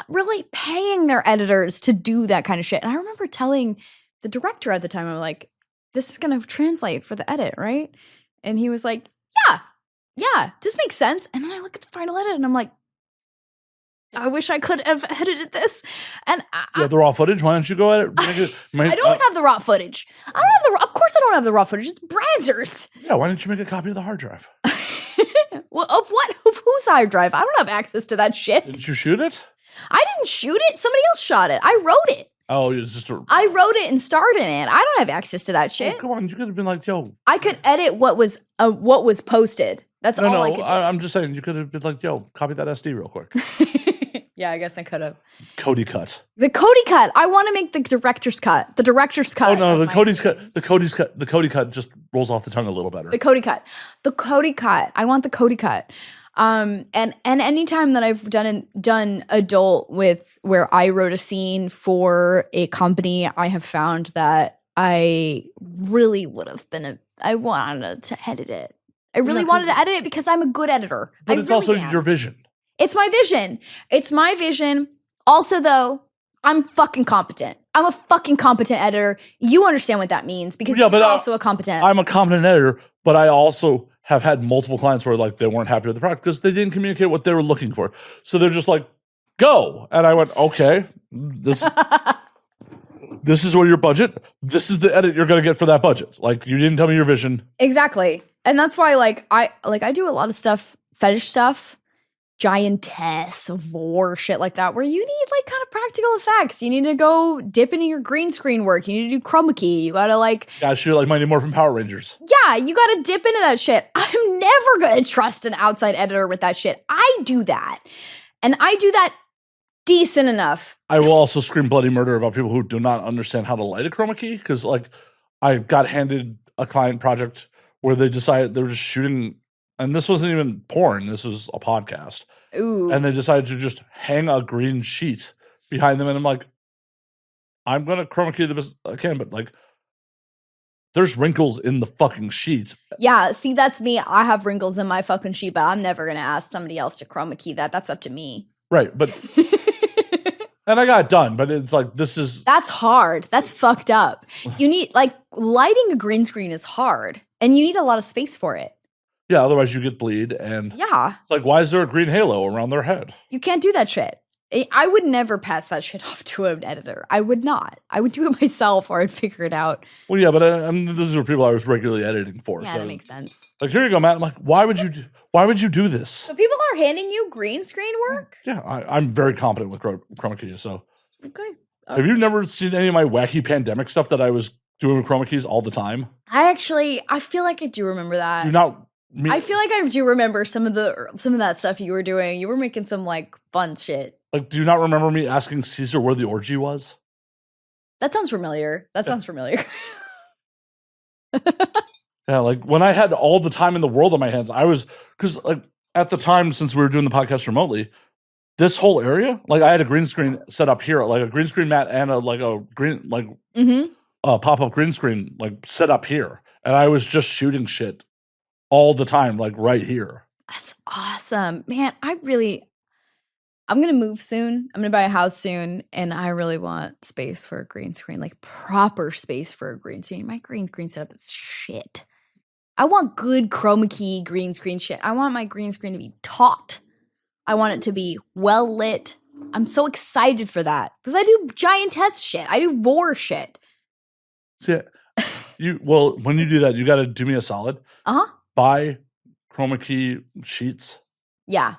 really paying their editors to do that kind of shit. And I remember telling the director at the time, I'm like, this is going to translate for the edit, right? And he was like, yeah, this makes sense. And then I look at the final edit and I'm like, I wish I could have edited this. And you have the raw footage. Why don't you go edit? I don't have the raw footage. Of course I don't have the raw footage. It's Brazzers. Yeah, why didn't you make a copy of the hard drive? Well, of what? Of whose hard drive? I don't have access to that shit. Didn't you shoot it? I didn't shoot it. Somebody else shot it. I wrote it. Oh, it's just I wrote it and starred in it. I don't have access to that shit. Oh, come on, you could have been like, yo. I could edit what was posted. That's all I could do. I'm just saying, you could have been like, yo, copy that SD real quick. Yeah, I guess I could have. Codi cut. The Codi cut. I want to make the director's cut. The director's cut. Oh no, the Codi's cut. The Codi cut just rolls off the tongue a little better. The Codi cut. The Codi cut. I want the Codi cut. And anytime that I've done adult with where I wrote a scene for a company, I have found that I really would have been I wanted to edit it. I really wanted to edit it because I'm a good editor. But it's also your vision. It's my vision. It's my vision. Also, though, I'm fucking competent. I'm a fucking competent editor. You understand what that means because you're also a competent editor. I'm a competent editor, but I also have had multiple clients where like they weren't happy with the product because they didn't communicate what they were looking for. So they're just like, go. And I went, okay, this is what your budget. This is the edit you're going to get for that budget. Like, you didn't tell me your vision. Exactly. And that's why I do a lot of stuff, fetish stuff, giantess, vore, shit like that, where you need like kind of practical effects. You need to go dip into your green screen work. You need to do chroma key. You gotta like shoot like Mighty Morphin Power Rangers. Yeah, you gotta dip into that shit. I'm never gonna trust an outside editor with that shit. I do that. And I do that decent enough. I will also scream bloody murder about people who do not understand how to light a chroma key. Because like I got handed a client project where they decided they were just shooting. And this wasn't even porn. This was a podcast. Ooh. And they decided to just hang a green sheet behind them. And I'm like, I'm going to chroma key the best I can. But like, there's wrinkles in the fucking sheet. Yeah, see, that's me. I have wrinkles in my fucking sheet, but I'm never going to ask somebody else to chroma key that. That's up to me. Right. But, and I got it done. But it's like, that's hard. That's fucked up. You need, like, lighting a green screen is hard. And you need a lot of space for it. Yeah, otherwise you get bleed. And yeah, it's like, why is there a green halo around their head? You can't do that shit. I would never pass that shit off to an editor. I would not. I would do it myself, or I'd figure it out. Well, yeah, but these are people I was regularly editing for. Yeah, so that makes sense. Like, here you go, Matt. I'm like, why would you do this? So people are handing you green screen work? Yeah, I'm very competent with chroma keys. So, okay. Have you never seen any of my wacky pandemic stuff that I was doing with chroma keys all the time? I feel like I do remember that. I feel like I do remember some of that stuff you were doing. You were making some like fun shit. Like, do you not remember me asking Caesar where the orgy was? That sounds familiar. Yeah, like when I had all the time in the world on my hands, because like at the time, since we were doing the podcast remotely, this whole area, like I had a green screen set up here, like a green screen mat and a green pop-up green screen like set up here, and I was just shooting shit all the time, like right here. That's awesome, man. I'm gonna move soon. I'm gonna buy a house soon, and I really want space for a green screen, like proper space for a green screen. My green screen setup is shit. I want good chroma key green screen shit. I want my green screen to be taut. I want it to be well lit. I'm so excited for that because I do giantess shit. I do Vore shit. See, when you do that, you got to do me a solid. Buy chroma key sheets. Yeah.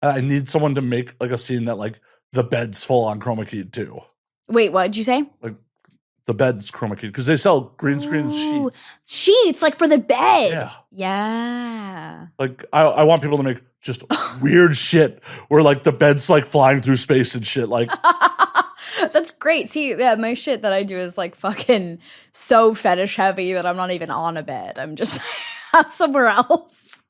I need someone to make like a scene that like the bed's full on chroma keyed too. Wait, what did you say? Like the bed's chroma keyed because they sell green screen sheets. Sheets like for the bed. Yeah. Yeah. Like I want people to make just weird shit where like the bed's like flying through space and shit. Like that's great. See, yeah, my shit that I do is like fucking so fetish heavy that I'm not even on a bed. I'm just I'm somewhere else.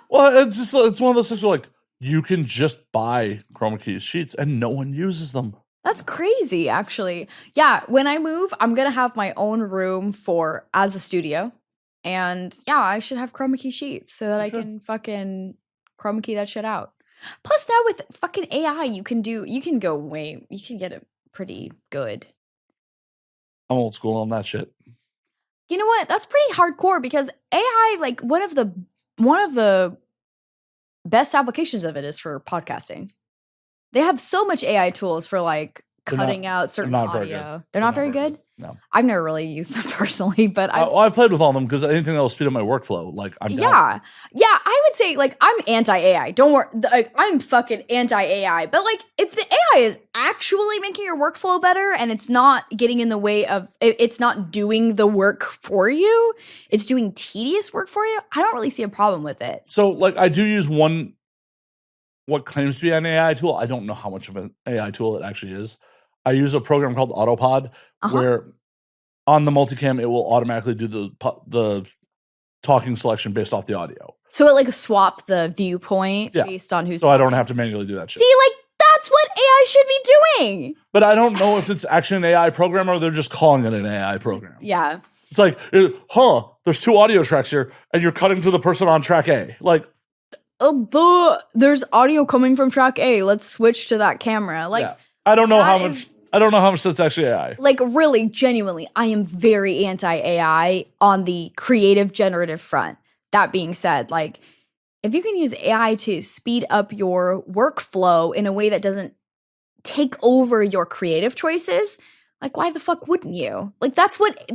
Well, it's one of those things where like you can just buy chroma key sheets and no one uses them. That's crazy, actually. Yeah, when I move, I'm gonna have my own room as a studio, and yeah, I should have chroma key sheets so that I can fucking chroma key that shit out. Plus, now with fucking AI, you can get it pretty good. I'm old school on that shit. You know what? That's pretty hardcore because AI, like one of the best applications of it is for podcasting. They have so much AI tools for like cutting out certain audio. They're not very good. No, I've never really used them personally, but I've played with all of them because anything that will speed up my workflow, like I'm down. Yeah. I would say like I'm anti-AI. Don't worry, like, I'm fucking anti-AI. But like, if the AI is actually making your workflow better and it's not getting in the way of, it's not doing the work for you, it's doing tedious work for you, I don't really see a problem with it. So like, I do use what claims to be an AI tool. I don't know how much of an AI tool it actually is. I use a program called Autopod where on the multicam, it will automatically do the talking selection based off the audio. So it like swap the viewpoint based on who's talking. I don't have to manually do that shit. See, like that's what AI should be doing. But I don't know if it's actually an AI program or they're just calling it an AI program. Yeah. It's like, there's 2 audio tracks here and you're cutting to the person on track A. Like, there's audio coming from track A. Let's switch to that camera. Like, I don't know how much that's actually AI. Like, really, genuinely, I am very anti-AI on the creative generative front. That being said, like, if you can use AI to speed up your workflow in a way that doesn't take over your creative choices, like, why the fuck wouldn't you? Like, weren't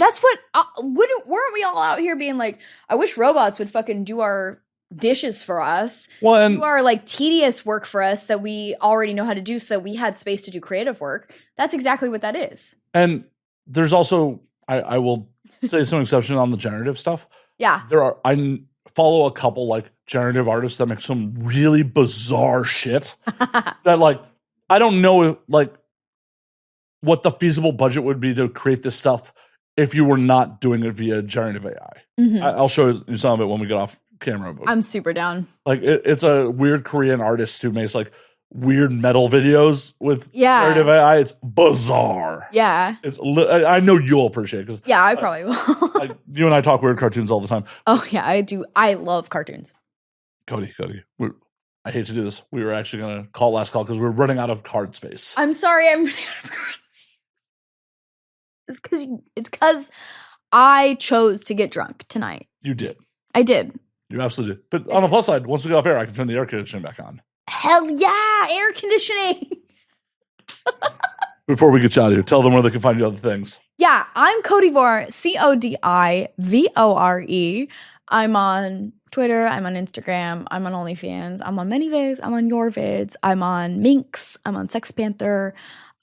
we all out here being like, I wish robots would fucking do our dishes for us, do our like tedious work for us that we already know how to do so that we had space to do creative work. That's exactly what that is. And there's also, I will say some exception on the generative stuff. Yeah. I follow a couple like generative artists that make some really bizarre shit that like, I don't know like what the feasible budget would be to create this stuff if you were not doing it via generative AI. Mm-hmm. I'll show you some of it when we get off camera. I'm super down. Like it's a weird Korean artist who makes like weird metal videos with generative AI. It's bizarre. Yeah. I know you'll appreciate it. I probably will. Like, you and I talk weird cartoons all the time. Oh yeah, I do. I love cartoons. Cody. I hate to do this. We were actually going to call last call because we're running out of card space. I'm sorry. I'm running out of card space. It's because I chose to get drunk tonight. You did. I did. You absolutely did. But on the plus side, once we get off air, I can turn the air conditioning back on. Hell yeah, air conditioning. Before we get you out of here, tell them where they can find you other things. Yeah, I'm Codi Vore, CODIVORE. I'm on Twitter, I'm on Instagram, I'm on OnlyFans, I'm on ManyVids, I'm on Your Vids, I'm on Minx, I'm on Sex Panther,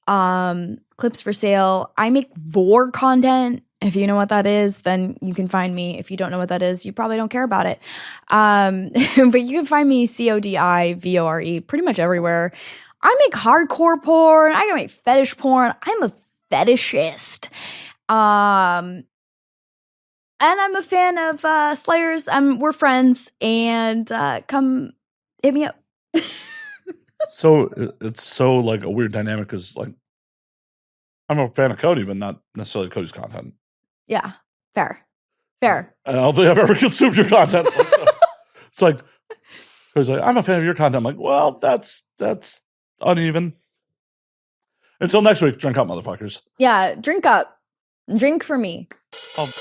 Clips for Sale. I make Vore content. If you know what that is, then you can find me. If you don't know what that is, you probably don't care about it. But you can find me CODIVORE pretty much everywhere. I make hardcore porn. I can make fetish porn. I'm a fetishist. And I'm a fan of Slayers. We're friends, and come hit me up. So it's so like a weird dynamic because like I'm a fan of Codi, but not necessarily Codi's content. Yeah, fair. I don't think I've ever consumed your content. It's like Codi's like, I'm a fan of your content. I'm like, well, that's uneven. Until next week, drink up, motherfuckers. Yeah, drink up. Drink for me. Oh.